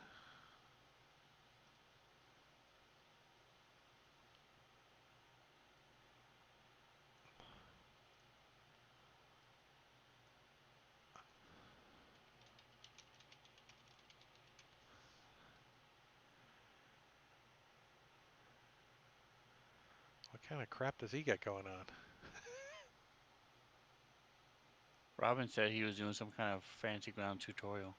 What kind of crap does he got going on? Robin said he was doing some kind of fancy ground tutorial.